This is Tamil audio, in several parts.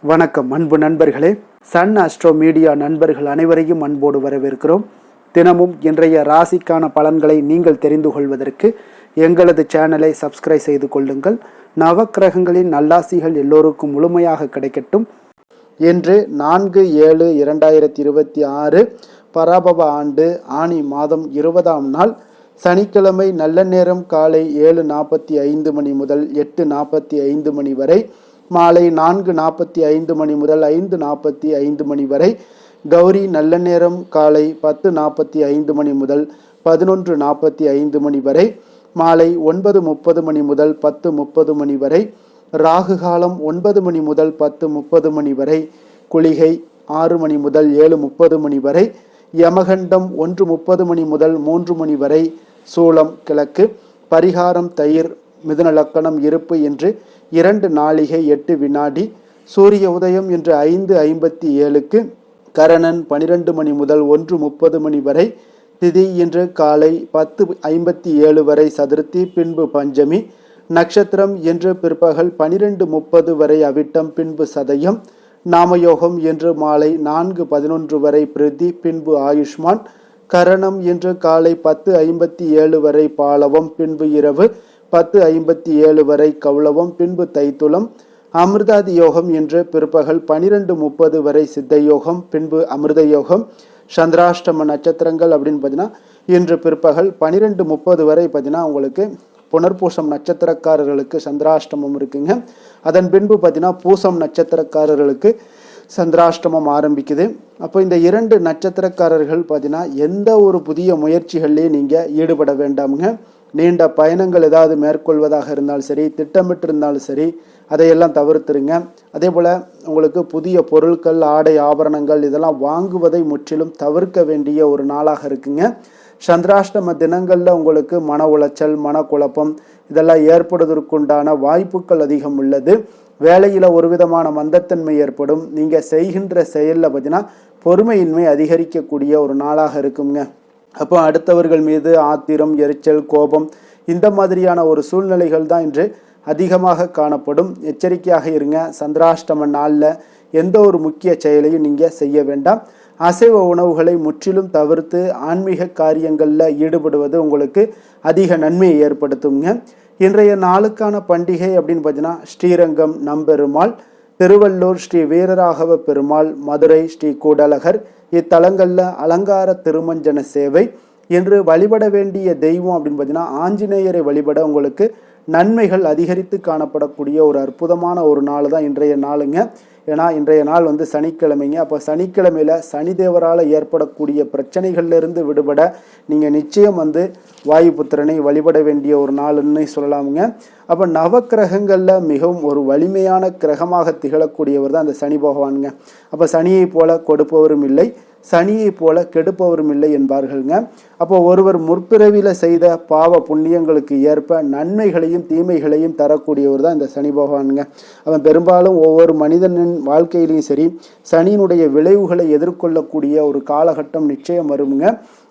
வணக்கம் அன்பு நண்பர்களே. சன் அஸ்ட்ரோ மீடியா நண்பர்கள் அனைவரையும் அன்போடு வரவேற்கிறோம். தினமும் இன்றைய ராசிக்கான பலன்களை நீங்கள் தெரிந்து கொள்வதற்கு எங்களது சேனலை சப்ஸ்கிரைப் செய்து கொள்ளுங்கள். நவக்கிரகங்களின் நல்லாசிகள் எல்லோருக்கும் முழுமையாக கிடைக்கட்டும். இன்று 4/7/2026 பராபவ ஆண்டு ஆனி மாதம் 20ஆம் நாள் சனிக்கிழமை. நல்ல நேரம் காலை 7:45 மணி முதல் 8:45 மணி வரை, மாலை 4:45 மணி முதல் 5:45 மணி வரை. கௌரி நல்ல நேரம் காலை 10:45 மணி முதல் 11:45 மணி வரை, மாலை 9:30 மணி முதல் 10:30 மணி வரை. ராகு காலம் 9 மணி முதல் 10:30 மணி வரை. குளிகை 6 மணி முதல் 7:30 மணி வரை. யமகண்டம் 1:30 மணி முதல் 3 மணி வரை. சூலம் கிழக்கு. பரிகாரம் தயிர். மிதுன லக்கணம் இருப்பு என்று 2 நாழிகை 8 வினாடி. சூரிய உதயம் இன்று 5:57க்கு. கரணன் 12 மணி முதல் 1:30 மணி வரை. திதி இன்று காலை 10:57 வரை சதுர்த்தி, பின்பு பஞ்சமி. நட்சத்திரம் இன்று பிற்பகல் 12:30 வரை அவிட்டம், பின்பு சதயம். நாமயோகம் இன்று மாலை 4:11 வரை பிரிதி, பின்பு ஆயுஷ்மான். கரணம் இன்று காலை 10:57 வரை பாலவம், பின்பு இரவு 10:57 வரை கௌளவம், பின்பு தைத்துளம். அமிர்தாதி யோகம் இன்று பிற்பகல் 12:30 வரை சித்த யோகம், பின்பு அமிர்த யோகம். சந்திராஷ்டம நட்சத்திரங்கள் அப்படின்னு பார்த்தீங்கன்னா இன்று பிற்பகல் 12:30 வரை பார்த்தீங்கன்னா உங்களுக்கு புனர்பூசம் நட்சத்திரக்காரர்களுக்கு சந்திராஷ்டமம் இருக்குங்க. அதன் பின்பு பார்த்தீங்கன்னா பூசம் நட்சத்திரக்காரர்களுக்கு சந்திராஷ்டமம் ஆரம்பிக்குது. அப்போ இந்த 2 நட்சத்திரக்காரர்கள் பார்த்தீங்கன்னா எந்த ஒரு புதிய முயற்சிகள்லையும் நீங்கள் ஈடுபட வேண்டாமுங்க. நீண்ட பயணங்கள் ஏதாவது மேற்கொள்வதாக இருந்தாலும் சரி, திட்டமிட்டு இருந்தாலும் சரி, அதையெல்லாம் தவிர்த்துருங்க. அதே போல் உங்களுக்கு புதிய பொருட்கள், ஆடை, ஆபரணங்கள் இதெல்லாம் வாங்குவதை முற்றிலும் தவிர்க்க வேண்டிய ஒரு நாளாக இருக்குங்க. சந்திராஷ்டம தினங்களில் உங்களுக்கு மன உளைச்சல், மனக்குழப்பம் இதெல்லாம் ஏற்படுவதற்குண்டான வாய்ப்புகள் அதிகம் உள்ளது. வேலையில் ஒரு விதமான மந்தத்தன்மை ஏற்படும். நீங்கள் செய்கின்ற செயலில் பார்த்தீங்கன்னா பொறுமையின்மை அதிகரிக்கக்கூடிய ஒரு நாளாக இருக்குங்க. அப்போ அடுத்தவர்கள் மீது ஆத்திரம், எரிச்சல், கோபம் இந்த மாதிரியான ஒரு சூழ்நிலைகள் தான் இன்று அதிகமாக காணப்படும். எச்சரிக்கையாக இருங்க. சந்திராஷ்டம நாளில் எந்த ஒரு முக்கிய செயலையும் நீங்கள் செய்ய வேண்டாம். அசைவ உணவுகளை முற்றிலும் தவிர்த்து ஆன்மீக காரியங்களில் ஈடுபடுவது உங்களுக்கு அதிக நன்மையை ஏற்படுத்துங்க. இன்றைய நாளுக்கான பண்டிகை அப்படின்னு பார்த்தீங்கன்னா ஸ்ரீரங்கம் நம்பெருமாள், திருவள்ளூர் ஸ்ரீ வீரராகவ பெருமாள், மதுரை ஸ்ரீ கூடலகர் இத்தலங்களில் அலங்கார திருமஞ்சன சேவை. இன்று வழிபட வேண்டிய தெய்வம் அப்படின்னு பார்த்தீங்கன்னா ஆஞ்சநேயரை வழிபட உங்களுக்கு நன்மைகள் அதிகரித்து காணப்படக்கூடிய ஒரு அற்புதமான ஒரு நாள் தான் இன்றைய நாளுங்க. ஏன்னா இன்றைய நாள் சனிக்கிழமைங்க. அப்போ சனிக்கிழமையில் சனிதேவரால் ஏற்படக்கூடிய பிரச்சனைகள்லேருந்து விடுபட நீங்கள் நிச்சயம் வாயுபுத்திரனை வழிபட வேண்டிய ஒரு நாள்னு சொல்லலாமுங்க. அப்போ நவக்கிரகங்களில் மிகவும் ஒரு வலிமையான கிரகமாக திகழக்கூடியவர் தான் அந்த சனி பகவானுங்க. அப்போ சனியை போல கொடுப்பவரும் இல்லை, சனியை போல கெடுப்பவரும் இல்லை என்பார்கள்ங்க. அப்போ ஒருவர் முற்பிறவியில் செய்த பாவ புண்ணியங்களுக்கு ஏற்ப நன்மைகளையும் தீமைகளையும் தரக்கூடியவர் தான் இந்த சனி பகவானுங்க. அவன் பெரும்பாலும் ஒவ்வொரு மனிதனின் வாழ்க்கையிலையும் சரி சனியினுடைய விளைவுகளை எதிர்கொள்ளக்கூடிய ஒரு காலகட்டம் நிச்சயம் வருங்க.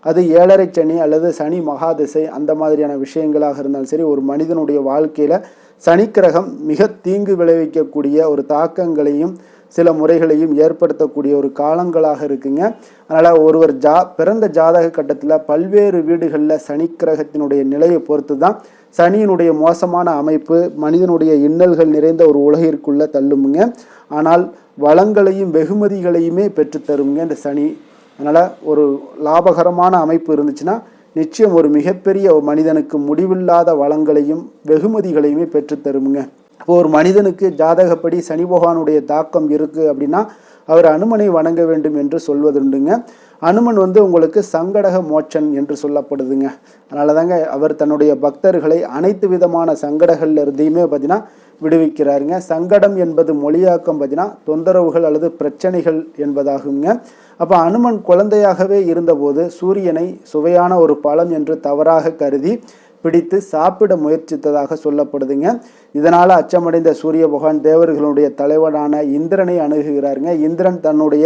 அது 7.5 சனி அல்லது சனி மகாதிசை அந்த மாதிரியான விஷயங்களாக இருந்தாலும் சரி, ஒரு மனிதனுடைய வாழ்க்கையில் சனிக்கிரகம் மிக தீங்கு விளைவிக்கக்கூடிய ஒரு தாக்கங்களையும் சில முறைகளையும் ஏற்படுத்தக்கூடிய ஒரு காலங்களாக இருக்குங்க. அதனால் ஒருவர் பிறந்த ஜாதக கட்டத்தில் பல்வேறு வீடுகளில் சனிக்கிரகத்தினுடைய நிலையை பொறுத்து தான் சனியினுடைய மோசமான அமைப்பு மனிதனுடைய இன்னல்கள் நிறைந்த ஒரு உலகிற்குள்ளே தள்ளுமுங்க. ஆனால் வளங்களையும் வெகுமதிகளையுமே பெற்றுத்தருங்க இந்த சனி. அதனால் ஒரு லாபகரமான அமைப்பு இருந்துச்சுன்னா நிச்சயம் ஒரு மிகப்பெரிய மனிதனுக்கு முடிவில்லாத வளங்களையும் வெகுமதிகளையுமே பெற்றுத்தருமுங்க. இப்போ ஒரு மனிதனுக்கு ஜாதகப்படி சனி பகவானுடைய தாக்கம் இருக்குது அப்படின்னா அவர் அனுமனை வணங்க வேண்டும் என்று சொல்வதுண்டுங்க. அனுமன் உங்களுக்கு சங்கடக மோட்சன் என்று சொல்லப்படுதுங்க. அதனால தாங்க அவர் தன்னுடைய பக்தர்களை அனைத்து விதமான சங்கடங்கள்ல இருந்தையுமே பார்த்தீங்கன்னா விடுவிக்கிறாருங்க. சங்கடம் என்பது மொழியாக்கம் பார்த்தீங்கன்னா தொந்தரவுகள் அல்லது பிரச்சனைகள் என்பதாகுங்க. அப்போ அனுமன் குழந்தையாகவே இருந்தபோது சூரியனை சுவையான ஒரு பழம் என்று தவறாக கருதி பிடித்து சாப்பிட முயற்சித்ததாக சொல்லப்படுதுங்க. இதனால் அச்சமடைந்த சூரிய பகவான் தேவர்களுடைய தலைவனான இந்திரனை அணுகுகிறாருங்க. இந்திரன் தன்னுடைய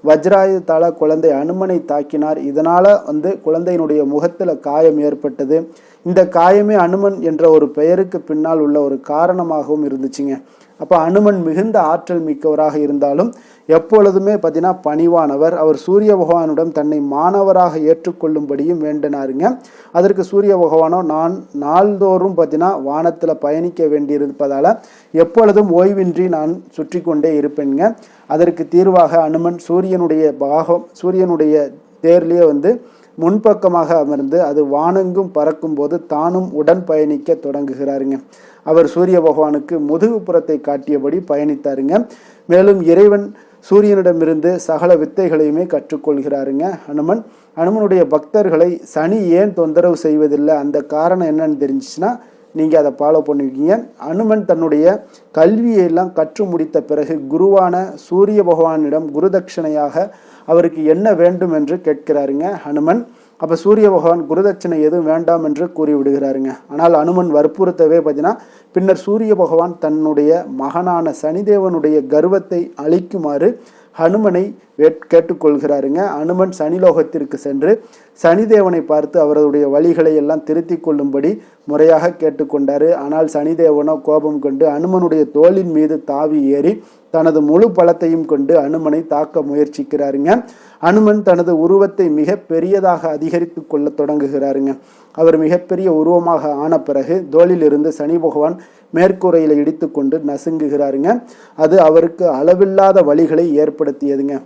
வஜ்ராயுதால குழந்தை அனுமனை தாக்கினார். இதனால் குழந்தையினுடைய முகத்தில் காயம் ஏற்பட்டது. இந்த காயமே அனுமன் என்ற ஒரு பெயருக்கு பின்னால் உள்ள ஒரு காரணமாகவும் இருந்துச்சுங்க. அப்போ அனுமன் மிகுந்த ஆற்றல் மிக்கவராக இருந்தாலும் எப்பொழுதுமே பார்த்தீங்கன்னா பணிவானவர். அவர் சூரிய பகவானிடம் தன்னை மாணவராக ஏற்றுக்கொள்ளும்படியும் வேண்டினாருங்க. அதற்கு சூரிய பகவானோ நான் நாள்தோறும் பார்த்தீங்கன்னா வானத்தில் பயணிக்க வேண்டியிருப்பதால் எப்பொழுதும் ஓய்வின்றி நான் சுற்றி கொண்டே இருப்பேங்க. அதற்கு தீர்வாக அனுமன் சூரியனுடைய தேர்லேயே முன்பக்கமாக அமர்ந்து அது வானெங்கும் பறக்கும் போது தானும் உடன் பயணிக்க தொடங்குகிறாருங்க. அவர் சூரிய பகவானுக்கு முதுகுப்புறத்தை காட்டியபடி பயணித்தாருங்க. மேலும் இறைவன் சூரியனிடமிருந்து சகல வித்தைகளையுமே கற்றுக்கொள்கிறாருங்க. அனுமனுடைய பக்தர்களை சனி ஏன் தொந்தரவு செய்வதில்லை, அந்த காரணம் என்னன்னு தெரிஞ்சிச்சுன்னா நீங்கள் அதை ஃபாலோ பண்ணுவீங்க. அனுமன் தன்னுடைய கல்வியெல்லாம் கற்று முடித்த பிறகு குருவான சூரிய பகவானிடம் குருதட்சணையாக அவருக்கு என்ன வேண்டும் என்று கேட்கிறாருங்க அனுமன். அப்போ சூரிய பகவான் குருதட்சணை எதுவும் வேண்டாம் என்று கூறிவிடுகிறாருங்க. ஆனால் அனுமன் வற்புறுத்தவே பார்த்தீங்கன்னா பின்னர் சூரிய பகவான் தன்னுடைய மகனான சனிதேவனுடைய கர்வத்தை அழிக்குமாறு ஹனுமனை கேட்டுக்கொள்கிறாருங்க. அனுமன் சனிலோகத்திற்கு சென்று சனிதேவனை பார்த்து அவருடைய வழிகளை எல்லாம் திருத்தி கொள்ளும்படி முறையாக கேட்டுக்கொண்டார். ஆனால் சனிதேவனோ கோபம் கொண்டு அனுமனுடைய தோளின் மீது தாவி ஏறி தனது முழு பலத்தையும் கொண்டு அனுமனை தாக்க முயற்சிக்கிறாருங்க. அனுமன் தனது உருவத்தை மிக பெரியதாக அதிகரித்து கொள்ள தொடங்குகிறாருங்க. அவர் மிகப்பெரிய உருவமாக ஆன பிறகு தோளிலிருந்து சனி பகவான் மேற்கூரையில் இடித்து கொண்டு நசுங்குகிறாருங்க. அது அவருக்கு அளவில்லாத வழிகளை ஏற்படுத்தியதுங்க.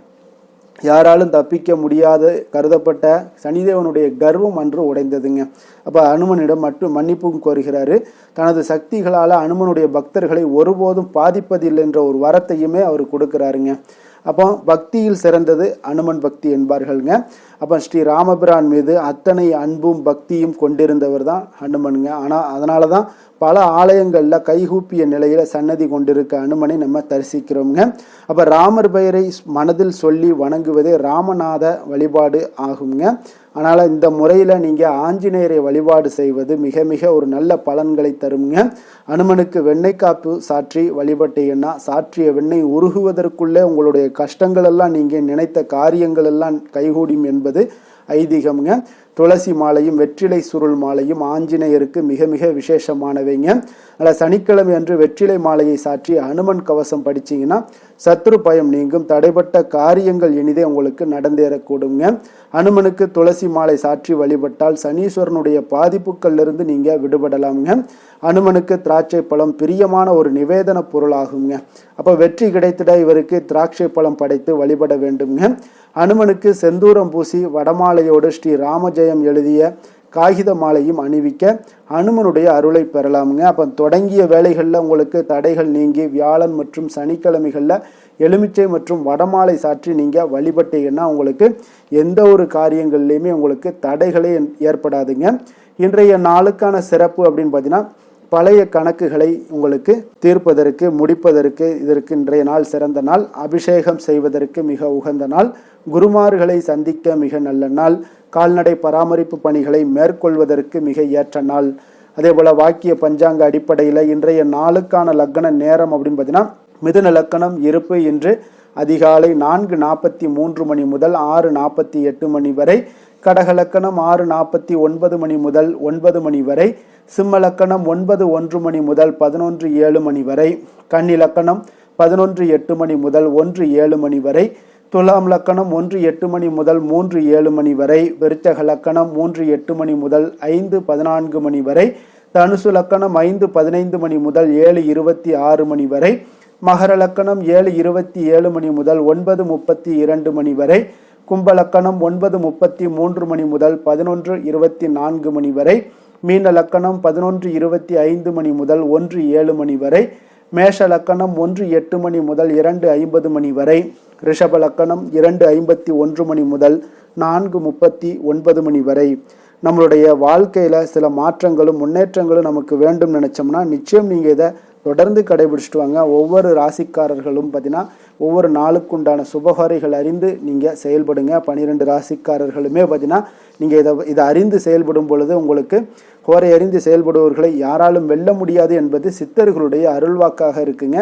யாராலும் தப்பிக்க முடியாத கருதப்பட்ட சனிதேவனுடைய கர்வம் அன்று உடைந்ததுங்க. அப்போ அனுமனிடம் மட்டும் மன்னிப்பும் கோருகிறாரு. தனது சக்திகளால் அனுமனுடைய பக்தர்களை ஒருபோதும் பாதிப்பதில்லை என்ற ஒரு வரத்தையுமே அவர் கொடுக்குறாருங்க. அப்போ பக்தியில் சிறந்தது அனுமன் பக்தி என்பார்கள்ங்க. அப்போ ஸ்ரீ ராமபிரான் மீது அத்தனை அன்பும் பக்தியும் கொண்டிருந்தவர் தான் அனுமனுங்க. ஆனால் அதனால தான் பல ஆலயங்களில் கைகூப்பிய நிலையில் சன்னதி கொண்டிருக்க அனுமனை நம்ம தரிசிக்கிறோங்க. அப்போ ராமர் பெயரை மனதில் சொல்லி வணங்குவதே ராமநாத வழிபாடு ஆகுங்க. அதனால் இந்த முறையில் நீங்கள் ஆஞ்சநேயரை வழிபாடு செய்வது மிக மிக ஒரு நல்ல பலன்களை தருங்க. அனுமனுக்கு வெண்ணெய் காப்பு சாற்றி வழிபட்டீங்கன்னா சாற்றிய வெண்ணெய் உருகுவதற்குள்ளே உங்களுடைய கஷ்டங்கள் எல்லாம் நீங்கள் நினைத்த காரியங்கள் எல்லாம் கைகூடும் என்பது ஐதீகம்ங்க. துளசி மாலையும் வெற்றிலை சுருள் மாலையும் ஆஞ்சநேயருக்கு மிக மிக விசேஷமானவைங்க. அதில் சனிக்கிழமை அன்று வெற்றிலை மாலையை சாற்றி அனுமன் கவசம் படிச்சிங்கன்னா சத்ரு பயம் நீங்கும், தடைப்பட்ட காரியங்கள் இனிதே உங்களுக்கு நடந்தேறக்கூடுங்க. அனுமனுக்கு துளசி மாலை சாற்றி வழிபட்டால் சனீஸ்வரனுடைய பாதிப்புகளிலிருந்து நீங்கள் விடுபடலாமுங்க. அனுமனுக்கு திராட்சை பழம் பிரியமான ஒரு நிவேதன பொருளாகுங்க. அப்போ வெற்றி கிடைத்திட இவருக்கு திராட்சை பழம் படைத்து வழிபட வேண்டுங்க. அனுமனுக்கு செந்தூரம் பூசி வடமாலையோடு ஸ்ரீ ராமஜெயம் எழுதிய காகித மாலையும் அணிவிக்க அனுமனுடைய அருளை பெறலாமுங்க. அப்போ தொடங்கிய வேலைகளில் உங்களுக்கு தடைகள் நீங்கி வியாழன் மற்றும் சனிக்கிழமைகளில் எலுமிச்சை மற்றும் வடமாலை சாற்றி நீங்கள் வழிபட்டீங்கன்னா உங்களுக்கு எந்த ஒரு காரியங்கள்லையுமே உங்களுக்கு தடைகளே ஏற்படாதுங்க. இன்றைய நாளுக்கான சிறப்பு அப்படின்னு பார்த்தீங்கன்னா பழைய கணக்குகளை உங்களுக்கு தீர்ப்பதற்கு முடிப்பதற்கு இதற்கு இன்றைய நாள் சிறந்த நாள். அபிஷேகம் செய்வதற்கு மிக உகந்த நாள். குருமார்களை சந்திக்க மிக நல்ல நாள். கால்நடை பராமரிப்பு பணிகளை மேற்கொள்வதற்கு மிக ஏற்ற நாள். அதே போல் வாக்கிய பஞ்சாங்க அடிப்படையில் இன்றைய நாளுக்கான லக்கண நேரம் அப்படின்னு பார்த்தீங்கன்னா மிதுன லக்கணம் இருப்பு இன்று அதிகாலை 4:43 மணி முதல் 6:48 மணி வரை. கடக லக்கணம் 6:49 மணி முதல் 9 மணி வரை. சிம்ம லக்கணம் 9:01 மணி முதல் 11:07 மணி வரை. கன்னி லக்கணம் 11:08 மணி முதல் 1:07 மணி வரை. துலாம் லக்கணம் 1:08 மணி முதல் 3:07 மணி வரை. விருச்சக லக்கணம் 3:08 மணி முதல் 5:14 மணி வரை. தனுசு லக்கணம் 5:15 மணி முதல் 7:26 மணி வரை. மகர லக்கணம் 7:27 மணி முதல் 9:32 மணி வரை. கும்ப லக்கணம் 9:33 மணி முதல் 11:24 மணி வரை. மீன லக்கணம் 11:25 மணி முதல் 1:07 மணி வரை. மேஷ லக்கணம் 1:08 மணி முதல் 2:50 மணி வரை. ரிஷப லக்கணம் 2:51 மணி முதல் 4:39 மணி வரை. நம்மளுடைய வாழ்க்கையில் சில மாற்றங்களும் முன்னேற்றங்களும் நமக்கு வேண்டும் நினச்சோம்னா நிச்சயம் நீங்கள் இதை தொடர்ந்து கடைபிடிச்சிட்டு வாங்க. ஒவ்வொரு ராசிக்காரர்களும் பார்த்தீங்கன்னா ஒவ்வொரு நாளுக்குண்டான சுபகாரிகள் அறிந்து நீங்கள் செயல்படுங்க. 12 ராசிக்காரர்களுமே பார்த்தீங்கன்னா நீங்கள் இதை அறிந்து செயல்படும் பொழுது உங்களுக்கு ஹோரை அறிந்து செயல்படுபவர்களை யாராலும் வெல்ல முடியாது என்பது சித்தர்களுடைய அருள்வாக்காக இருக்குங்க.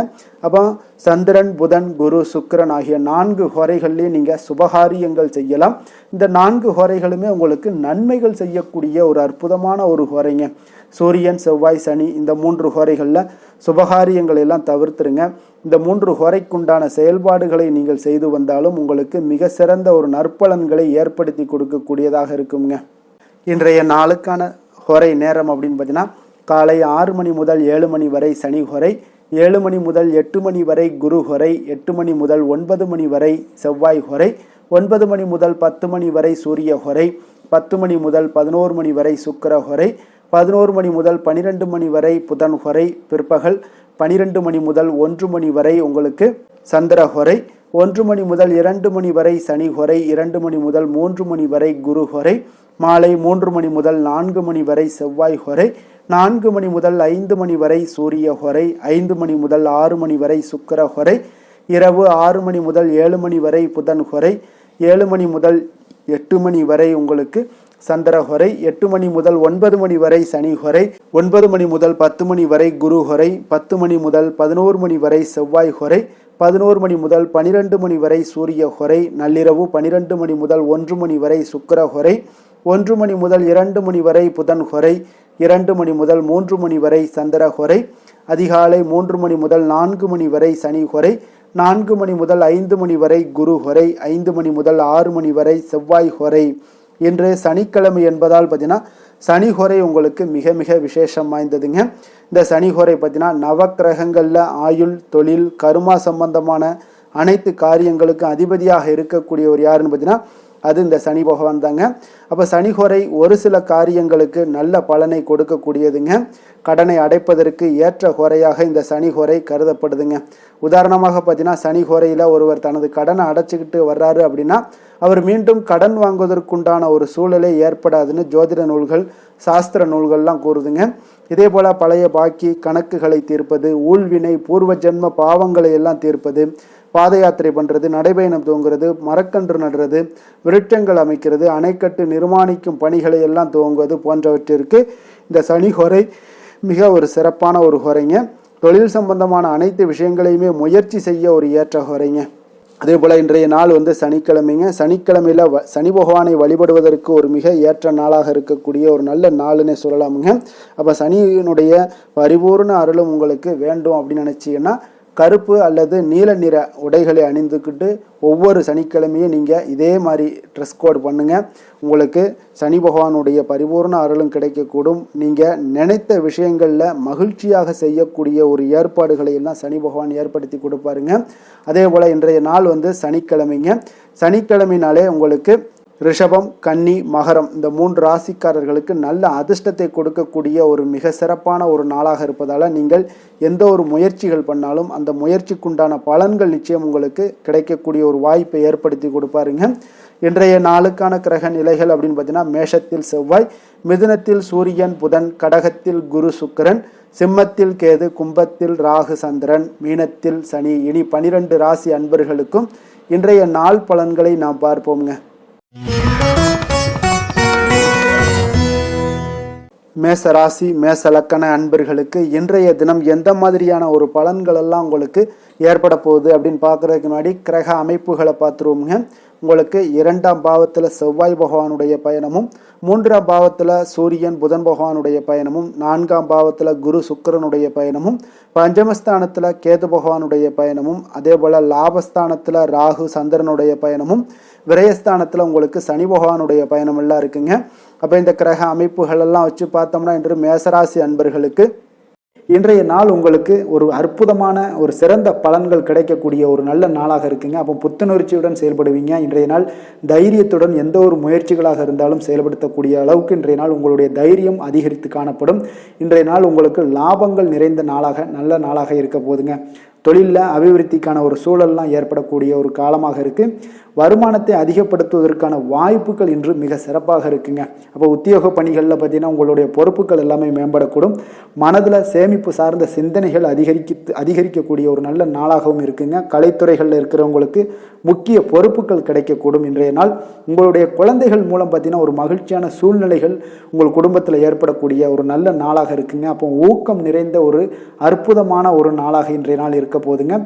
அப்போ சந்திரன், புதன், குரு, சுக்கிரன் ஆகிய 4 ஹோரைகள்லேயும் நீங்கள் சுபகாரியங்கள் செய்யலாம். இந்த 4 ஹோரைகளுமே உங்களுக்கு நன்மைகள் செய்யக்கூடிய ஒரு அற்புதமான ஒரு ஹோரைங்க. சூரியன், செவ்வாய், சனி இந்த 3 ஹோரைகளில் சுபகாரியங்களை எல்லாம் தவிர்த்துருங்க. இந்த 3 ஹோரைக்குண்டான செயல்பாடுகளை நீங்கள் செய்து வந்தாலும் உங்களுக்கு மிக சிறந்த ஒரு நற்பலன்களை ஏற்படுத்தி கொடுக்கக்கூடியதாக இருக்குங்க. இன்றைய நாளுக்கான ஹோரை நேரம் அப்படின்னு பார்த்தீங்கன்னா காலை 6 மணி முதல் 7 மணி வரை சனி ஹோரை, 7 மணி முதல் 8 மணி வரை குரு ஹோரை, 8 மணி முதல் 9 மணி வரை செவ்வாய் ஹோரை, 9 மணி முதல் 10 மணி வரை சூரிய ஹோரை, 10 மணி முதல் 11 மணி வரை சுக்கிர ஹோரை, 11 மணி முதல் 12 மணி வரை புதன் ஹோரை, பிற்பகல் 12 மணி முதல் 1 மணி வரை உங்களுக்கு சந்திர ஹோரை, 1 மணி முதல் 2 மணி வரை சனி ஹோரை, 2 மணி முதல் 3 மணி வரை குரு ஹோரை, மாலை 3 மணி முதல் 4 மணி வரை செவ்வாய் ஹோரை, 4 மணி முதல் 5 மணி வரை சூரிய ஹோரை, 5 மணி முதல் 6 மணி வரை சுக்கிர ஹோரை, இரவு 6 மணி முதல் 7 மணி வரை புதன் ஹோரை, 7 மணி முதல் 8 மணி வரை உங்களுக்கு சந்திர ஹோரை, 8 மணி முதல் 9 மணி வரை சனி ஹோரை, 9 மணி முதல் 10 மணி வரை குரு ஹோரை, 10 மணி முதல் 11 மணி வரை செவ்வாய் ஹோரை, 11 மணி முதல் 12 மணி வரை சூரிய ஹோரை, நள்ளிரவு 12 மணி முதல் 1 மணி வரை சுக்கிர ஹோரை, 1 மணி முதல் 2 மணி வரை புதன் ஹோரை, 2 மணி முதல் 3 மணி வரை சந்திர ஹோரை, அதிகாலை 3 மணி முதல் 4 மணி வரை சனி ஹோரை, 4 மணி முதல் 5 மணி வரை குரு ஹோரை, 5 மணி முதல் 6 மணி வரை செவ்வாய் ஹோரை. இன்று சனிக்கிழமை என்பதால் பார்த்தீங்கன்னா சனி ஹோரை உங்களுக்கு மிக மிக விசேஷம் வாய்ந்ததுங்க. இந்த சனி ஹோரை பார்த்தீங்கன்னா நவக்கிரகங்களில் ஆயுள், தொழில், கருமா சம்பந்தமான அனைத்து காரியங்களுக்கும் அதிபதியாக இருக்கக்கூடியவர் யாருன்னு பார்த்தீங்கன்னா அது இந்த சனி பகவான் தாங்க. அப்போ சனி ஹோரை ஒரு சில காரியங்களுக்கு நல்ல பலனை கொடுக்கக்கூடியதுங்க. கடனை அடைப்பதற்கு ஏற்ற ஹோரையாக இந்த சனி ஹோரை கருதப்படுதுங்க. உதாரணமாக பார்த்தீங்கன்னா சனி ஹோரையில் ஒருவர் தனது கடனை அடைச்சிக்கிட்டு வர்றாரு அப்படின்னா அவர் மீண்டும் கடன் வாங்குவதற்குண்டான ஒரு சூழலே ஏற்படாதுன்னு ஜோதிட நூல்கள், சாஸ்திர நூல்கள்லாம் கூறுதுங்க. இதே போல் பழைய பாக்கி கணக்குகளை தீர்ப்பது, ஊழ்வினை, பூர்வ ஜென்ம பாவங்களை எல்லாம் தீர்ப்பது, பாத யாத்திரை பண்ணுறது, நடைபயணம் துவங்குறது, மரக்கன்று நடுறது, விருட்சங்கள் அமைக்கிறது, அணைக்கட்டு நிர்மாணிக்கும் பணிகளை எல்லாம் துவங்குவது போன்றவற்றிற்கு இந்த சனி ஹோரை மிக ஒரு சிறப்பான ஒரு ஹோரைங்க. தொழில் சம்பந்தமான அனைத்து விஷயங்களையுமே முயற்சி செய்ய ஒரு ஏற்ற ஹோரைங்க. அதே போல் இன்றைய நாள் சனிக்கிழமைங்க. சனிக்கிழமையில் சனி பகவானை வழிபடுவதற்கு ஒரு மிக ஏற்ற நாளாக இருக்கக்கூடிய ஒரு நல்ல நாளுன்னே சொல்லலாமுங்க. அப்போ சனியினுடைய பரிபூர்ண அருளும் உங்களுக்கு வேண்டும் அப்படின்னு நினச்சிங்கன்னா கருப்பு அல்லது நீல நிற உடைகளை அணிந்துக்கிட்டு ஒவ்வொரு சனிக்கிழமையும் நீங்கள் இதே மாதிரி ட்ரெஸ் கோட் பண்ணுங்கள். உங்களுக்கு சனி பகவானுடைய பரிபூர்ண அருளும் கிடைக்கக்கூடும். நீங்கள் நினைத்த விஷயங்களில் மகிழ்ச்சியாக செய்யக்கூடிய ஒரு ஏற்பாடுகளை எல்லாம் சனி பகவான் ஏற்படுத்தி கொடுப்பாருங்க. அதே போல் இன்றைய நாள் சனிக்கிழமைங்க. சனிக்கிழமைனாலே உங்களுக்கு ரிஷபம், கன்னி, மகரம் இந்த 3 ராசிக்காரர்களுக்கு நல்ல அதிர்ஷ்டத்தை கொடுக்கக்கூடிய ஒரு மிக சிறப்பான ஒரு நாளாக இருப்பதால் நீங்கள் எந்த ஒரு முயற்சிகள் பண்ணாலும் அந்த முயற்சிக்குண்டான பலன்கள் நிச்சயம் உங்களுக்கு கிடைக்கக்கூடிய ஒரு வாய்ப்பை ஏற்படுத்தி கொடுப்பாருங்க. இன்றைய நாளுக்கான கிரக நிலைகள் அப்படின்னு பார்த்தீங்கன்னா மேஷத்தில் செவ்வாய், மிதுனத்தில் சூரியன், புதன், கடகத்தில் குரு, சுக்கிரன், சிம்மத்தில் கேது, கும்பத்தில் ராகு, சந்திரன், மீனத்தில் சனி. இனி 12 ராசி அன்பர்களுக்கும் இன்றைய நாள் பலன்களை நாம் பார்ப்போம்ங்க. மேச ராசி, மேச லக்கண அன்பர்களுக்கு இன்றைய தினம் எந்த மாதிரியான ஒரு பலன்கள் எல்லாம் உங்களுக்கு ஏற்பட போகுது அப்படின்னு பார்க்குறதுக்கு முன்னாடி கிரக அமைப்புகளை பார்த்துருவோங்க. உங்களுக்கு 2ஆம் பாவத்தில் செவ்வாய் பகவானுடைய பயணமும், 3ஆம் பாவத்தில் சூரியன் புதன் பகவானுடைய பயணமும், 4ஆம் பாவத்தில் குரு சுக்கிரனுடைய பயணமும், பஞ்சமஸ்தானத்தில் கேது பகவானுடைய பயணமும், அதே போல் லாபஸ்தானத்தில் ராகு சந்திரனுடைய பயணமும், விரயஸ்தானத்தில் உங்களுக்கு சனி பகவானுடைய பயணம் எல்லாம் இருக்குங்க. அப்போ இந்த கிரக அமைப்புகள் எல்லாம் வச்சு பார்த்தோம்னா இன்று மேசராசி அன்பர்களுக்கு இன்றைய நாள் உங்களுக்கு ஒரு அற்புதமான ஒரு சிறந்த பலன்கள் கிடைக்கக்கூடிய ஒரு நல்ல நாளாக இருக்குங்க. அப்போ புத்துணர்ச்சியுடன் செயல்படுவீங்க. இன்றைய நாள் தைரியத்துடன் எந்த ஒரு முயற்சிகளாக இருந்தாலும் செயல்படுத்தக்கூடிய அளவுக்கு இன்றைய நாள் உங்களுடைய தைரியம் அதிகரித்து காணப்படும். இன்றைய நாள் உங்களுக்கு லாபங்கள் நிறைந்த நாளாக நல்ல நாளாக இருக்க போதுங்க. தொழிலில் அபிவிருத்திக்கான ஒரு சூழல்லாம் ஏற்படக்கூடிய ஒரு காலமாக இருக்குது. வருமானத்தை அதிகப்படுத்துவதற்கான வாய்ப்புகள் இன்று மிக சிறப்பாக இருக்குங்க. அப்போ உத்தியோக பணிகளில் பார்த்தீங்கன்னா உங்களுடைய பொறுப்புகள் எல்லாமே மேம்படக்கூடும். மனதில் சேமிப்பு சார்ந்த சிந்தனைகள் அதிகரிக்கக்கூடிய ஒரு நல்ல நாளாகவும் இருக்குங்க. கலைத்துறைகளில் இருக்கிறவங்களுக்கு முக்கிய பொறுப்புகள் கிடைக்கக்கூடும் இன்றைய நாள். உங்களுடைய குழந்தைகள் மூலம் பார்த்தீங்கன்னா ஒரு மகிழ்ச்சியான சூழ்நிலைகள் உங்கள் குடும்பத்தில் ஏற்படக்கூடிய ஒரு நல்ல நாளாக இருக்குங்க. அப்போ ஊக்கம் நிறைந்த ஒரு அற்புதமான ஒரு நாளாக இன்றைய நாள் இருக்க போதுங்க.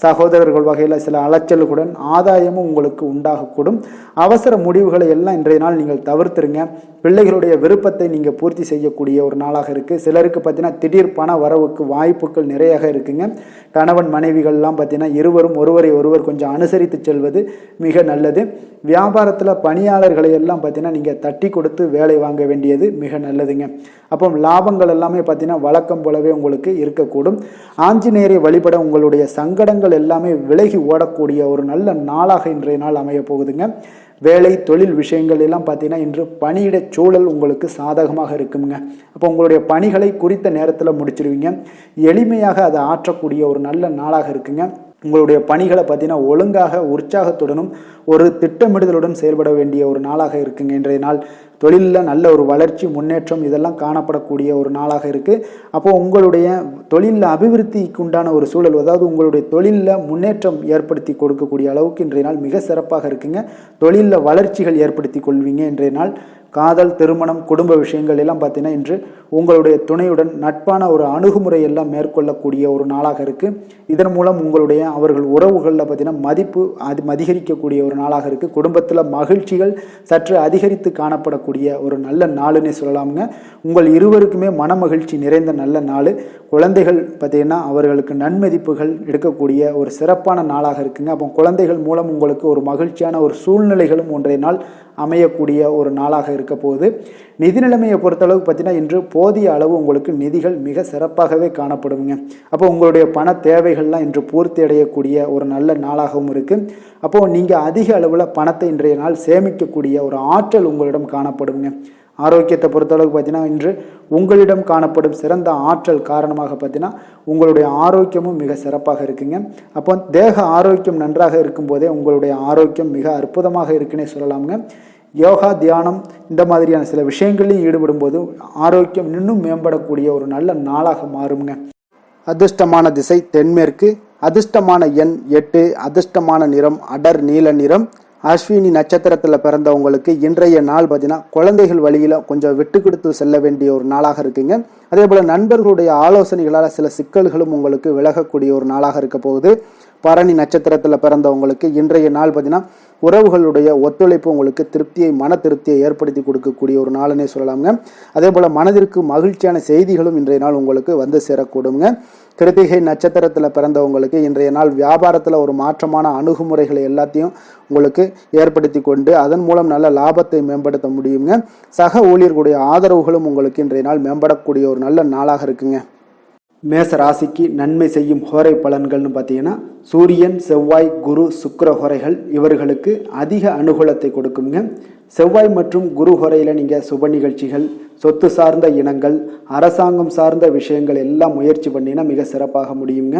சகோதரர்கள் வகையில் சில அலைச்சல்களுடன் ஆதாயமும் உங்களுக்கு உண்டாகக்கூடும். அவசர முடிவுகளை எல்லாம் இன்றைய நாள் நீங்கள் தவிர்த்துருங்க. பிள்ளைகளுடைய விருப்பத்தை நீங்கள் பூர்த்தி செய்யக்கூடிய ஒரு நாளாக இருக்குது. சிலருக்கு பார்த்தீங்கன்னா திடீர் பண வரவுக்கு வாய்ப்புகள் நிறையாக இருக்குங்க. கணவன் மனைவிகள்லாம் பார்த்தீங்கன்னா இருவரும் ஒருவர் கொஞ்சம் அனுசரித்து செல்வது மிக நல்லது. வியாபாரத்தில் பணியாளர்களை எல்லாம் பார்த்தீங்கன்னா நீங்கள் தட்டி கொடுத்து வேலை வாங்க வேண்டியது மிக நல்லதுங்க. அப்போ லாபங்கள் எல்லாமே பார்த்தீங்கன்னா வழக்கம் போலவே உங்களுக்கு இருக்கக்கூடும். ஆஞ்சநேயரை வழிபட உங்களுடைய சங்கடங்கள் எல்லாமே விலகி ஓடக்கூடிய ஒரு நல்ல நாளாக இன்றைய நாள் அமைய போகுதுங்க. வேலை தொழில் விஷயங்கள் எல்லாம் பார்த்தீங்கன்னா இன்று பணியிட சூழல் உங்களுக்கு சாதகமாக இருக்குங்க. அப்போ உங்களுடைய பணிகளை குறித்த நேரத்தில் முடிச்சிருவீங்க. எளிமையாக அதை ஆற்றக்கூடிய ஒரு நல்ல நாளாக இருக்குங்க. உங்களுடைய பணிகளை பார்த்தீங்கன்னா ஒழுங்காக உற்சாகத்துடனும் ஒரு திட்டமிடுதலுடன் செயல்பட வேண்டிய ஒரு நாளாக இருக்குங்க இன்றைய நாள். தொழிலில் நல்ல ஒரு வளர்ச்சி முன்னேற்றம் இதெல்லாம் காணப்படக்கூடிய ஒரு நாளாக இருக்குது. அப்போது உங்களுடைய தொழிலில் அபிவிருத்திக்கு உண்டான ஒரு சூழல், அதாவது உங்களுடைய தொழிலில் முன்னேற்றம் ஏற்படுத்தி கொடுக்கக்கூடிய அளவுக்கு இன்றைய நாள் மிக சிறப்பாக இருக்குங்க. தொழிலில் வளர்ச்சிகள் ஏற்படுத்தி கொள்வீங்க இன்றைய நாள். காதல், திருமணம், குடும்ப விஷயங்கள் எல்லாம் பார்த்தீங்கன்னா இன்று உங்களுடைய துணையுடன் நட்பான ஒரு அணுகுமுறை எல்லாம் மேற்கொள்ளக்கூடிய ஒரு நாளாக இருக்குது. இதன் மூலம் உங்களுடைய அவர்கள் உறவுகளில் பார்த்தீங்கன்னா மதிப்பு அதிகரிக்கக்கூடிய ஒரு நாளாக இருக்குது. குடும்பத்தில் மகிழ்ச்சிகள் சற்று அதிகரித்து காணப்படக்கூடிய ஒரு நல்ல நாளுன்னே சொல்லலாமுங்க. உங்கள் இருவருக்குமே மன மகிழ்ச்சி நிறைந்த நல்ல நாள். குழந்தைகள் பார்த்தீங்கன்னா அவர்களுக்கு நன்மதிப்புகள் எடுக்கக்கூடிய ஒரு சிறப்பான நாளாக இருக்குங்க. அப்போ குழந்தைகள் மூலம் உங்களுக்கு ஒரு மகிழ்ச்சியான ஒரு சூழ்நிலைகளும் ஒன்றைய நாள் அமையக்கூடிய ஒரு நாளாக இருக்க போகுது. நிதி நிலைமையை பொறுத்தளவுக்கு பார்த்தீங்கன்னா இன்று போதிய அளவு உங்களுக்கு நிதிகள் மிக சிறப்பாகவே காணப்படுங்க. அப்போ உங்களுடைய பண தேவைகள்லாம் இன்று பூர்த்தி அடையக்கூடிய ஒரு நல்ல நாளாகவும் இருக்குது. அப்போது நீங்கள் அதிக அளவில் பணத்தை இன்றைய நாள் சேமிக்கக்கூடிய ஒரு ஆற்றல் உங்களிடம் காணப்படுங்க. ஆரோக்கியத்தை பொறுத்தளவுக்கு பார்த்தீங்கன்னா இன்று உங்களிடம் காணப்படும் சிறந்த ஆற்றல் காரணமாக பார்த்தீங்கன்னா உங்களுடைய ஆரோக்கியமும் மிக சிறப்பாக இருக்குங்க. அப்போ தேக ஆரோக்கியம் நன்றாக இருக்கும்போதே உங்களுடைய ஆரோக்கியம் மிக அற்புதமாக இருக்குன்னே சொல்லலாமுங்க. யோகா, தியானம் இந்த மாதிரியான சில விஷயங்களையும் ஈடுபடும் போது ஆரோக்கியம் இன்னும் மேம்படக்கூடிய ஒரு நல்ல நாளாக மாறுங்க. அதிர்ஷ்டமான திசை தென்மேற்கு. அதிர்ஷ்டமான எண் 8. அதிர்ஷ்டமான நிறம் அடர் நீல நிறம். அஸ்வினி நட்சத்திரத்தில் பிறந்தவங்களுக்கு இன்றைய நாள் பார்த்தீங்கன்னா குழந்தைகள் வழியில் கொஞ்சம் விட்டு கொடுத்து செல்ல வேண்டிய ஒரு நாளாக இருக்குங்க. அதே போல் நண்பர்களுடைய ஆலோசனைகளால் சில சிக்கல்களும் உங்களுக்கு விலகக்கூடிய ஒரு நாளாக இருக்க போகுது. பரணி நட்சத்திரத்தில் பிறந்தவங்களுக்கு இன்றைய நாள் பார்த்தீங்கன்னா உறவுகளுடைய ஒத்துழைப்பு உங்களுக்கு மன திருப்தியை ஏற்படுத்தி கொடுக்கக்கூடிய ஒரு நாளுன்னே சொல்லலாமுங்க. அதே போல் மனதிற்கு மகிழ்ச்சியான செய்திகளும் இன்றைய நாள் உங்களுக்கு வந்து சேரக்கூடுங்க. கிருத்திகை நட்சத்திரத்தில் பிறந்தவங்களுக்கு இன்றைய நாள் வியாபாரத்தில் ஒரு மாற்றமான அணுகுமுறைகளை எல்லாத்தையும் உங்களுக்கு ஏற்படுத்தி கொண்டு அதன் மூலம் நல்ல லாபத்தை மேம்படுத்த முடியுங்க. சக ஊழியர்களுடைய ஆதரவுகளும் உங்களுக்கு இன்றைய நாள் மேம்படக்கூடிய ஒரு நல்ல நாளாக இருக்குங்க. மேச ராசிக்கு நன்மை செய்யும் ஹோரை பலன்கள்னு பார்த்தீங்கன்னா சூரியன், செவ்வாய், குரு, சுக்கிர ஹோரைகள் இவர்களுக்கு அதிக அனுகூலத்தை கொடுக்குங்க. செவ்வாய் மற்றும் குரு ஹோரையில் நீங்கள் சுப நிகழ்ச்சிகள், சொத்து சார்ந்த இனங்கள், அரசாங்கம் சார்ந்த விஷயங்கள் எல்லாம் முயற்சி பண்ணினா மிக சிறப்பாக முடியுங்க.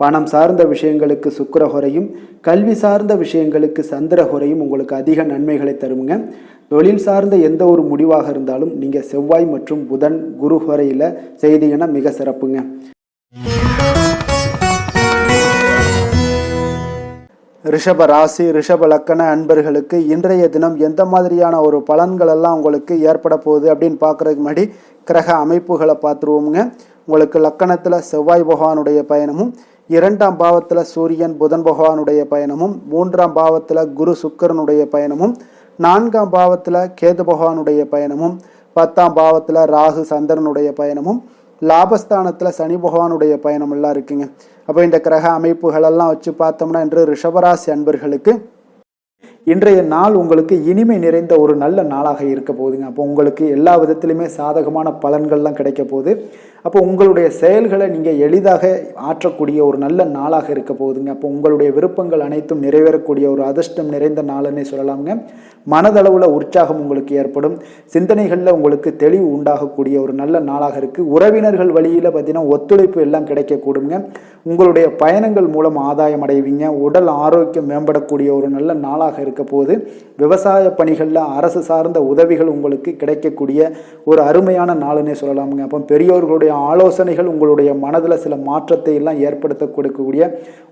பணம் சார்ந்த விஷயங்களுக்கு சுக்கிர ஹோரையும், கல்வி சார்ந்த விஷயங்களுக்கு சந்திர ஹோரையும் உங்களுக்கு அதிக நன்மைகளை தருங்க. தொழில் சார்ந்த எந்த ஒரு முடிவாக இருந்தாலும் நீங்கள் செவ்வாய் மற்றும் புதன், குரு ஹோரையில் செய்தீங்கன்னா மிக சிறப்புங்க. ரிஷப ராசி, ரிஷப லக்கண அன்பர்களுக்கு இன்றைய தினம் எந்த மாதிரியான ஒரு பலன்கள் எல்லாம் உங்களுக்கு ஏற்பட போகுது அப்படின்னு பார்க்குறதுக்கு முன்னாடி கிரக அமைப்புகளை பார்த்துருவோமுங்க. உங்களுக்கு லக்கணத்தில் செவ்வாய் பகவானுடைய பயணமும், 2ஆம் பாவத்தில் சூரியன் புதன் பகவானுடைய பயணமும், 3ஆம் பாவத்தில் குரு சுக்கிரனுடைய பயணமும், 4ஆம் பாவத்தில் கேது பகவானுடைய பயணமும், 10ஆம் பாவத்தில் ராகு சந்திரனுடைய பயணமும், லாபஸ்தானத்தில் சனி பகவானுடைய பயணம் எல்லாம் இருக்குங்க. அப்போ இந்த கிரக அமைப்புகளெல்லாம் வச்சு பார்த்தோம்னா இன்று ரிஷபராசி அன்பர்களுக்கு இன்றைய நாள் உங்களுக்கு இனிமை நிறைந்த ஒரு நல்ல நாளாக இருக்க போகுதுங்க. அப்போ உங்களுக்கு எல்லா விதத்திலுமே சாதகமான பலன்கள்லாம் கிடைக்க போகுது. அப்போ உங்களுடைய செயல்களை நீங்கள் எளிதாக ஆற்றக்கூடிய ஒரு நல்ல நாளாக இருக்க போகுதுங்க. அப்போ உங்களுடைய விருப்பங்கள் அனைத்தும் நிறைவேறக்கூடிய ஒரு அதிர்ஷ்டம் நிறைந்த நாளுன்னே சொல்லலாமுங்க. மனதளவில் உற்சாகம் உங்களுக்கு ஏற்படும். சிந்தனைகளில் உங்களுக்கு தெளிவு உண்டாகக்கூடிய ஒரு நல்ல நாளாக இருக்குது. உறவினர்கள் வழியில் பார்த்தீங்கன்னா ஒத்துழைப்பு எல்லாம் கிடைக்கக்கூடுங்க. உங்களுடைய பயணங்கள் மூலம் ஆதாயம் அடைவீங்க. உடல் ஆரோக்கியம் மேம்படக்கூடிய ஒரு நல்ல நாளாக இருக்குது. இருக்க போது. விவசாய பணிகளில் அரசு சார்ந்த உதவிகள் உங்களுக்கு கிடைக்கக்கூடிய ஒரு அருமையான நாளுன்னே சொல்லலாமுங்க. அப்போ பெரியோர்களுடைய ஆலோசனைகள் உங்களுடைய மனதில் சில மாற்றத்தை எல்லாம் ஏற்படுத்த கொடுக்கக்கூடிய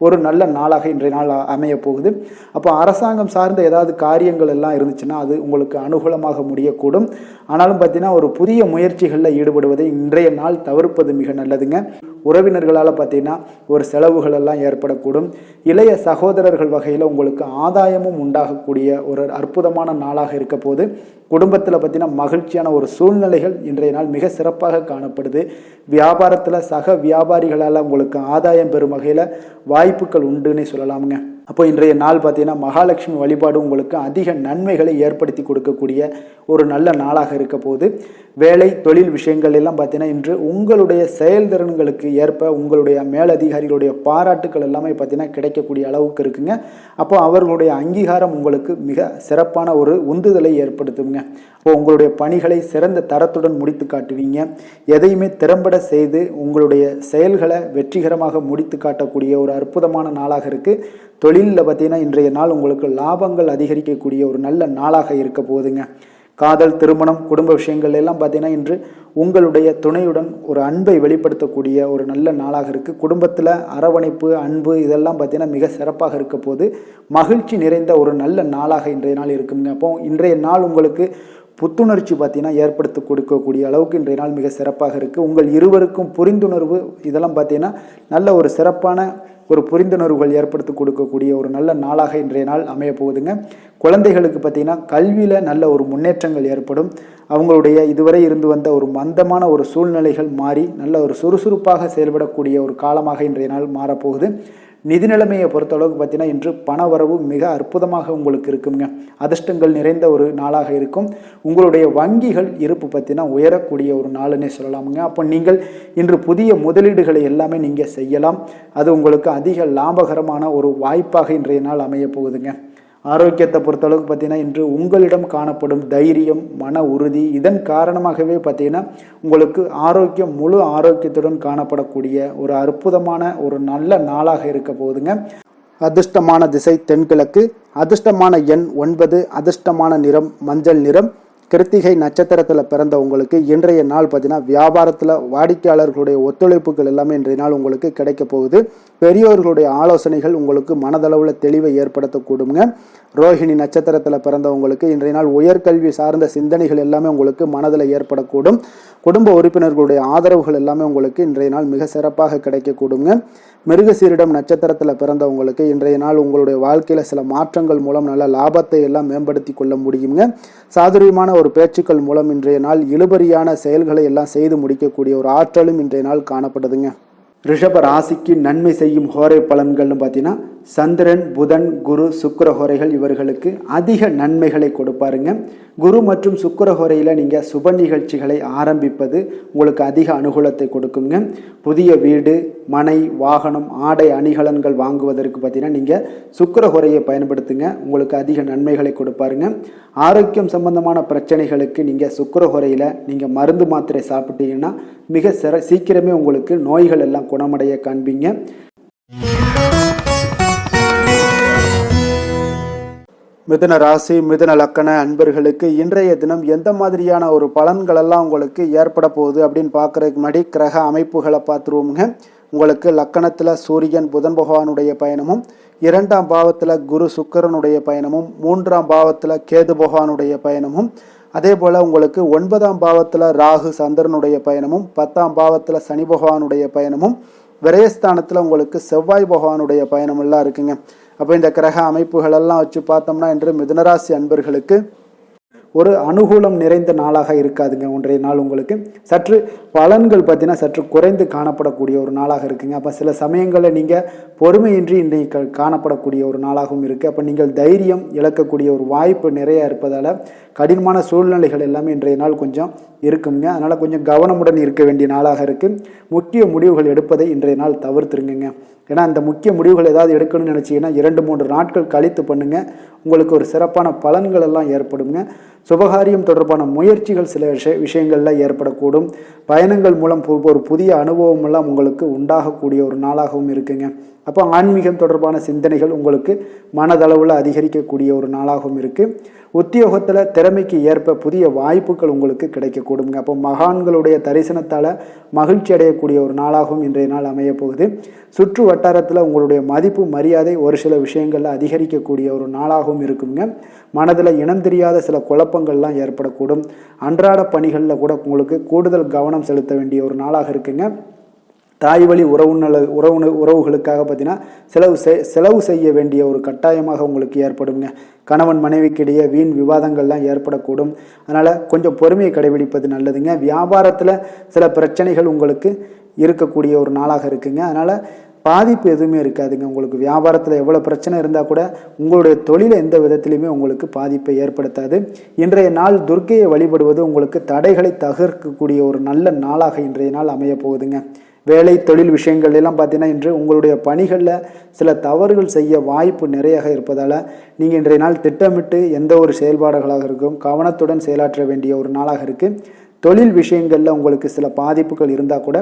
ஒரு நல்ல நாளாக இன்றைய நாள் அமைய போகுது. அப்போ அரசாங்கம் சார்ந்த ஏதாவது காரியங்கள் எல்லாம் இருந்துச்சுன்னா அது உங்களுக்கு அனுகூலமாக முடியக்கூடும். ஆனாலும் பார்த்தீங்கன்னா ஒரு புதிய முயற்சிகளில் ஈடுபடுவதை இன்றைய நாள் தவிர்ப்பது மிக நல்லதுங்க. உறவினர்களால் பார்த்தீங்கன்னா ஒரு செலவுகள் எல்லாம் ஏற்படக்கூடும். இளைய சகோதரர்கள் வகையில் உங்களுக்கு ஆதாயமும் உண்டாகக்கூடிய ஒரு அற்புதமான நாளாக இருக்க போது. குடும்பத்தில் பார்த்தீங்கன்னா மகிழ்ச்சியான ஒரு சூழ்நிலைகள் இன்றைய நாள் மிக சிறப்பாக காணப்படுது. வியாபாரத்தில் சக வியாபாரிகளால் உங்களுக்கு ஆதாயம் பெறும் வகையில் வாய்ப்புகள் உண்டுன்னு சொல்லலாமுங்க. அப்போ இன்றைய நாள் பார்த்தீங்கன்னா மகாலட்சுமி வழிபாடு உங்களுக்கு அதிக நன்மைகளை ஏற்படுத்தி கொடுக்கக்கூடிய ஒரு நல்ல நாளாக இருக்க போது. வேலை தொழில் விஷயங்கள் எல்லாம் பார்த்தீங்கன்னா இன்று உங்களுடைய செயல்திறன்களுக்கு ஏற்ப உங்களுடைய மேலதிகாரிகளுடைய பாராட்டுக்கள் எல்லாமே பார்த்தீங்கன்னா கிடைக்கக்கூடிய அளவுக்கு இருக்குங்க. அப்போ அவர்களுடைய அங்கீகாரம் உங்களுக்கு மிக சிறப்பான ஒரு உந்துதலை ஏற்படுத்துங்க. அப்போ உங்களுடைய பணிகளை சிறந்த தரத்துடன் முடித்து காட்டுவீங்க. எதையுமே திறம்பட செய்து உங்களுடைய செயல்களை வெற்றிகரமாக முடித்து காட்டக்கூடிய ஒரு அற்புதமான நாளாக இருக்குது. தொழிலில் பார்த்தீங்கன்னா இன்றைய நாள் உங்களுக்கு லாபங்கள் அதிகரிக்கக்கூடிய ஒரு நல்ல நாளாக இருக்க போகுதுங்க. காதல், திருமணம், குடும்ப விஷயங்கள் எல்லாம் பார்த்தீங்கன்னா இன்று உங்களுடைய துணையுடன் ஒரு அன்பை வெளிப்படுத்தக்கூடிய ஒரு நல்ல நாளாக இருக்குது. குடும்பத்தில் அரவணைப்பு, அன்பு இதெல்லாம் பார்த்தீங்கன்னா மிக சிறப்பாக இருக்க போது. மகிழ்ச்சி நிறைந்த ஒரு நல்ல நாளாக இன்றைய நாள் இருக்குங்க. அப்போ இன்றைய நாள் உங்களுக்கு புத்துணர்ச்சி பார்த்தீங்கன்னா ஏற்படுத்தி கொடுக்கக்கூடிய அளவுக்கு இன்றைய நாள் மிக சிறப்பாக இருக்குது. உங்கள் இருவருக்கும் புரிந்துணர்வு இதெல்லாம் பார்த்தீங்கன்னா நல்ல ஒரு சிறப்பான ஒரு புரிந்துணர்வுகள் ஏற்படுத்தி கொடுக்கக்கூடிய ஒரு நல்ல நாளாக இன்றைய நாள் அமைய போகுதுங்க. குழந்தைகளுக்கு பார்த்தீங்கன்னா கல்வியில் நல்ல ஒரு முன்னேற்றங்கள் ஏற்படும். அவங்களுடைய இதுவரை இருந்து வந்த ஒரு மந்தமான ஒரு சூழ்நிலைகள் மாறி நல்ல ஒரு சுறுசுறுப்பாக செயல்படக்கூடிய ஒரு காலமாக இன்றைய நாள் மாறப்போகுது. நிதி நிலைமையை பொறுத்தளவுக்கு பார்த்தீங்கன்னா இன்று பண வரவு மிக அற்புதமாக உங்களுக்கு இருக்குங்க. அதிர்ஷ்டங்கள் நிறைந்த ஒரு நாளாக இருக்கும். உங்களுடைய வங்கிகள் இருப்பு பார்த்தீங்கன்னா உயரக்கூடிய ஒரு நாளுன்னே சொல்லலாமுங்க. அப்போ நீங்கள் இன்று புதிய முதலீடுகளை எல்லாமே நீங்கள் செய்யலாம். அது உங்களுக்கு அதிக லாபகரமான ஒரு வாய்ப்பாக இன்றைய நாள் அமைய போகுதுங்க. ஆரோக்கியத்தை பொறுத்தளவுக்கு பார்த்தீங்கன்னா இன்று உங்களிடம் காணப்படும் தைரியம், மன உறுதி இதன் காரணமாகவே பார்த்தீங்கன்னா உங்களுக்கு ஆரோக்கியம் முழு ஆரோக்கியத்துடன் காணப்படக்கூடிய ஒரு அற்புதமான ஒரு நல்ல நாளாக இருக்க போகுதுங்க. அதிர்ஷ்டமான திசை தென்கிழக்கு, அதிர்ஷ்டமான எண் 9, அதிர்ஷ்டமான நிறம் மஞ்சள் நிறம். கிருத்திகை நட்சத்திரத்தில் பிறந்த உங்களுக்கு இன்றைய நாள் பார்த்தீங்கன்னா வியாபாரத்தில் வாடிக்கையாளர்களுடைய ஒத்துழைப்புகள் எல்லாமே இன்றைய நாள் உங்களுக்கு கிடைக்க போகுது. பெரியோர்களுடைய ஆலோசனைகள் உங்களுக்கு மனதளவில் தெளிவை ஏற்படுத்தக்கூடுங்க. ரோஹிணி நட்சத்திரத்தில் பிறந்தவங்களுக்கு இன்றைய நாள் உயர்கல்வி சார்ந்த சிந்தனைகள் எல்லாமே உங்களுக்கு மனதில் ஏற்படக்கூடும். குடும்ப உறுப்பினர்களுடைய ஆதரவுகள் எல்லாமே உங்களுக்கு இன்றைய நாள் மிக சிறப்பாக கிடைக்கக்கூடுங்க. மிருகசீரிடம் நட்சத்திரத்தில் பிறந்தவங்களுக்கு இன்றைய நாள் உங்களுடைய வாழ்க்கையில் சில மாற்றங்கள் மூலம் நல்ல லாபத்தை எல்லாம் மேம்படுத்தி கொள்ள முடியுங்க. சாதுரியமான ஒரு பேச்சுக்கள் மூலம் இன்றைய நாள் இழுபறியான செயல்களை எல்லாம் செய்து முடிக்கக்கூடிய ஒரு ஆற்றலும் இன்றைய நாள் காணப்படுதுங்க. ரிஷப ராசிக்கு நன்மை செய்யும் ஹோரை பலன்கள்னு பார்த்தீங்கன்னா சந்திரன், புதன், குரு, சுக்கிர ஹோரைகள் இவர்களுக்கு அதிக நன்மைகளை கொடுப்பாருங்க. குரு மற்றும் சுக்கிர ஹோரையில் நீங்கள் சுப நிகழ்ச்சிகளை ஆரம்பிப்பது உங்களுக்கு அதிக அனுகூலத்தை கொடுக்குங்க. புதிய வீடு, மனை, வாகனம், ஆடை அணிகலன்கள் வாங்குவதற்கு பார்த்தீங்கன்னா நீங்கள் சுக்கிர ஹோரையை பயன்படுத்துங்க. உங்களுக்கு அதிக நன்மைகளை கொடுப்பாருங்க. ஆரோக்கியம் சம்பந்தமான பிரச்சனைகளுக்கு நீங்கள் சுக்கிர ஹோரையில் நீங்கள் மருந்து மாத்திரை சாப்பிட்டீங்கன்னா மிக சீக்கிரமே உங்களுக்கு நோய்கள் எல்லாம் குணமடைய காண்பீங்க. மிதுன ராசி, மிதுன லக்கண அன்பர்களுக்கு இன்றைய தினம் எந்த மாதிரியான ஒரு பலன்களெல்லாம் உங்களுக்கு ஏற்பட போகுது அப்படின்னு பார்க்குறதுக்கு முன்னாடி கிரக அமைப்புகளை பார்த்துருவோமுங்க. உங்களுக்கு லக்கணத்தில் சூரியன் புதன் பகவானுடைய பயணமும், 2ஆம் பாவத்தில் குரு சுக்கிரனுடைய பயணமும், 3ஆம் பாவத்தில் கேது பகவானுடைய பயணமும், அதே போல் உங்களுக்கு 9ஆம் பாவத்தில் ராகு சந்திரனுடைய பயணமும், 10ஆம் பாவத்தில் சனி பகவானுடைய பயணமும், விரயஸ்தானத்தில் உங்களுக்கு செவ்வாய் பகவானுடைய பயணமெல்லாம் இருக்குங்க. அப்போ இந்த கிரக அமைப்புகளெல்லாம் வச்சு பார்த்தோம்னா இன்று மிதுனராசி அன்பர்களுக்கு ஒரு அனுகூலம் நிறைந்த நாளாக இருக்காதுங்க. ஒன்றைய நாள் உங்களுக்கு சற்று பலன்கள் பார்த்தீங்கன்னா சற்று குறைந்து காணப்படக்கூடிய ஒரு நாளாக இருக்குங்க. அப்போ சில சமயங்களில் நீங்கள் பொறுமையின்றி இன்றைக்கு காணப்படக்கூடிய ஒரு நாளாகவும் இருக்குது. அப்போ நீங்கள் தைரியம் இழக்கக்கூடிய ஒரு வாய்ப்பு நிறைய இருப்பதால் கடினமான சூழ்நிலைகள் எல்லாமே இன்றைய நாள் கொஞ்சம் இருக்குங்க. அதனால் கொஞ்சம் கவனமுடன் இருக்க வேண்டிய நாளாக இருக்குது. முக்கிய முடிவுகள் எடுப்பதை இன்றைய நாள் தவிர்த்துருங்க. ஏன்னா அந்த முக்கிய முடிவுகள் ஏதாவது எடுக்கணும்னு நினச்சிங்கன்னா 2-3 நாட்கள் கழித்து பண்ணுங்கள். உங்களுக்கு ஒரு சிறப்பான பலன்கள் எல்லாம் ஏற்படுங்க. சுபகாரியம் தொடர்பான முயற்சிகள் சில விஷயங்களில் ஏற்படக்கூடும். பயணங்கள் மூலம் ஒரு புதிய அனுபவம் எல்லாம் உங்களுக்கு உண்டாகக்கூடிய ஒரு நாளாகவும் இருக்குங்க. அப்போ ஆன்மீகம் தொடர்பான சிந்தனைகள் உங்களுக்கு மனதளவில் அதிகரிக்கக்கூடிய ஒரு நாளாகவும் இருக்குது. உத்தியோகத்தில் திறமைக்கு ஏற்ப புதிய வாய்ப்புகள் உங்களுக்கு கிடைக்கக்கூடுங்க. அப்போ மகான்களுடைய தரிசனத்தால் மகிழ்ச்சி அடையக்கூடிய ஒரு நாளாகவும் இன்றைய நாள் அமைய போகுது. சுற்று வட்டாரத்தில் உங்களுடைய மதிப்பு மரியாதை ஒரு சில விஷயங்களில் அதிகரிக்கக்கூடிய ஒரு நாளாகவும் இருக்குங்க. மனதில் இனம் தெரியாத சில குழப்பங்கள்லாம் ஏற்படக்கூடும். அன்றாட பணிகளில் கூட உங்களுக்கு கூடுதல் கவனம் செலுத்த வேண்டிய ஒரு நாளாக இருக்குங்க. தாய் வழி உறவுகளுக்காக பார்த்தீங்கன்னா செலவு செய்ய வேண்டிய ஒரு கட்டாயமாக உங்களுக்கு ஏற்படுங்க. கணவன் மனைவிக்கிடையே வீண் விவாதங்கள்லாம் ஏற்படக்கூடும். அதனால் கொஞ்சம் பொறுமையை கடைபிடிப்பது நல்லதுங்க. வியாபாரத்தில் சில பிரச்சனைகள் உங்களுக்கு இருக்கக்கூடிய ஒரு நாளாக இருக்குங்க. அதனால் பாதிப்பு எதுவுமே இருக்காதுங்க. உங்களுக்கு வியாபாரத்தில் எவ்வளோ பிரச்சனை இருந்தால் கூட உங்களுடைய தொழிலை எந்த விதத்திலையுமே உங்களுக்கு பாதிப்பை ஏற்படுத்தாது. இன்றைய நாள் துர்க்கையை வழிபடுவது உங்களுக்கு தடைகளை தகர்க்கக்கூடிய ஒரு நல்ல நாளாக இன்றைய நாள் அமைய போகுதுங்க. வேலை தொழில் விஷயங்கள் எல்லாம் பார்த்தீங்கன்னா இன்று உங்களுடைய பணிகளில் சில தவறுகள் செய்ய வாய்ப்பு நிறையாக இருப்பதால் நீங்கள் இன்றைய நாள் திட்டமிட்டு எந்த ஒரு செயல்பாடுகளாக இருக்கும் கவனத்துடன் செயலாற்ற வேண்டிய ஒரு நாளாக இருக்குது. தொழில் விஷயங்களில் உங்களுக்கு சில பாதிப்புகள் இருந்தால் கூட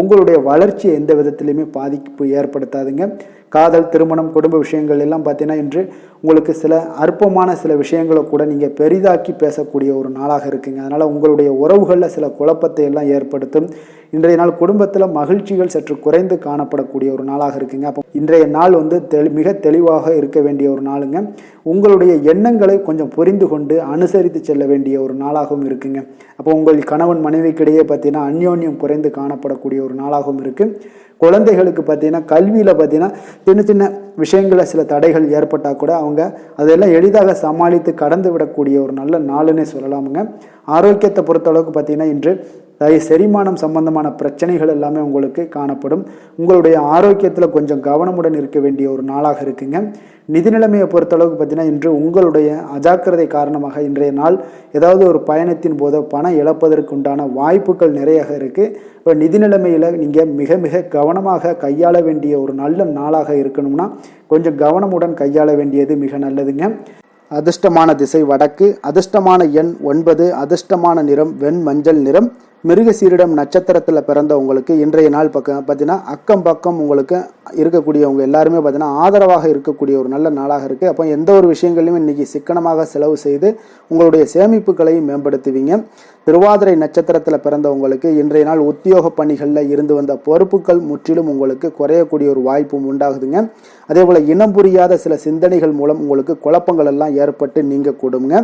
உங்களுடைய வளர்ச்சியை எந்த விதத்திலையுமே பாதிப்பு ஏற்படுத்தாதுங்க. காதல், திருமணம், குடும்ப விஷயங்கள் எல்லாம் பார்த்தீங்கன்னா இன்று உங்களுக்கு சில அற்பமான சில விஷயங்களை கூட நீங்கள் பெரிதாக்கி பேசக்கூடிய ஒரு நாளாக இருக்குங்க. அதனால் உங்களுடைய உறவுகளில் சில குழப்பத்தை எல்லாம் ஏற்படுத்தும். இன்றைய நாள் குடும்பத்தில் மகிழ்ச்சிகள் சற்று குறைந்து காணப்படக்கூடிய ஒரு நாளாக இருக்குங்க. அப்போ இன்றைய நாள் மிக தெளிவாக இருக்க வேண்டிய ஒரு நாளுங்க. உங்களுடைய எண்ணங்களை கொஞ்சம் புரிந்து கொண்டு அனுசரித்து செல்ல வேண்டிய ஒரு நாளாகவும் இருக்குங்க. அப்போ உங்கள் கணவன் மனைவிக்கிடையே பார்த்தீங்கன்னா அந்யோன்யம் குறைந்து காணப்படக்கூடிய ஒரு நாளாகவும் இருக்குது. குழந்தைகளுக்கு பார்த்தீங்கன்னா கல்வியில் பார்த்தீங்கன்னா சின்ன சின்ன விஷயங்களில் சில தடைகள் ஏற்பட்டால் கூட அவங்க அதெல்லாம் எளிதாக சமாளித்து கடந்து விடக்கூடிய ஒரு நல்ல நாளுன்னே சொல்லலாமுங்க. ஆரோக்கியத்தை பொறுத்தளவுக்கு பார்த்தீங்கன்னா இன்று செரிமானம் சம்பந்தமான பிரச்சனைகள் எல்லாமே உங்களுக்கு காணப்படும். உங்களுடைய ஆரோக்கியத்தில் கொஞ்சம் கவனமுடன் இருக்க வேண்டிய ஒரு நாளாக இருக்குங்க. நிதி நிலைமையை பொறுத்தளவுக்கு பார்த்தீங்கன்னா இன்று உங்களுடைய அஜாக்கிரதை காரணமாக இன்றைய நாள் ஏதாவது ஒரு பயணத்தின் போது பணம் இழப்பதற்கு உண்டான வாய்ப்புகள் நிறையாக இருக்குது. இப்போ நிதி நிலைமையில் நீங்கள் மிக மிக கவனமாக கையாள வேண்டிய ஒரு நல்ல நாளாக இருக்கணும்னா கொஞ்சம் கவனமுடன் கையாள வேண்டியது மிக நல்லதுங்க. அதிர்ஷ்டமான திசை வடக்கு, அதிர்ஷ்டமான எண் 9, அதிர்ஷ்டமான நிறம் வெண் மஞ்சள் நிறம். மிருகசீரிடம் நட்சத்திரத்தில் பிறந்தவங்களுக்கு இன்றைய நாள் பார்த்தீங்கன்னா அக்கம் பக்கம் உங்களுக்கு இருக்கக்கூடியவங்க எல்லாருமே பார்த்தீங்கன்னா ஆதரவாக இருக்கக்கூடிய ஒரு நல்ல நாளாக இருக்குது. அப்போ எந்த ஒரு விஷயங்களையும் இன்றைக்கி சிக்கனமாக செலவு செய்து உங்களுடைய சேமிப்புகளையும் மேம்படுத்துவீங்க. திருவாதிரை நட்சத்திரத்தில் பிறந்தவங்களுக்கு இன்றைய நாள் உத்தியோக பணிகளில் இருந்து வந்த பொறுப்புகள் முற்றிலும் உங்களுக்கு குறையக்கூடிய ஒரு வாய்ப்பும் உண்டாகுதுங்க. அதே போல் இனம் புரியாத சில சிந்தனைகள் மூலம் உங்களுக்கு குழப்பங்கள் எல்லாம் ஏற்பட்டு நீங்க கூடுங்க.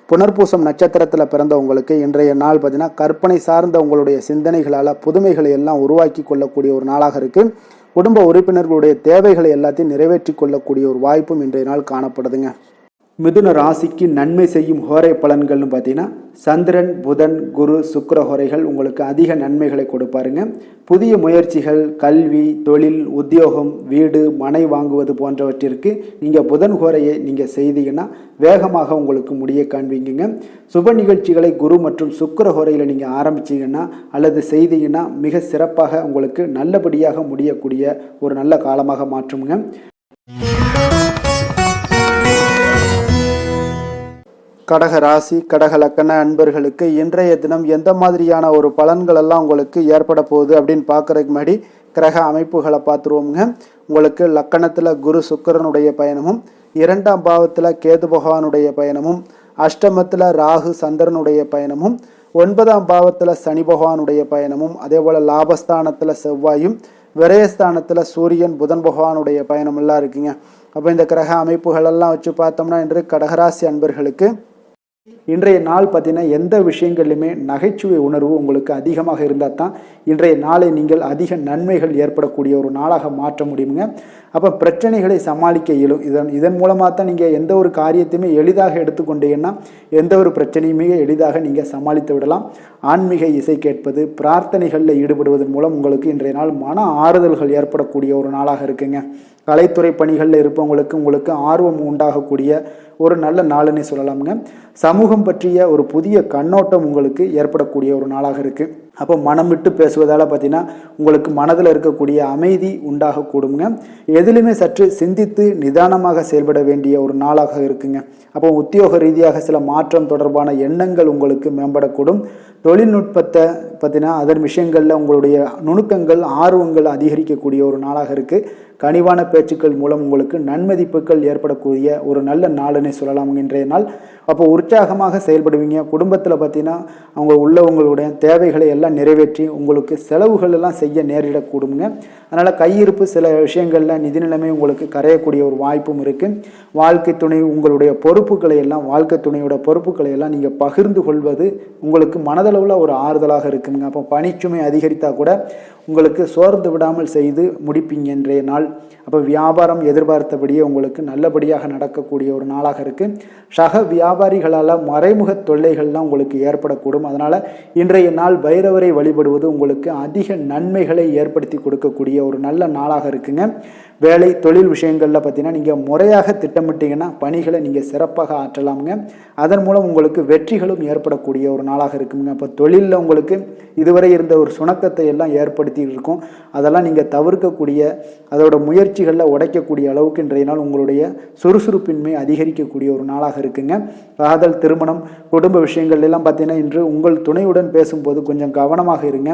புனர்பூசம் நட்சத்திரத்தில் பிறந்தவங்களுக்கு இன்றைய நாள் பார்த்தீங்கன்னா கற்பனை சார்ந்த உங்களுடைய சிந்தனைகளால் புதுமைகளை எல்லாம் உருவாக்கி கொள்ளக்கூடிய ஒரு நாளாக இருக்குது. குடும்ப உறுப்பினர்களுடைய தேவைகளை எல்லாத்தையும் நிறைவேற்றி கொள்ளக்கூடிய ஒரு வாய்ப்பும் இன்றைய நாள் காணப்படுதுங்க. மிதுன ராசிக்கு நன்மை செய்யும் ஹோரை பலன்கள்னு பார்த்தீங்கன்னா சந்திரன், புதன், குரு, சுக்கிர ஹோரைகள் உங்களுக்கு அதிக நன்மைகளை கொடுப்பாருங்க. புதிய முயற்சிகள், கல்வி, தொழில், உத்தியோகம், வீடு, மனை வாங்குவது போன்றவற்றிற்கு நீங்கள் புதன் ஹோரையை நீங்கள் செய்தீங்கன்னா வேகமாக உங்களுக்கு முடிய காண்பீங்க. சுப நிகழ்ச்சிகளை குரு மற்றும் சுக்கிர ஹோரையில் நீங்கள் ஆரம்பிச்சிங்கன்னா அல்லது செய்தீங்கன்னா மிக சிறப்பாக உங்களுக்கு நல்லபடியாக முடியக்கூடிய ஒரு நல்ல காலமாக மாற்றுங்க. கடக ராசி, கடக லக்கண அன்பர்களுக்கு இன்றைய தினம் எந்த மாதிரியான ஒரு பலன்கள் எல்லாம் உங்களுக்கு ஏற்பட போகுது அப்படின்னு பார்க்கறதுக்கு முன்னாடி கிரக அமைப்புகளை பார்த்துருவோங்க. உங்களுக்கு லக்கணத்தில் குரு சுக்கிரனுடைய பயணமும், 2ஆம் பாவத்தில் கேது பகவானுடைய பயணமும், அஷ்டமத்தில் ராகு சந்திரனுடைய பயணமும், 9ஆம் பாவத்தில் சனி பகவானுடைய பயணமும், அதே போல் லாபஸ்தானத்தில் செவ்வாயும், விரயஸ்தானத்தில் சூரியன் புதன் பகவானுடைய பயணம் எல்லாம் இருக்குங்க. அப்போ இந்த கிரக அமைப்புகளெல்லாம் வச்சு பார்த்தோம்னா இன்று கடகராசி அன்பர்களுக்கு இன்றைய நாள் பார்த்தீங்கன்னா எந்த விஷயங்கள்லையுமே நகைச்சுவை உணர்வு உங்களுக்கு அதிகமாக இருந்தால் தான் இன்றைய நாளை நீங்கள் அதிக நன்மைகள் ஏற்படக்கூடிய ஒரு நாளாக மாற்ற முடியுங்க. அப்போ பிரச்சனைகளை சமாளிக்க இயலும். இதன் மூலமாக தான் நீங்கள் எந்த ஒரு காரியத்தையுமே எளிதாக எடுத்துக்கொண்டீங்கன்னா எந்த ஒரு பிரச்சனையுமே எளிதாக நீங்கள் சமாளித்து விடலாம். ஆன்மீக இசை கேட்பது, பிரார்த்தனைகளில் ஈடுபடுவதன் மூலம் உங்களுக்கு இன்றைய நாள் மன ஆறுதல்கள் ஏற்படக்கூடிய ஒரு நாளாக இருக்குங்க. கலைத்துறை பணிகளில் இருப்பவங்களுக்கு உங்களுக்கு ஆர்வம் உண்டாகக்கூடிய ஒரு நல்ல நாளுன்னு சொல்லலாமுங்க. சமூகம் பற்றிய ஒரு புதிய கண்ணோட்டம் உங்களுக்கு ஏற்படக்கூடிய ஒரு நாளாக இருக்குது. அப்போ மனம் விட்டு பேசுவதால் பார்த்தீங்கன்னா உங்களுக்கு மனதில் இருக்கக்கூடிய அமைதி உண்டாகக்கூடுங்க. எதிலுமே சற்று சிந்தித்து நிதானமாக செயல்பட வேண்டிய ஒரு நாளாக இருக்குங்க. அப்போ உத்தியோக ரீதியாக சில மாற்றம் தொடர்பான எண்ணங்கள் உங்களுக்கு மேம்படக்கூடும். தொழில்நுட்பத்தை பார்த்தீங்கன்னா அதன் விஷயங்களில் உங்களுடைய நுணுக்கங்கள் ஆர்வங்கள் அதிகரிக்கக்கூடிய ஒரு நாளாக இருக்குது. கனிவான பேச்சுக்கள் மூலம் உங்களுக்கு நன்மதிப்புகள் ஏற்படக்கூடிய ஒரு நல்ல நாளுன்னு சொல்லலாம் இன்றைய நாள். அப்போ உற்சாகமாக செயல்படுவீங்க. குடும்பத்தில் பார்த்தீங்கன்னா அவங்க உள்ளவங்களுடைய தேவைகளை எல்லாம் நிறைவேற்றி உங்களுக்கு செலவுகள் எல்லாம் செய்ய நேரிடக்கூடுங்க. அதனால் கையிருப்பு சில விஷயங்களில் நிதி நிலைமை உங்களுக்கு கரையக்கூடிய ஒரு வாய்ப்பும் இருக்குது. வாழ்க்கை துணை உங்களுடைய பொறுப்புகளை எல்லாம் வாழ்க்கை துணையோட பொறுப்புகளை எல்லாம் நீங்கள் பகிர்ந்து கொள்வது உங்களுக்கு மனதளவில் ஒரு ஆறுதலாக இருக்குங்க. அப்போ பணிச்சுமை அதிகரித்தால் கூட உங்களுக்கு சோர்ந்து விடாமல் செய்து முடிப்பீங்க இன்றைய நாள். அப்போ வியாபாரம் எதிர்பார்த்தபடியே உங்களுக்கு நல்லபடியாக நடக்கக்கூடிய ஒரு நாளாக இருக்குது. சக வியாபாரிகளால் மறைமுக தொல்லைகள்லாம் உங்களுக்கு ஏற்படக்கூடும். அதனால் இன்றைய நாள் பைரவரை வழிபடுவது உங்களுக்கு அதிக நன்மைகளை ஏற்படுத்தி கொடுக்கக்கூடிய ஒரு நல்ல நாளாக இருக்குங்க. வேலை தொழில் விஷயங்களில் பார்த்தீங்கன்னா நீங்கள் முறையாக திட்டமிட்டீங்கன்னா பணிகளை நீங்கள் சிறப்பாக ஆற்றலாமுங்க. அதன் மூலம் உங்களுக்கு வெற்றிகளும் ஏற்படக்கூடிய ஒரு நாளாக இருக்குங்க. அப்போ தொழிலில் உங்களுக்கு இதுவரை இருந்த ஒரு சுணக்கத்தை எல்லாம் ஏற்படுத்தி இருக்கும். அதெல்லாம் நீங்கள் தவிர்க்கக்கூடிய அதோட முயற்சிகளில் உடைக்கக்கூடிய அளவுக்கு இன்றைய நாள் உங்களுடைய சுறுசுறுப்பின்மை அதிகரிக்கக்கூடிய ஒரு நாளாக இருக்குங்க. காதல் திருமணம் குடும்ப விஷயங்கள் எல்லாம் பார்த்தீங்கன்னா இன்று உங்கள் துணையுடன் பேசும்போது கொஞ்சம் கவனமாக இருங்க.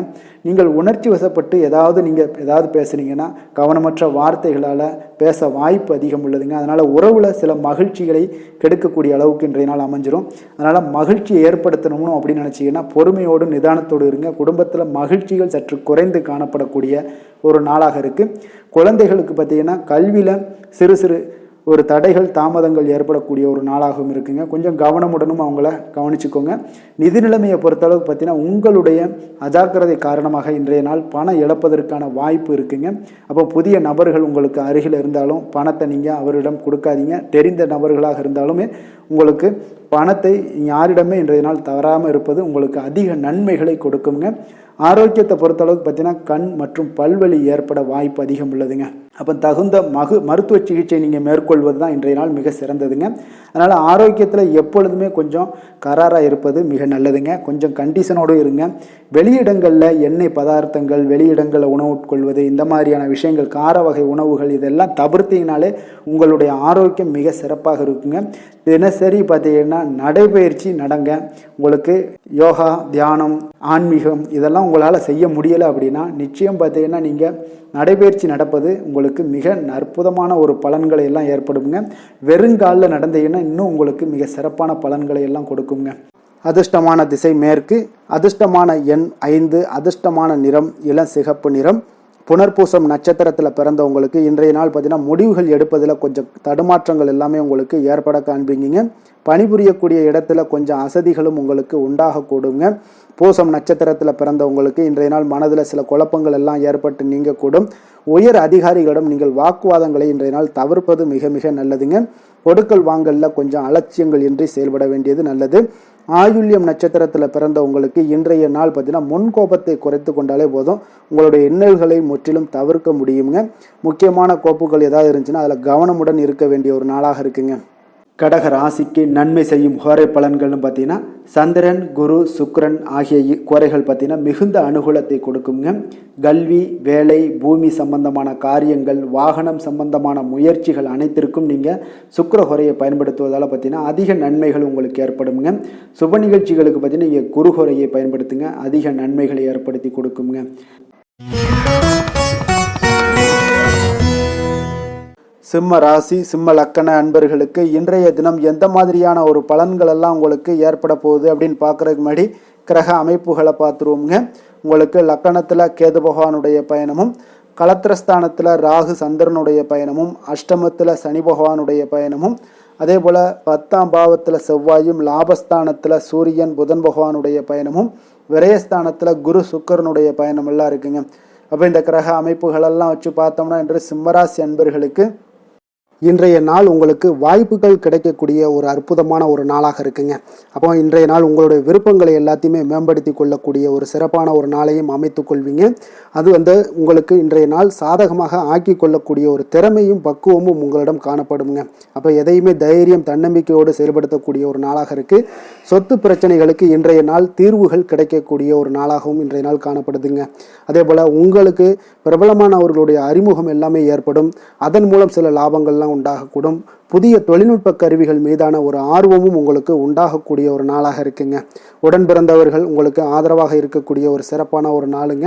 நீங்கள் உணர்ச்சி வசப்பட்டு ஏதாவது பேசுனீங்கன்னா கவனமற்ற வார்த்தைகளால் பேச வாய்ப்பு அதிகம் உள்ளதுங்க. அதனால் உறவில் சில மகிழ்ச்சிகளை கெடுக்கக்கூடிய அளவுக்கு இன்றைய நாள் அமைஞ்சிரும். அதனால் மகிழ்ச்சியை ஏற்படுத்தணும்னு அப்படின்னு நினச்சிங்கன்னா பொறுமையோடு நிதானத்தோடு இருங்க. குடும்பத்தில் மகிழ்ச்சிகள் சற்று குறைந்து காணப்படக்கூடிய ஒரு நாளாக இருக்குது. குழந்தைகளுக்கு பார்த்தீங்கன்னா கல்வியில் சிறு சிறு ஒரு தடைகள் தாமதங்கள் ஏற்படக்கூடிய ஒரு நாளாகவும் இருக்குங்க. கொஞ்சம் கவனமுடனும் அவங்கள கவனிச்சுக்கோங்க. நிதி நிலைமையை பொறுத்தளவுக்கு பார்த்தீங்கன்னா உங்களுடைய அஜாக்கிரதை காரணமாக இன்றைய நாள் பணம் இழப்பதற்கான வாய்ப்பு இருக்குங்க. அப்போ புதிய நபர்கள் உங்களுக்கு அருகில் இருந்தாலும் பணத்தை நீங்கள் அவரிடம் கொடுக்காதீங்க. தெரிந்த நபர்களாக இருந்தாலுமே உங்களுக்கு பணத்தை யாரிடமே இன்றைய நாள் தவறாமல் இருப்பது உங்களுக்கு அதிக நன்மைகளை கொடுக்குங்க. ஆரோக்கியத்தை பொறுத்தளவுக்கு பார்த்தீங்கன்னா கண் மற்றும் பல்வலி ஏற்பட வாய்ப்பு அதிகம் உள்ளதுங்க. அப்போ தகுந்த மருத்துவ சிகிச்சை நீங்கள் மேற்கொள்வது தான் இன்றைய நாள் மிக சிறந்ததுங்க. அதனால் ஆரோக்கியத்தில் எப்பொழுதுமே கொஞ்சம் கராராக இருப்பது மிக நல்லதுங்க. கொஞ்சம் கண்டிஷனோடு இருங்க. வெளியிடங்களில் எண்ணெய் பதார்த்தங்கள் வெளியிடங்களில் உணவு உட்கொள்வது இந்த மாதிரியான விஷயங்கள் கார வகை உணவுகள் இதெல்லாம் தவிர்த்தீங்கனாலே உங்களுடைய ஆரோக்கியம் மிக சிறப்பாக இருக்குங்க. தினசரி பார்த்தீங்கன்னா நடைபயிற்சி நடங்க. உங்களுக்கு யோகா தியானம் ஆன்மீகம் இதெல்லாம் உங்களால் செய்ய முடியலை அப்படின்னா நிச்சயம் பார்த்தீங்கன்னா நீங்கள் நடைபயிற்சி நடப்பது உங்களுக்கு மிக அற்புதமான ஒரு பலன்களை எல்லாம் ஏற்படுங்க. வெறுங்காலில் நடந்தீங்கன்னா இன்னும் உங்களுக்கு மிக சிறப்பான பலன்களை எல்லாம் கொடுக்குங்க. அதிர்ஷ்டமான திசை மேற்கு, அதிர்ஷ்டமான எண் 5, அதிர்ஷ்டமான நிறம் இளம் சிகப்பு நிறம். புனர்பூசம் நட்சத்திரத்தில் பிறந்தவங்களுக்கு இன்றைய நாள் பார்த்தீங்கன்னா முடிவுகள் எடுப்பதில் கொஞ்சம் தடுமாற்றங்கள் எல்லாமே உங்களுக்கு ஏற்பட காண்பீங்க. பணிபுரியக்கூடிய இடத்துல கொஞ்சம் அசதிகளும் உங்களுக்கு உண்டாகக்கூடுங்க. பூசம் நட்சத்திரத்தில் பிறந்தவங்களுக்கு இன்றைய நாள் மனதில் சில குழப்பங்கள் எல்லாம் ஏற்பட்டு நீங்கக்கூடும். உயர் அதிகாரிகளிடம் நீங்கள் வாக்குவாதங்களை இன்றைய நாள் தவிர்ப்பது மிக மிக நல்லதுங்க. கொடுக்கல் வாங்கலில் கொஞ்சம் அலட்சியங்கள் இன்றி செயல்பட வேண்டியது நல்லது. ஆயுள்யம் நட்சத்திரத்தில் பிறந்தவங்களுக்கு இன்றைய நாள் பார்த்தீங்கன்னா முன்கோபத்தை குறைத்து கொண்டாலே போதும். உங்களுடைய இன்னல்களை முற்றிலும் தவிர்க்க முடியுங்க. முக்கியமான கோப்புகள் ஏதாவது இருந்துச்சுன்னா அதில் கவனமுடன் இருக்க வேண்டிய ஒரு நாளாக இருக்குங்க. கடக ராசிக்கு நன்மை செய்யும் கோரை பலன்கள்னு பார்த்தீங்கன்னா சந்திரன் குரு சுக்கிரன் ஆகிய கோரைகள் பார்த்தீங்கன்னா மிகுந்த அனுகூலத்தை கொடுக்குங்க. கல்வி வேலை பூமி சம்பந்தமான காரியங்கள் வாகனம் சம்பந்தமான முயற்சிகள் அனைத்திற்கும் நீங்கள் சுக்கிர கோரையை பயன்படுத்துவதால் பார்த்தீங்கன்னா அதிக நன்மைகள் உங்களுக்கு ஏற்படுங்க. சுப நிகழ்ச்சிகளுக்கு பார்த்தீங்கன்னா நீங்கள் குரு கோரையை பயன்படுத்துங்க. அதிக நன்மைகளை ஏற்படுத்தி கொடுக்குங்க. சிம்ம ராசி சிம்ம லக்கண அன்பர்களுக்கு இன்றைய தினம் எந்த மாதிரியான ஒரு பலன்கள் எல்லாம் உங்களுக்கு ஏற்பட போகுது அப்படின்னு பார்க்குறதுக்கு முன்னாடி கிரக அமைப்புகளை பார்த்துருவோங்க. உங்களுக்கு லக்கணத்தில் கேது பகவானுடைய பயணமும், கலத்திரஸ்தானத்தில் ராகு சந்திரனுடைய பயணமும், அஷ்டமத்தில் சனி பகவானுடைய பயணமும், அதே போல் 10ஆம் பாவத்தில் செவ்வாயும், லாபஸ்தானத்தில் சூரியன் புதன் பகவானுடைய பயணமும், விரயஸ்தானத்தில் குரு சுக்கரனுடைய பயணம் எல்லாம் இருக்குங்க. அப்போ இந்த கிரக அமைப்புகளெல்லாம் வச்சு பார்த்தோம்னா இன்று சிம்மராசி அன்பர்களுக்கு இன்றைய நாள் உங்களுக்கு வாய்ப்புகள் கிடைக்கக்கூடிய ஒரு அற்புதமான ஒரு நாளாக இருக்குங்க. அப்போ இன்றைய நாள் உங்களுடைய விருப்பங்களை எல்லாத்தையுமே மேம்படுத்தி கொள்ளக்கூடிய ஒரு சிறப்பான ஒரு நாளையும் அமைத்து கொள்வீங்க. அது உங்களுக்கு இன்றைய நாள் சாதகமாக ஆக்கி கொள்ளக்கூடிய ஒரு திறமையும் பக்குவமும் உங்களிடம் காணப்படுங்க. அப்போ எதையுமே தைரியம் தன்னம்பிக்கையோடு செயல்படுத்தக்கூடிய ஒரு நாளாக இருக்குது. சொத்து பிரச்சனைகளுக்கு இன்றைய நாள் தீர்வுகள் கிடைக்கக்கூடிய ஒரு நாளாகவும் இன்றைய நாள் காணப்படுதுங்க. அதே போல் உங்களுக்கு பிரபலமானவர்களுடைய அறிமுகம் எல்லாமே ஏற்படும். அதன் மூலம் சில லாபங்கள்லாம் உண்டாகக்கூடும். புதிய தொழில்நுட்ப கருவிகள் மீதான ஒரு ஆர்வமும் உங்களுக்கு உண்டாகக்கூடிய ஒரு நாளாக இருக்குங்க. உடன் பிறந்தவர்கள் உங்களுக்கு ஆதரவாக இருக்கக்கூடிய ஒரு சிறப்பான ஒரு நாளுங்க.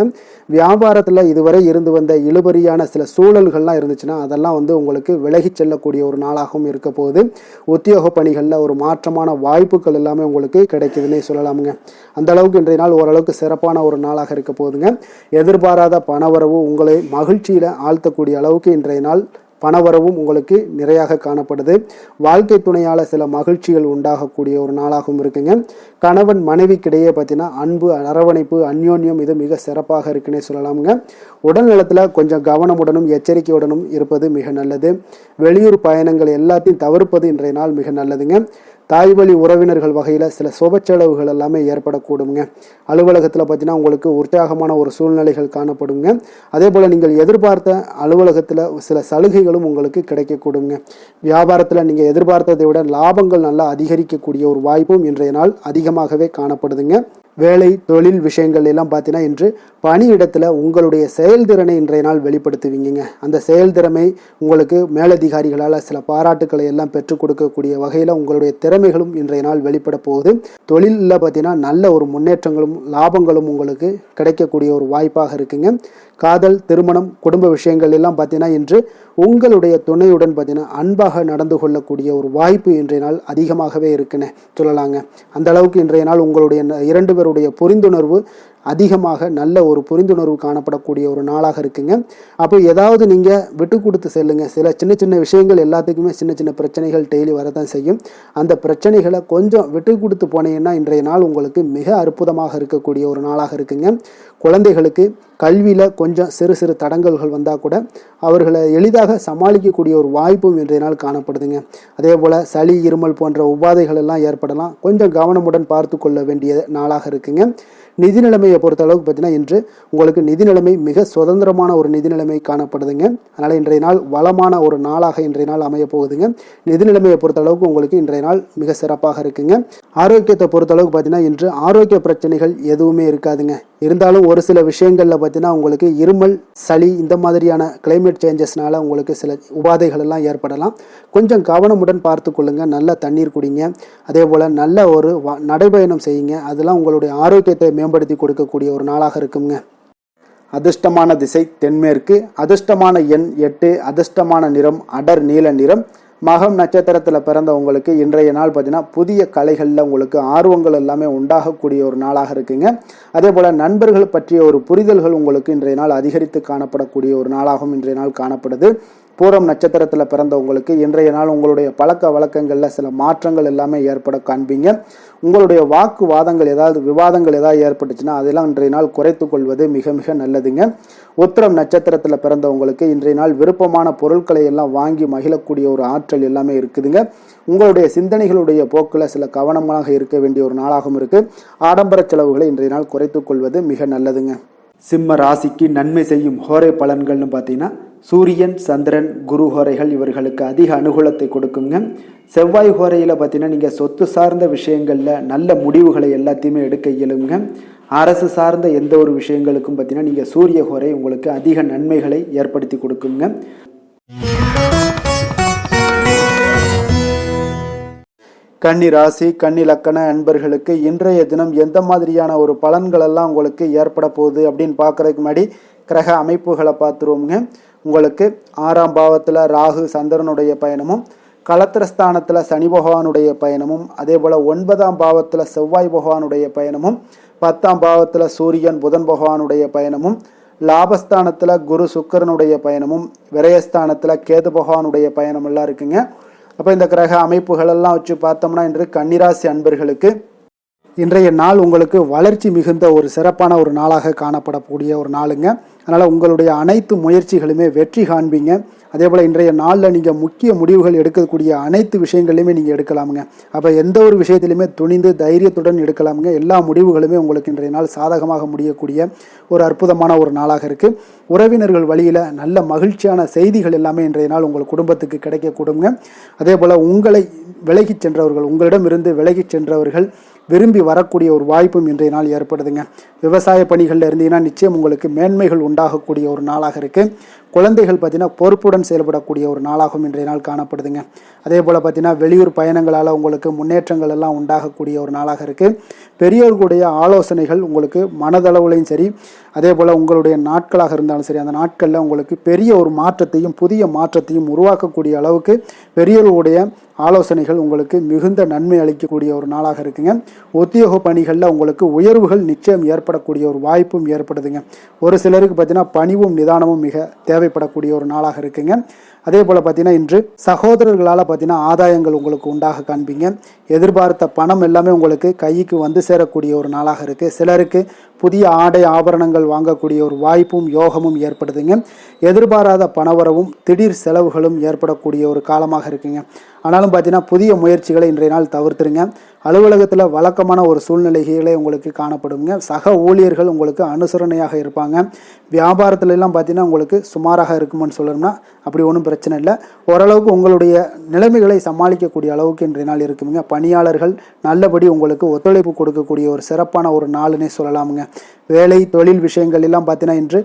வியாபாரத்தில் இதுவரை இருந்து வந்த இழுபறியான சில சூழல்கள்லாம் இருந்துச்சுன்னா அதெல்லாம் உங்களுக்கு விலகி செல்லக்கூடிய ஒரு நாளாகவும் இருக்க போகுது. உத்தியோக பணிகளில் ஒரு மாற்றமான வாய்ப்புகள் எல்லாமே உங்களுக்கு கிடைக்குதுன்னே சொல்லலாமுங்க. அந்த அளவுக்கு இன்றைய நாள் ஓரளவுக்கு சிறப்பான ஒரு நாளாக இருக்க போகுதுங்க. எதிர்பாராத பணவரவு உங்களை மகிழ்ச்சியில் ஆழ்த்தக்கூடிய அளவுக்கு இன்றைய நாள் பணவரவும் உங்களுக்கு நிறையாக காணப்படுது. வாழ்க்கை துணையால் சில மகிழ்ச்சிகள் உண்டாகக்கூடிய ஒரு நாளாகவும் இருக்குங்க. கணவன் மனைவிக்கிடையே பார்த்தீங்கன்னா அன்பு, அரவணைப்பு, அந்யோன்யம் இது மிக சிறப்பாக இருக்குன்னே சொல்லலாமுங்க. உடல் நலத்தில் கொஞ்சம் கவனமுடனும் எச்சரிக்கையுடனும் இருப்பது மிக நல்லது. வெளியூர் பயணங்கள் எல்லாத்தையும் தவிர்ப்பது இன்றைய நாள் மிக நல்லதுங்க. தாய் வழி உறவினர்கள் வகையில் சில சுப செலவுகள் எல்லாமே ஏற்படக்கூடுங்க. அலுவலகத்தில் பார்த்தீங்கன்னா உங்களுக்கு உற்சாகமான ஒரு சூழ்நிலைகள் காணப்படுங்க. அதே போல் நீங்கள் எதிர்பார்த்த அலுவலகத்தில் சில சலுகைகளும் உங்களுக்கு கிடைக்கக்கூடுங்க. வியாபாரத்தில் நீங்கள் எதிர்பார்த்ததை விட லாபங்கள் நல்லா அதிகரிக்கக்கூடிய ஒரு வாய்ப்பும் இன்றைய நாள் அதிகமாகவே காணப்படுதுங்க. வேலை தொழில் விஷயங்கள் எல்லாம் பார்த்தீங்கன்னா இன்று பணியிடத்தில் உங்களுடைய செயல்திறனை இன்றைய நாள் வெளிப்படுத்துவீங்க. அந்த செயல்திறமை உங்களுக்கு மேலதிகாரிகளால் சில பாராட்டுக்களை எல்லாம் பெற்றுக் கொடுக்கக்கூடிய வகையில் உங்களுடைய திறமைகளும் இன்றைய நாள் வெளிப்பட போகுது. தொழிலில் பார்த்தீங்கன்னா நல்ல ஒரு முன்னேற்றங்களும் லாபங்களும் உங்களுக்கு கிடைக்கக்கூடிய ஒரு வாய்ப்பாக இருக்குங்க. காதல், திருமணம், குடும்ப விஷயங்கள் எல்லாம் பார்த்தீங்கன்னா இன்று உங்களுடைய துணையுடன் பார்த்தீங்கன்னா அன்பாக நடந்து கொள்ளக்கூடிய ஒரு வாய்ப்பு இன்றைய நாள் அதிகமாகவே இருக்குன்னு சொல்லலாங்க. அந்த அளவுக்கு இன்றைய நாள் உங்களுடைய இரண்டு பேருடைய புரிந்துணர்வு அதிகமாக நல்ல ஒரு புரிந்துணர்வு காணப்படக்கூடிய ஒரு நாளாக இருக்குங்க. அப்போ ஏதாவது நீங்கள் விட்டு கொடுத்து செல்லுங்க. சில சின்ன சின்ன விஷயங்கள் எல்லாத்துக்குமே சின்ன சின்ன பிரச்சனைகள் டெய்லி வரதான் செய்யும். அந்த பிரச்சனைகளை கொஞ்சம் விட்டு கொடுத்து போனீங்கன்னா இன்றைய நாள் உங்களுக்கு மிக அற்புதமாக இருக்கக்கூடிய ஒரு நாளாக இருக்குங்க. குழந்தைகளுக்கு கல்வியில் கொஞ்சம் சிறு சிறு தடங்கல்கள் வந்தால் கூட அவர்களை எளிதாக சமாளிக்கக்கூடிய ஒரு வாய்ப்பும் இன்றைய நாள் காணப்படுதுங்க. அதே போல் சளி, இருமல் போன்ற உபாதைகள் எல்லாம் ஏற்படலாம். கொஞ்சம் கவனமுடன் பார்த்து கொள்ள வேண்டிய நாளாக இருக்குங்க. நிதி நிலைமையை பொறுத்த அளவுக்கு பார்த்தீங்கன்னா இன்று உங்களுக்கு நிதி நிலைமை மிக சுதந்திரமான ஒரு நிதி நிலைமை காணப்படுதுங்க. அதனால் இன்றைய நாள் வளமான ஒரு நாளாக இன்றைய நாள் அமைய போகுதுங்க. நிதி நிலைமையை பொறுத்த அளவுக்கு உங்களுக்கு இன்றைய நாள் மிக சிறப்பாக இருக்குங்க. ஆரோக்கியத்தை பொறுத்த அளவுக்கு பார்த்தீங்கன்னா இன்று ஆரோக்கிய பிரச்சனைகள் எதுவுமே இருக்காதுங்க. இருந்தாலும் ஒரு சில விஷயங்களில் பார்த்தீங்கன்னா உங்களுக்கு இருமல், சளி இந்த மாதிரியான கிளைமேட் சேஞ்சஸ்னால உங்களுக்கு சில உபாதைகள் எல்லாம் ஏற்படலாம். கொஞ்சம் கவனமுடன் பார்த்து கொள்ளுங்க. நல்ல தண்ணீர் குடிங்க. அதே போல் நல்ல ஒரு நடைபயணம் செய்யுங்க. அதெல்லாம் உங்களுடைய ஆரோக்கியத்தை மேம்படுத்தி கொடுக்கக்கூடிய ஒரு நாளாக இருக்குங்க. அதிர்ஷ்டமான திசை தென்மேற்கு. அதிர்ஷ்டமான எண் 8. அதிர்ஷ்டமான நிறம் அடர் நீல நிறம். மகம் நட்சத்திரத்தில் பிறந்த உங்களுக்கு இன்றைய நாள் பார்த்தீங்கன்னா புதிய கலைகளில் உங்களுக்கு ஆர்வங்கள் எல்லாமே உண்டாகக்கூடிய ஒரு நாளாக இருக்குங்க. அதே போல் நண்பர்கள் பற்றிய ஒரு புரிதல்கள் உங்களுக்கு இன்றைய நாள் அதிகரித்து காணப்படக்கூடிய ஒரு நாளாகவும் இன்றைய நாள் காணப்படுது. பூரம் நட்சத்திரத்தில் பிறந்த உங்களுக்கு இன்றைய நாள் உங்களுடைய பழக்க வழக்கங்களில் சில மாற்றங்கள் எல்லாமே ஏற்பட காண்பீங்க. உங்களுடைய வாக்குவாதங்கள் ஏதாவது விவாதங்கள் ஏதாவது ஏற்பட்டுச்சுன்னா அதெல்லாம் இன்றைய நாள் குறைத்து கொள்வது மிக மிக நல்லதுங்க. உத்திரம் நட்சத்திரத்தில் பிறந்த உங்களுக்கு இன்றைய நாள் விருப்பமான பொருட்களை எல்லாம் வாங்கி மகிழக்கூடிய ஒரு ஆற்றல் எல்லாமே இருக்குதுங்க. உங்களுடைய சிந்தனைகளுடைய போக்கில் சில கவனமாக இருக்க வேண்டிய ஒரு நாளாகவும் இருக்குது. ஆடம்பர செலவுகளை இன்றைய நாள் குறைத்து கொள்வது மிக நல்லதுங்க. சிம்ம ராசிக்கு நன்மை செய்யும் ஹோரை பலன்கள்னு பார்த்தீங்கன்னா சூரியன், சந்திரன், குரு ஹோரைகள் இவர்களுக்கு அதிக அனுகூலத்தை கொடுக்குங்க. செவ்வாய் ஹோரையில் பார்த்தீங்கன்னா நீங்கள் சொத்து சார்ந்த விஷயங்களில் நல்ல முடிவுகளை எல்லாத்தையுமே எடுக்க இயலுங்க. அரசு சார்ந்த எந்த ஒரு விஷயங்களுக்கும் பார்த்தீங்கன்னா நீங்கள் சூரிய ஹோரை உங்களுக்கு அதிக நன்மைகளை ஏற்படுத்தி கொடுக்குங்க. கன்னி ராசி, கன்னி லக்கண அன்பர்களுக்கு இன்றைய தினம் எந்த மாதிரியான ஒரு பலன்கள் எல்லாம் உங்களுக்கு ஏற்பட போகுது அப்படின்னு பார்க்கறதுக்கு முன்னாடி கிரக அமைப்புகளை பார்த்துருவோங்க. உங்களுக்கு 6ஆம் பாவத்தில் ராகு சந்திரனுடைய பயணமும், களத்திரஸ்தானத்தில் சனி பகவானுடைய பயணமும், அதே போல் 9ஆம் பாவத்தில் செவ்வாய் பகவானுடைய பயணமும், 10ஆம் பாவத்தில் சூரியன் புதன் பகவானுடைய பயணமும், லாபஸ்தானத்தில் குரு சுக்கிரனுடைய பயணமும், விரயஸ்தானத்தில் கேது பகவானுடைய பயணம் எல்லாம் இருக்குங்க. அப்போ இந்த கிரக அமைப்புகளெல்லாம் வச்சு பார்த்தோம்னா இன்று கன்னிராசி அன்பர்களுக்கு இன்றைய நாள் உங்களுக்கு வளர்ச்சி மிகுந்த ஒரு சிறப்பான ஒரு நாளாக காணப்படக்கூடிய ஒரு நாளுங்க. அதனால் உங்களுடைய அனைத்து முயற்சிகளுமே வெற்றி காண்பீங்க. அதே போல் இன்றைய நாளில் நீங்கள் முக்கிய முடிவுகள் எடுக்கக்கூடிய அனைத்து விஷயங்களையுமே நீங்கள் எடுக்கலாமுங்க. அப்போ எந்த ஒரு விஷயத்திலையுமே துணிந்து தைரியத்துடன் எடுக்கலாமுங்க. எல்லா முடிவுகளுமே உங்களுக்கு இன்றைய நாள் சாதகமாக முடியக்கூடிய ஒரு அற்புதமான ஒரு நாளாக இருக்குது. உறவினர்கள் வழியில் நல்ல மகிழ்ச்சியான செய்திகள் எல்லாமே இன்றைய நாள் உங்கள் குடும்பத்துக்கு கிடைக்கக்கூடுங்க. அதே போல் உங்களை விலகிச் சென்றவர்கள், உங்களிடமிருந்து விலகிச் சென்றவர்கள் விரும்பி வரக்கூடிய ஒரு வாய்ப்பும் இன்றைய நாள் ஏற்படுதுங்க. விவசாய பணிகளில் இருந்தீங்கன்னா நிச்சயம் உங்களுக்கு மேன்மைகள் உண்டாகக்கூடிய ஒரு நாளாக இருக்குது. குழந்தைகள் பார்த்தீங்கன்னா பொறுப்புடன் செயல்படக்கூடிய ஒரு நாளாகவும் இன்றைய நாள் காணப்படுதுங்க. அதே போல் பார்த்தீங்கன்னா வெளியூர் பயணங்களால் உங்களுக்கு முன்னேற்றங்கள் எல்லாம் உண்டாகக்கூடிய ஒரு நாளாக இருக்குது. பெரியவர்களுடைய ஆலோசனைகள் உங்களுக்கு மனதளவுலையும் சரி, அதே போல் உங்களுடைய நாட்களாக இருந்தாலும் சரி, அந்த நாட்களில் உங்களுக்கு பெரிய ஒரு மாற்றத்தையும் புதிய மாற்றத்தையும் உருவாக்கக்கூடிய அளவுக்கு பெரியவர்களுடைய ஆலோசனைகள் உங்களுக்கு மிகுந்த நன்மை அளிக்கக்கூடிய ஒரு நாளாக இருக்குங்க. உத்தியோக பணிகளில் உங்களுக்கு உயர்வுகள் நிச்சயம் ஏற்படக்கூடிய ஒரு வாய்ப்பும் ஏற்படுதுங்க. ஒரு சிலருக்கு பார்த்தீங்கன்னா பணிவும் நிதானமும் மிக தேவைப்படக்கூடிய ஒரு நாளாக இருக்குங்க. அதே போல் பார்த்தீங்கன்னா இன்று சகோதரர்களால் பார்த்தீங்கன்னா ஆதாயங்கள் உங்களுக்கு உண்டாக காண்பீங்க. எதிர்பார்த்த பணம் எல்லாமே உங்களுக்கு கைக்கு வந்து சேரக்கூடிய ஒரு நாளாக இருக்குது. சிலருக்கு புதிய ஆடை ஆபரணங்கள் வாங்கக்கூடிய ஒரு வாய்ப்பும் யோகமும் ஏற்படுதுங்க. எதிர்பாராத பணவரவும் திடீர் செலவுகளும் ஏற்படக்கூடிய ஒரு காலமாக இருக்குங்க. ஆனாலும் பார்த்தீங்கன்னா புதிய முயற்சிகளை இன்றைய நாள் தவிர்த்துருங்க. அலுவலகத்தில் வழக்கமான ஒரு சூழ்நிலைகளே உங்களுக்கு காணப்படுங்க. சக ஊழியர்கள் உங்களுக்கு அனுசரணையாக இருப்பாங்க. வியாபாரத்துலலாம் பார்த்தீங்கன்னா உங்களுக்கு சுமாராக இருக்குமென்னு சொல்லணும்னா அப்படி ஒன்றும் பிரச்சனை இல்லை. ஓரளவுக்கு உங்களுடைய நிலைமைகளை சமாளிக்கக்கூடிய அளவுக்கு இன்றைய நாள் இருக்குங்க. பணியாளர்கள் நல்லபடி உங்களுக்கு ஒத்துழைப்பு கொடுக்கக்கூடிய ஒரு சிறப்பான ஒரு நாளுன்னே சொல்லலாமுங்க. வேலை தொழில் விஷயங்கள் எல்லாம் பார்த்தீங்கன்னா இன்று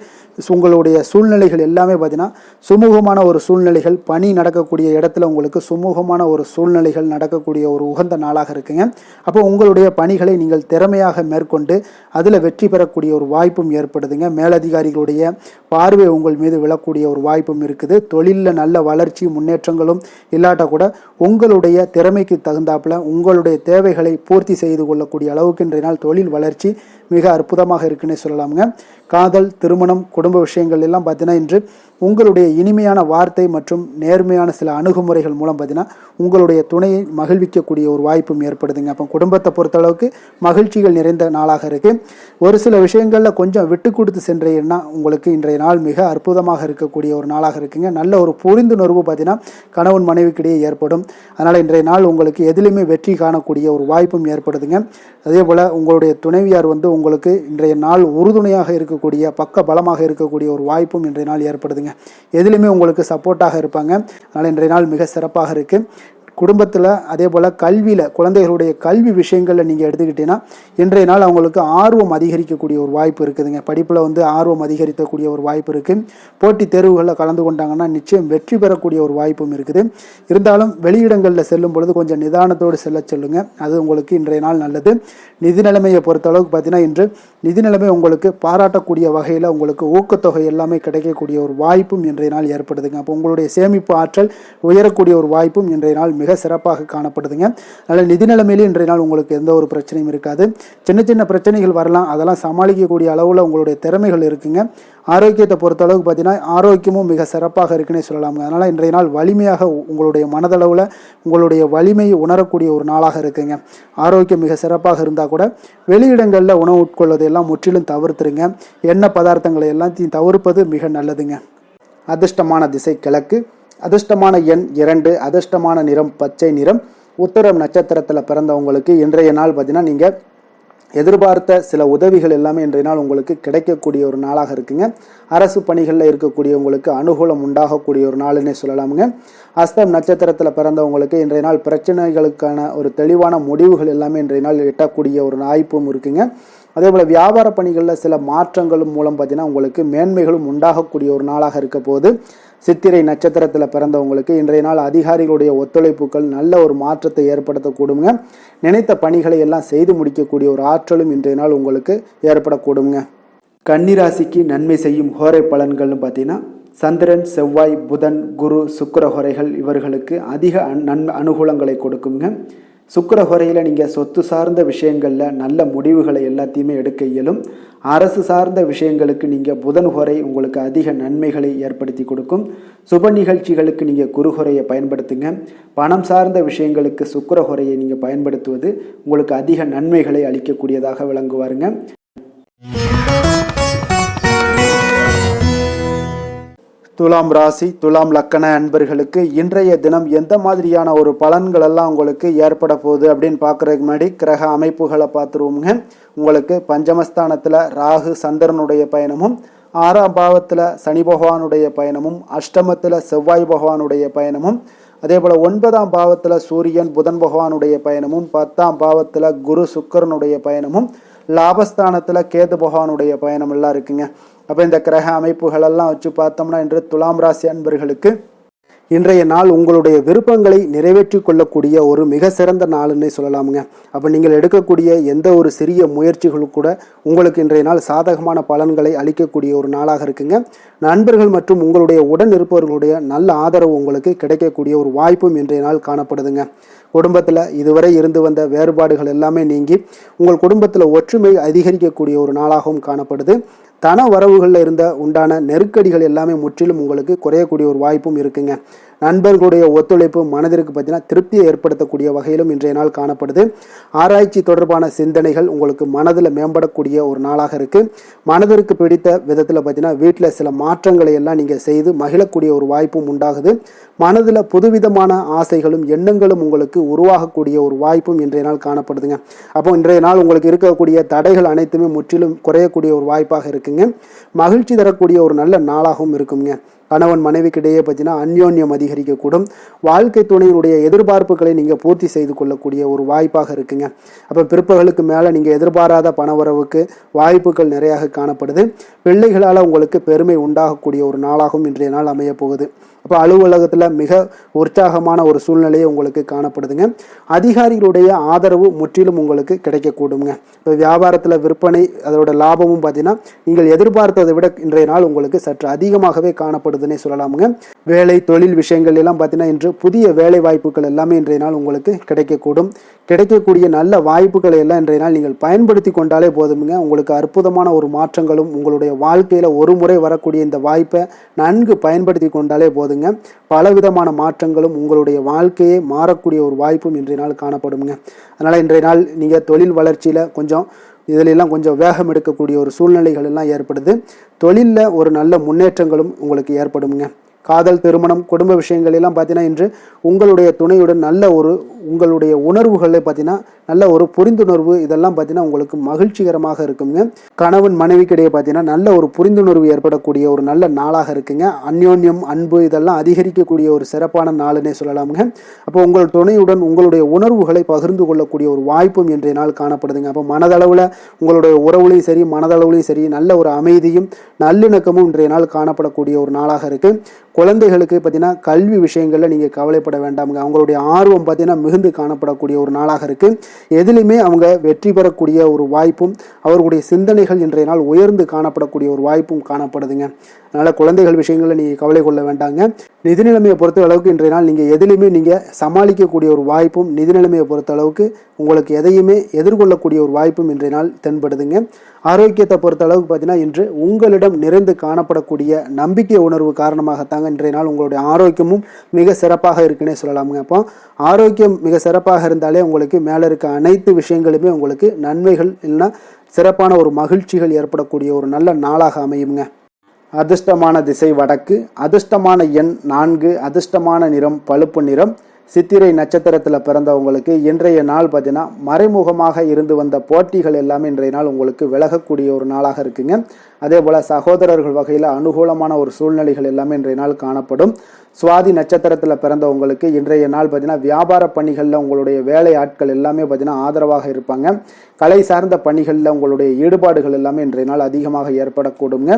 உங்களுடைய சூழ்நிலைகள் எல்லாமே பார்த்தீங்கன்னா சுமூகமான ஒரு சூழ்நிலைகள், பணி நடக்கக்கூடிய இடத்துல உங்களுக்கு சுமூகமான ஒரு சூழ்நிலைகள் நடக்கக்கூடிய ஒரு உகந்த நாளாக இருக்குங்க. அப்போ உங்களுடைய பணிகளை நீங்கள் திறமையாக மேற்கொண்டு அதில் வெற்றி பெறக்கூடிய ஒரு வாய்ப்பும் ஏற்படுதுங்க. மேலதிகாரிகளுடைய பார்வை உங்கள் மீது விழக்கூடிய ஒரு வாய்ப்பும் இருக்குது. தொழிலில் நல்ல வளர்ச்சி முன்னேற்றங்களும் இல்லாட்டா கூட உங்களுடைய திறமைக்கு தகுந்தாப்புல உங்களுடைய தேவைகளை பூர்த்தி செய்து கொள்ளக்கூடிய அளவுக்கு இன்றைய நாள் தொழில் வளர்ச்சி மிக அற்புதமாக இருக்குன்னே சொல்லலாமுங்க. காதல், திருமணம், குடும்ப விஷயங்கள் எல்லாம் பார்த்தீங்கன்னா இன்று உங்களுடைய இனிமையான வார்த்தை மற்றும் நேர்மையான சில அணுகுமுறைகள் மூலம் பார்த்தீங்கன்னா உங்களுடைய துணையை மகிழ்விக்கக்கூடிய ஒரு வாய்ப்பும் ஏற்படுதுங்க. அப்போ குடும்பத்தை பொறுத்தளவுக்கு மகிழ்ச்சிகள் நிறைந்த நாளாக இருக்குது. ஒரு சில விஷயங்களில் கொஞ்சம் விட்டு கொடுத்து சென்றீங்கன்னா உங்களுக்கு இன்றைய நாள் மிக அற்புதமாக இருக்கக்கூடிய ஒரு நாளாக இருக்குங்க. நல்ல ஒரு புரிந்துணர்வு பார்த்தீங்கன்னா கணவன் மனைவிக்கிடையே ஏற்படும். அதனால் இன்றைய நாள் உங்களுக்கு எதிலுமே வெற்றி காணக்கூடிய ஒரு வாய்ப்பும் ஏற்படுதுங்க. அதே போல் உங்களுடைய துணைவியார் உங்களுக்கு இன்றைய நாள் உறுதுணையாக இருக்கக்கூடிய பக்க பலமாக இருக்கக்கூடிய ஒரு வாய்ப்பும் இன்றைய நாள் ஏற்படுதுங்க. எதிலுமே உங்களுக்கு சப்போர்ட்டாக இருப்பாங்க. அதனால் இன்றைய நாள் மிக சிறப்பாக இருக்குது. குடும்பத்தில் அதே போல் கல்வியில் குழந்தைகளுடைய கல்வி விஷயங்களில் நீங்கள் எடுத்துக்கிட்டீங்கன்னா இன்றைய நாள் அவங்களுக்கு ஆர்வம் அதிகரிக்கக்கூடிய ஒரு வாய்ப்பு இருக்குதுங்க. படிப்பில் ஆர்வம் அதிகரிக்கக்கூடிய ஒரு வாய்ப்பு இருக்குது. போட்டித் தேர்வுகளில் கலந்து கொண்டாங்கன்னா நிச்சயம் வெற்றி பெறக்கூடிய ஒரு வாய்ப்பும் இருக்குது. இருந்தாலும் வெளியிடங்களில் செல்லும் பொழுது கொஞ்சம் நிதானத்தோடு செல்ல சொல்லுங்கள். அது உங்களுக்கு இன்றைய நாள் நல்லது. நிதி நிலைமையை பொறுத்தளவுக்கு பார்த்தீங்கன்னா இன்று நிதி நிலைமை உங்களுக்கு பாராட்டக்கூடிய வகையில் உங்களுக்கு ஊக்கத்தொகை எல்லாமே கிடைக்கக்கூடிய ஒரு வாய்ப்பும் இன்றைய நாள் ஏற்படுதுங்க. அப்போ உங்களுடைய சேமிப்பு ஆற்றல் உயரக்கூடிய ஒரு வாய்ப்பும் இன்றைய நாள் மிக சிறப்பாக காணப்படுதுங்க. அதனால் நிதி நிலைமையிலே இன்றைய நாள் உங்களுக்கு எந்த ஒரு பிரச்சனையும் இருக்காது. சின்ன சின்ன பிரச்சனைகள் வரலாம், அதெல்லாம் சமாளிக்கக்கூடிய அளவில் உங்களுடைய திறமைகள் இருக்குங்க. ஆரோக்கியத்தை பொறுத்தளவுக்கு பார்த்தீங்கன்னா ஆரோக்கியமும் மிக சிறப்பாக இருக்குன்னே சொல்லலாங்க. அதனால் இன்றைய நாள் வலிமையாக உங்களுடைய மனதளவில் உங்களுடைய வலிமையை உணரக்கூடிய ஒரு நாளாக இருக்குங்க. ஆரோக்கியம் மிக சிறப்பாக இருந்தால் கூட வெளியிடங்களில் உணவு உட்கொள்வதையெல்லாம் முற்றிலும் தவிர்த்துருங்க. எண்ணெய் பதார்த்தங்களை எல்லாத்தையும் தவிர்ப்பது மிக நல்லதுங்க. அதிர்ஷ்டமான திசை கிழக்கு, அதிர்ஷ்டமான எண் 2, அதிர்ஷ்டமான நிறம் பச்சை நிறம். உத்தரம் நட்சத்திரத்தில் பிறந்தவங்களுக்கு இன்றைய நாள் பார்த்தீங்கன்னா நீங்கள் எதிர்பார்த்த சில உதவிகள் எல்லாமே இன்றைய நாள் உங்களுக்கு கிடைக்கக்கூடிய ஒரு நாளாக இருக்குங்க. அரசு பணிகளில் இருக்கக்கூடியவங்களுக்கு அனுகூலம் உண்டாகக்கூடிய ஒரு நாளுன்னே சொல்லலாமுங்க. அஸ்தம் நட்சத்திரத்தில் பிறந்தவங்களுக்கு இன்றைய நாள் பிரச்சனைகளுக்கான ஒரு தெளிவான முடிவுகள் எல்லாமே இன்றைய நாள் எட்டக்கூடிய ஒரு வாய்ப்பும் இருக்குங்க. அதே போல் வியாபார பணிகளில் சில மாற்றங்களும் மூலம் பார்த்தீங்கன்னா உங்களுக்கு மேன்மைகளும் உண்டாகக்கூடிய ஒரு நாளாக இருக்க போது. சித்திரை நட்சத்திரத்தில் பிறந்தவங்களுக்கு இன்றைய நாள் அதிகாரிகளுடைய ஒத்துழைப்புகள் நல்ல ஒரு மாற்றத்தை ஏற்படுத்தக்கூடுங்க. நினைத்த பணிகளை எல்லாம் செய்து முடிக்கக்கூடிய ஒரு ஆற்றலும் இன்றைய நாள் உங்களுக்கு ஏற்படக்கூடுங்க. கன்னிராசிக்கு நன்மை செய்யும் ஹோரை பலன்கள்னு பார்த்தீங்கன்னா சந்திரன், செவ்வாய், புதன், குரு, சுக்கிர ஹோரைகள் இவர்களுக்கு அதிக அனுகூலங்களை கொடுக்குங்க. சுக்கிர ஹோரையில் நீங்கள் சொத்து சார்ந்த விஷயங்களில் நல்ல முடிவுகளை எல்லாத்தையுமே எடுக்க இயலும். அரசு சார்ந்த விஷயங்களுக்கு நீங்கள் புதன் ஹோரை உங்களுக்கு அதிக நன்மைகளை ஏற்படுத்தி கொடுக்கும். சுப நிகழ்ச்சிகளுக்கு நீங்கள் குரு ஹோரையை பயன்படுத்துங்க. பணம் சார்ந்த விஷயங்களுக்கு சுக்கிர ஹோரையை நீங்கள் பயன்படுத்துவது உங்களுக்கு அதிக நன்மைகளை அளிக்கக்கூடியதாக விளங்குவாருங்க. துலாம் ராசி துலாம் லக்கண அன்பர்களுக்கு இன்றைய தினம் எந்த மாதிரியான ஒரு பலன்கள் எல்லாம் உங்களுக்கு ஏற்பட போகுது அப்படின்னு பார்க்குறதுக்கு முன்னாடி கிரக அமைப்புகளை பார்த்துருவோங்க. உங்களுக்கு பஞ்சமஸ்தானத்தில் ராகு சந்திரனுடைய பயணமும், 6ஆம் பாவத்தில் சனி பகவானுடைய பயணமும், அஷ்டமத்தில் செவ்வாய் பகவானுடைய பயணமும், அதே போல் 9ஆம் பாவத்தில் சூரியன் புதன் பகவானுடைய பயணமும், 10ஆம் பாவத்தில் குரு சுக்கரனுடைய பயணமும், லாபஸ்தானத்தில் கேது பகவானுடைய பயணம் எல்லாம் இருக்குங்க. அப்போ இந்த கிரக அமைப்புகளெல்லாம் வச்சு பார்த்தோம்னா இன்று துலாம் ராசி அன்பர்களுக்கு இன்றைய நாள் உங்களுடைய விருப்பங்களை நிறைவேற்றி கொள்ளக்கூடிய ஒரு மிக சிறந்த நாள்னே சொல்லலாமுங்க. அப்போ நீங்கள் எடுக்கக்கூடிய எந்த ஒரு சிறிய முயற்சிகளும் கூட உங்களுக்கு இன்றைய நாள் சாதகமான பலன்களை அளிக்கக்கூடிய ஒரு நாளாக இருக்குங்க. நண்பர்கள் மற்றும் உங்களுடைய உடன் இருப்பவர்களுடைய நல்ல ஆதரவு உங்களுக்கு கிடைக்கக்கூடிய ஒரு வாய்ப்பும் இன்றைய நாள் காணப்படுதுங்க. குடும்பத்தில் இதுவரை இருந்து வந்த வேறுபாடுகள் எல்லாமே நீங்கி உங்கள் குடும்பத்தில் ஒற்றுமை அதிகரிக்கக்கூடிய ஒரு நாளாகவும் காணப்படுது. தன வரவுகளில் உண்டான நெருக்கடிகள் எல்லாமே முற்றிலும் உங்களுக்கு குறையக்கூடிய ஒரு வாய்ப்பும் இருக்குங்க. நண்பர்களுடைய ஒத்துழைப்பு மனதிற்கு பார்த்தீங்கன்னா திருப்தியை ஏற்படுத்தக்கூடிய வகையிலும் இன்றைய நாள் காணப்படுது. ஆராய்ச்சி தொடர்பான சிந்தனைகள் உங்களுக்கு மனதில் மேம்படக்கூடிய ஒரு நாளாக இருக்குது. மனதிற்கு பிடித்த விதத்தில் பார்த்தீங்கன்னா வீட்டில் சில மாற்றங்களை எல்லாம் நீங்கள் செய்து மகிழக்கூடிய ஒரு வாய்ப்பும் உண்டாகுது. மனதில் புதுவிதமான ஆசைகளும் எண்ணங்களும் உங்களுக்கு உருவாகக்கூடிய ஒரு வாய்ப்பும் இன்றைய நாள் காணப்படுதுங்க. அப்போ இன்றைய நாள் உங்களுக்கு இருக்கக்கூடிய தடைகள் அனைத்துமே முற்றிலும் குறையக்கூடிய ஒரு வாய்ப்பாக இருக்குங்க. மகிழ்ச்சி தரக்கூடிய ஒரு நல்ல நாளாகவும் இருக்குங்க. கணவன் மனைவிக்கிடையே பார்த்தீங்கன்னா அந்யோன்யம் அதிகரிக்கக்கூடும். வாழ்க்கை துணையினுடைய எதிர்பார்ப்புகளை நீங்கள் பூர்த்தி செய்து கொள்ளக்கூடிய ஒரு வாய்ப்பாக இருக்குங்க. அப்போ பிற்பகலுக்கு மேலே நீங்கள் எதிர்பாராத பணவரவுக்கு வாய்ப்புகள் நிறையாக காணப்படுது. பிள்ளைகளால் உங்களுக்கு பெருமை உண்டாகக்கூடிய ஒரு நாளாகவும் இன்றைய நாள் அமைய போகுது. அப்போ அலுவலகத்தில் மிக உற்சாகமான ஒரு சூழ்நிலையை உங்களுக்கு காணப்படுதுங்க. அதிகாரிகளுடைய ஆதரவு முற்றிலும் உங்களுக்கு கிடைக்கக்கூடுங்க. இப்போ வியாபாரத்தில் விற்பனை அதோட லாபமும் பார்த்தீங்கன்னா நீங்கள் எதிர்பார்த்ததை விட இன்றைய நாள் உங்களுக்கு சற்று அதிகமாகவே காணப்படுதுன்னே சொல்லலாமுங்க. வேலை தொழில் விஷயங்கள் எல்லாம் பார்த்தீங்கன்னா இன்று புதிய வேலை வாய்ப்புகள் எல்லாமே இன்றைய நாள் உங்களுக்கு கிடைக்கக்கூடும். கிடைக்கக்கூடிய நல்ல வாய்ப்புகளை எல்லாம் இன்றைய நாள் நீங்கள் பயன்படுத்தி கொண்டாலே போதுமுங்க. உங்களுக்கு அற்புதமான ஒரு மாற்றங்களும் உங்களுடைய வாழ்க்கையில் ஒரு முறை வரக்கூடிய இந்த வாய்ப்பை நன்கு பயன்படுத்தி கொண்டாலே போதுங்க. பலவிதமான மாற்றங்களும் உங்களுடைய வாழ்க்கையே மாறக்கூடிய ஒரு வாய்ப்பும் இன்றைய நாள் காணப்படுங்க. அதனால் இன்றைய நாள் நீங்கள் தொழில் வளர்ச்சியில் இதிலெல்லாம் கொஞ்சம் வேகம் எடுக்கக்கூடிய ஒரு சூழ்நிலைகள் எல்லாம் ஏற்படுது. தொழிலில் ஒரு நல்ல முன்னேற்றங்களும் உங்களுக்கு ஏற்படுங்க. காதல் திருமணம் குடும்ப விஷயங்கள் எல்லாம் பார்த்தீங்கன்னா இன்று உங்களுடைய துணையுடன் நல்ல ஒரு உங்களுடைய உணர்வுகளை பார்த்தீங்கன்னா நல்ல ஒரு புரிந்துணர்வு இதெல்லாம் பார்த்தீங்கன்னா உங்களுக்கு மகிழ்ச்சிகரமாக இருக்குங்க. கணவன் மனைவிக்கிடையே பார்த்தீங்கன்னா நல்ல ஒரு புரிந்துணர்வு ஏற்படக்கூடிய ஒரு நல்ல நாளாக இருக்குங்க. அந்யோன்யம் அன்பு இதெல்லாம் அதிகரிக்கக்கூடிய ஒரு சிறப்பான நாளுன்னே சொல்லலாமுங்க. அப்போ உங்கள் துணையுடன் உங்களுடைய உணர்வுகளை பகிர்ந்து கொள்ளக்கூடிய ஒரு வாய்ப்பும் இன்றைய நாள் காணப்படுதுங்க. அப்போ மனதளவில் உங்களுடைய உறவுலையும் சரி மனதளவுலையும் சரி நல்ல ஒரு அமைதியும் நல்லிணக்கமும் இன்றைய நாள் காணப்படக்கூடிய ஒரு நாளாக இருக்குது. குழந்தைகளுக்கு பார்த்தீங்கன்னா கல்வி விஷயங்களில் நீங்கள் கவலைப்பட வேண்டாமுங்க. அவங்களுடைய ஆர்வம் பார்த்தீங்கன்னா மிகுந்து காணப்படக்கூடிய ஒரு நாளாக இருக்குது. எதிலுமே அவங்க வெற்றி பெறக்கூடிய ஒரு வாய்ப்பும் அவர்களுடைய சிந்தனைகள் இன்றைய நாள் உயர்ந்து காணப்படக்கூடிய ஒரு வாய்ப்பும் காணப்படுதுங்க. அதனால் குழந்தைகள் விஷயங்களில் நீங்கள் கவலை கொள்ள வேண்டாங்க. நிதி நிலைமையை பொறுத்த அளவுக்கு இன்றைய நாள் நீங்கள் எதிலுமே நீங்கள் சமாளிக்கக்கூடிய ஒரு வாய்ப்பும் நிதி நிலைமையை பொறுத்த அளவுக்கு உங்களுக்கு எதையுமே எதிர்கொள்ளக்கூடிய ஒரு வாய்ப்பும் இன்றைய நாள் தென்படுதுங்க. ஆரோக்கியத்தை பொறுத்த அளவுக்கு பார்த்தீங்கன்னா இன்று உங்களிடம் நிறைந்து காணப்படக்கூடிய நம்பிக்கை உணர்வு காரணமாகத்தாங்க இன்றைய நாள் உங்களுடைய ஆரோக்கியமும் மிக சிறப்பாக இருக்குன்னே சொல்லலாமுங்க. அப்போ ஆரோக்கியம் மிக சிறப்பாக இருந்தாலே உங்களுக்கு மேலே இருக்க அனைத்து விஷயங்களுமே உங்களுக்கு நன்மைகள் இல்லைன்னா சிறப்பான ஒரு மகிழ்ச்சிகள் ஏற்படக்கூடிய ஒரு நல்ல நாளாக அமையுங்க. அதிர்ஷ்டமான திசை வடக்கு, அதிர்ஷ்டமான எண் 4, அதிர்ஷ்டமான நிறம் பழுப்பு நிறம். சித்திரை நட்சத்திரத்தில் பிறந்தவங்களுக்கு இன்றைய நாள் பார்த்தீங்கன்னா மறைமுகமாக இருந்து வந்த போட்டிகள் எல்லாமே இன்றைய நாள் உங்களுக்கு விலகக்கூடிய ஒரு நாளாக இருக்குங்க. அதே போல் சகோதரர்கள் வகையில் அனுகூலமான ஒரு சூழ்நிலைகள் எல்லாமே இன்றைய நாள் காணப்படும். சுவாதி நட்சத்திரத்தில் பிறந்தவங்களுக்கு இன்றைய நாள் பார்த்தீங்கன்னா வியாபார பணிகளில் உங்களுடைய வேலை ஆட்கள் எல்லாமே பார்த்தீங்கன்னா ஆதரவாக இருப்பாங்க. கலை சார்ந்த பணிகளில் உங்களுடைய ஈடுபாடுகள் எல்லாமே இன்றைய நாள் அதிகமாக ஏற்படக்கூடுங்க.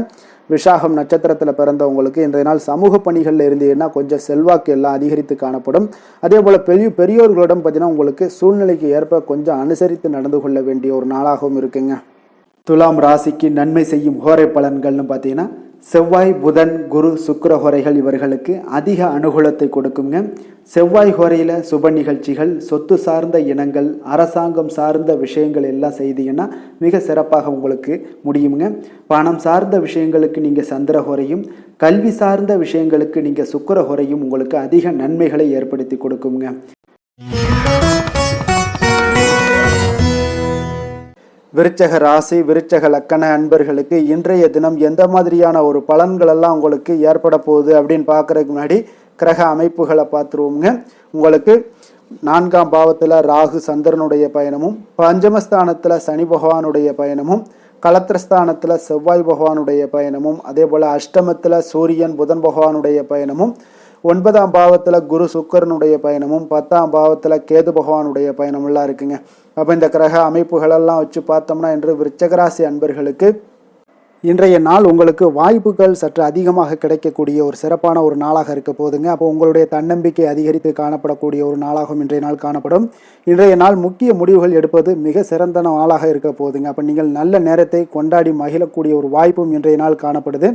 விஷாகம் நட்சத்திரத்தில் பிறந்தவங்களுக்கு இன்றைய நாள் சமூக பணிகளில் இருந்தீங்கன்னா கொஞ்சம் செல்வாக்கு எல்லாம் அதிகரித்து காணப்படும். அதே போல் பெரியோர்களிடம் பார்த்தீங்கன்னா உங்களுக்கு சூழ்நிலைக்கு ஏற்ப கொஞ்சம் அனுசரித்து நடந்து கொள்ள வேண்டிய ஒரு நாளாகவும் இருக்குங்க. துலாம் ராசிக்கு நன்மை செய்யும் ஹோரை பலன்கள்னு பார்த்தீங்கன்னா செவ்வாய் புதன் குரு சுக்கிர ஹோரைகள் இவர்களுக்கு அதிக அனுகூலத்தை கொடுக்குங்க. செவ்வாய் ஹோரையில் சுப நிகழ்ச்சிகள் சொத்து சார்ந்த இனங்கள் அரசாங்கம் சார்ந்த விஷயங்கள் எல்லாம் செய்தீங்கன்னா மிக சிறப்பாக உங்களுக்கு முடியுங்க. பணம் சார்ந்த விஷயங்களுக்கு நீங்கள் சந்திர ஹோரையும் கல்வி சார்ந்த விஷயங்களுக்கு நீங்கள் சுக்கிர ஹோரையும் உங்களுக்கு அதிக நன்மைகளை ஏற்படுத்தி கொடுக்குங்க. விருச்சக ராசி விருச்சக லக்கண அன்பர்களுக்கு இன்றைய தினம் எந்த மாதிரியான ஒரு பலன்கள் எல்லாம் உங்களுக்கு ஏற்பட போகுது அப்படின்னு பார்க்கறதுக்கு முன்னாடி கிரக அமைப்புகளை பார்த்துருவோங்க. உங்களுக்கு 4ஆம் பாவத்தில் ராகு சந்திரனுடைய பயணமும், பஞ்சமஸ்தானத்தில் சனி பகவானுடைய பயணமும், களத்திரஸ்தானத்தில் செவ்வாய் பகவானுடைய பயணமும், அதே போல் அஷ்டமத்தில் சூரியன் புதன் பகவானுடைய பயணமும், 9ஆம் பாவத்தில் குரு சுக்கரனுடைய பயணமும், 10ஆம் பாவத்தில் கேது பகவானுடைய பயணமெல்லாம் இருக்குங்க. அப்போ இந்த கிரக அமைப்புகளெல்லாம் வச்சு பார்த்தோம்னா இன்று விருச்சகராசி அன்பர்களுக்கு இன்றைய நாள் உங்களுக்கு வாய்ப்புகள் சற்று அதிகமாக கிடைக்கக்கூடிய ஒரு சிறப்பான ஒரு நாளாக இருக்க போதுங்க. அப்போ உங்களுடைய தன்னம்பிக்கை அதிகரித்து காணப்படக்கூடிய ஒரு நாளாகவும் இன்றைய நாள் காணப்படும். இன்றைய நாள் முக்கிய முடிவுகள் எடுப்பது மிக சிறந்த நாளாக இருக்க போதுங்க. அப்போ நீங்கள் நல்ல நேரத்தை கொண்டாடி மகிழக்கூடிய ஒரு வாய்ப்பும் இன்றைய நாள் காணப்படுது.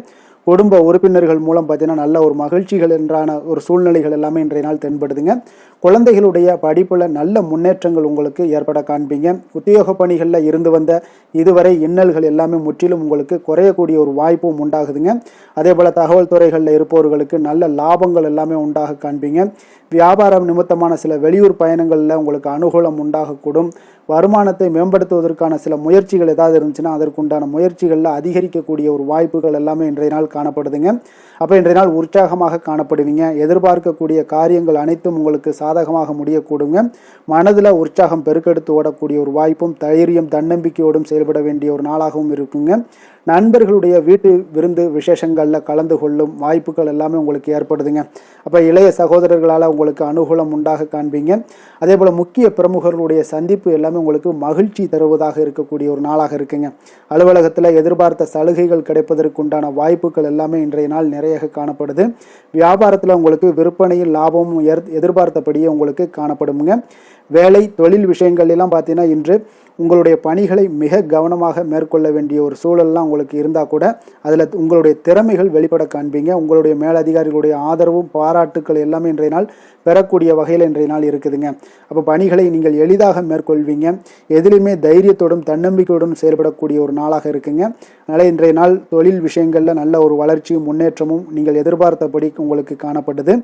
குடும்ப உறுப்பினர்கள் மூலம் பார்த்தீங்கன்னா நல்ல ஒரு மகிழ்ச்சிகள் என்றான ஒரு சூழ்நிலைகள் எல்லாமே இன்றைய நாள் தென்படுதுங்க. குழந்தைகளுடைய படிப்பில் நல்ல முன்னேற்றங்கள் உங்களுக்கு ஏற்பட காண்பீங்க. உத்தியோக பணிகளில் இருந்து வந்த இதுவரை இன்னல்கள் எல்லாமே முற்றிலும் உங்களுக்கு குறையக்கூடிய ஒரு வாய்ப்பும் உண்டாகுதுங்க. அதே போல் தகவல் துறைகளில் இருப்பவர்களுக்கு நல்ல லாபங்கள் எல்லாமே உண்டாக காண்பீங்க. வியாபாரம் நிமித்தமான சில வெளியூர் பயணங்களில் உங்களுக்கு அனுகூலம் உண்டாகக்கூடும். வருமானத்தை மேம்படுத்துவதற்கான சில முயற்சிகள் ஏதாவது இருந்துச்சுன்னா அதற்குண்டான முயற்சிகளில் அதிகரிக்கக்கூடிய ஒரு வாய்ப்புகள் எல்லாமே இன்றைய நாள் காணப்படுதுங்க. அப்போ இன்றைய நாள் உற்சாகமாக காணப்படுவீங்க. எதிர்பார்க்கக்கூடிய காரியங்கள் அனைத்தும் உங்களுக்கு சாதகமாக முடியக்கூடுங்க. மனதில் உற்சாகம் பெருக்கெடுத்து ஓடக்கூடிய ஒரு வாய்ப்பும் தைரியம் தன்னம்பிக்கையோடும் செயல்பட வேண்டிய ஒரு நாளாகவும் இருக்குங்க. நண்பர்களுடைய வீட்டு விருந்து விசேஷங்களில் கலந்து கொள்ளும் வாய்ப்புகள் எல்லாமே உங்களுக்கு ஏற்படுதுங்க. அப்போ இளைய சகோதரர்களால் உங்களுக்கு அனுகூலம் உண்டாக காண்பீங்க. அதே போல் முக்கிய பிரமுகர்களுடைய சந்திப்பு எல்லாமே உங்களுக்கு மகிழ்ச்சி தருவதாக இருக்கக்கூடிய ஒரு நாளாக இருக்குங்க. அலுவலகத்தில் எதிர்பார்த்த சலுகைகள் கிடைப்பதற்குண்டான வாய்ப்புகள் எல்லாமே இன்றைய நாள் நிறைய காணப்படுது. வியாபாரத்தில் உங்களுக்கு விற்பனையில் லாபமும் எதிர்பார்த்தபடியே உங்களுக்கு காணப்படுங்க. வேலை தொழில் விஷயங்கள் எல்லாம் பார்த்தீங்கன்னா இன்று உங்களுடைய பணிகளை மிக கவனமாக மேற்கொள்ள வேண்டிய ஒரு சூழல்லாம் உங்களுக்கு இருந்தால் கூட அதில் உங்களுடைய திறமைகள் வெளிப்பட காண்பீங்க. உங்களுடைய மேலதிகாரிகளுடைய ஆதரவும் பாராட்டுக்கள் எல்லாமே இன்றைய நாள் பெறக்கூடிய வகையில் இன்றைய நாள் இருக்குதுங்க. அப்போ பணிகளை நீங்கள் எளிதாக மேற்கொள்வீங்க. எதிலுமே தைரியத்தோடும் தன்னம்பிக்கையோடும் செயல்படக்கூடிய ஒரு நாளாக இருக்குங்க. அதனால் இன்றைய நாள் தொழில் விஷயங்களில் நல்ல ஒரு வளர்ச்சியும் முன்னேற்றமும் நீங்கள் எதிர்பார்த்தபடி உங்களுக்கு காணப்பட்டது.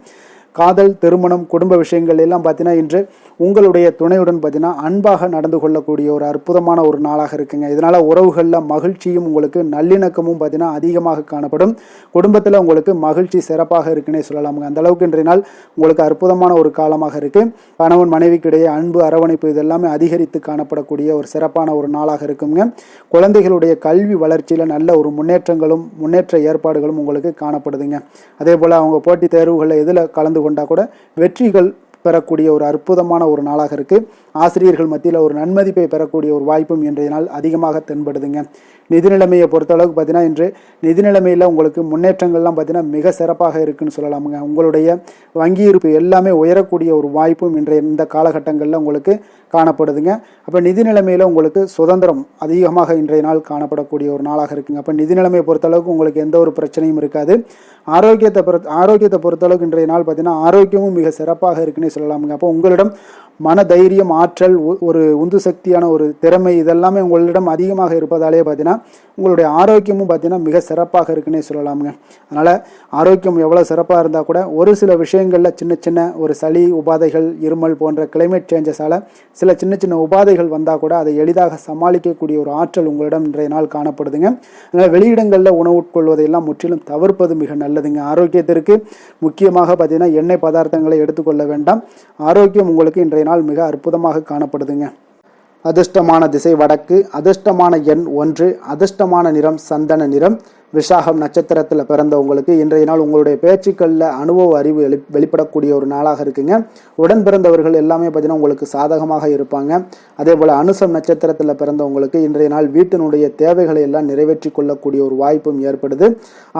காதல் திருமணம் குடும்ப விஷயங்கள் எல்லாம் பார்த்தீங்கன்னா இன்று உங்களுடைய துணையுடன் பார்த்தீங்கன்னா அன்பாக நடந்து கொள்ளக்கூடிய ஒரு அற்புதமான ஒரு நாளாக இருக்குங்க. இதனால் உறவுகளில் மகிழ்ச்சியும் உங்களுக்கு நல்லிணக்கமும் பார்த்தீங்கன்னா அதிகமாக காணப்படும். குடும்பத்தில் உங்களுக்கு மகிழ்ச்சி சிறப்பாக இருக்குன்னே சொல்லலாமுங்க. அந்த அளவுக்கு இன்றைய நாள் உங்களுக்கு அற்புதமான ஒரு காலமாக இருக்குது. கணவன் மனைவிக்கிடையே அன்பு அரவணைப்பு இதெல்லாமே அதிகரித்து காணப்படக்கூடிய ஒரு சிறப்பான ஒரு நாளாக இருக்குங்க. குழந்தைகளுடைய கல்வி வளர்ச்சியில் நல்ல ஒரு முன்னேற்ற ஏற்பாடுகளும் உங்களுக்கு காணப்படுதுங்க. அதே போல் அவங்க போட்டித் தேர்வுகளில் எதில் கலந்து கொண்டா கூட வெற்றிகள் பெறக்கூடிய ஒரு அற்புதமான ஒரு நாளாக இருக்குது. ஆசிரியர்கள் மத்தியில் ஒரு நன்மதிப்பை பெறக்கூடிய ஒரு வாய்ப்பும் இன்றைய நாள் அதிகமாக தென்படுதுங்க. நிதி நிலைமையை பொறுத்தளவுக்கு பார்த்தீங்கன்னா இன்று நிதி நிலைமையில் உங்களுக்கு முன்னேற்றங்கள்லாம் பார்த்தீங்கன்னா மிக சிறப்பாக இருக்குன்னு சொல்லலாமுங்க. உங்களுடைய வங்கி இருப்பு எல்லாமே உயரக்கூடிய ஒரு வாய்ப்பும் இன்றைய இந்த காலகட்டங்களில் உங்களுக்கு காணப்படுதுங்க. அப்போ நிதி நிலைமையில் உங்களுக்கு சுதந்திரம் அதிகமாக இன்றைய நாள் காணப்படக்கூடிய ஒரு நாளாக இருக்குங்க. அப்போ நிதி நிலைமையை பொறுத்தளவுக்கு உங்களுக்கு எந்த ஒரு பிரச்சனையும் இருக்காது. ஆரோக்கியத்தை பொறுத்தளவுக்கு இன்றைய நாள் பார்த்தீங்கன்னா ஆரோக்கியமும் மிக சிறப்பாக இருக்குன்னே சொல்லலாமுங்க. அப்போ உங்களிடம் மன தைரியம் ஆற்றல் ஒரு உந்து சக்தியான ஒரு திறமை இதெல்லாமே உங்களிடம் அதிகமாக இருப்பதாலே பார்த்தீங்கன்னா உங்களுடைய ஆரோக்கியமும் பார்த்தீங்கன்னா மிக சிறப்பாக இருக்குன்னே சொல்லலாமுங்க. அதனால் ஆரோக்கியம் எவ்வளோ சிறப்பாக இருந்தால் கூட ஒரு சில விஷயங்களில் சின்ன ஒரு சளி உபாதைகள் இருமல் போன்ற கிளைமேட் சேஞ்சஸால் சில சின்ன உபாதைகள் வந்தால் கூட அதை எளிதாக சமாளிக்கக்கூடிய ஒரு ஆற்றல் உங்களிடம் இன்றைய நாள் காணப்படுதுங்க. அதனால் வெளியிடங்களில் உணவு உட்கொள்வதையெல்லாம் முற்றிலும் தவிர்ப்பது மிக நல்லதுங்க. ஆரோக்கியத்திற்கு முக்கியமாக பார்த்தீங்கன்னா எண்ணெய் பதார்த்தங்களை எடுத்துக்கொள்ள வேண்டாம். ஆரோக்கியம் உங்களுக்கு இன்றைய நாள் மிக அற்புதமாக காணப்படுதுங்க. அதிர்ஷ்டமான திசை வடக்கு, அதிர்ஷ்டமான எண் 1, அதிர்ஷ்டமான நிறம் சந்தன நிறம். விசாகம் நட்சத்திரத்தில் பிறந்தவங்களுக்கு இன்றைய நாள் உங்களுடைய பேச்சுக்களில் அனுபவ அறிவு வெளிப்படக்கூடிய ஒரு நாளாக இருக்குங்க. உடன் பிறந்தவர்கள் எல்லாமே பார்த்தீங்கன்னா உங்களுக்கு சாதகமாக இருப்பாங்க. அதே போல் அனுசம் நட்சத்திரத்தில் பிறந்தவங்களுக்கு இன்றைய நாள் வீட்டினுடைய தேவைகளை எல்லாம் நிறைவேற்றி கொள்ளக்கூடிய ஒரு வாய்ப்பும் ஏற்படுது.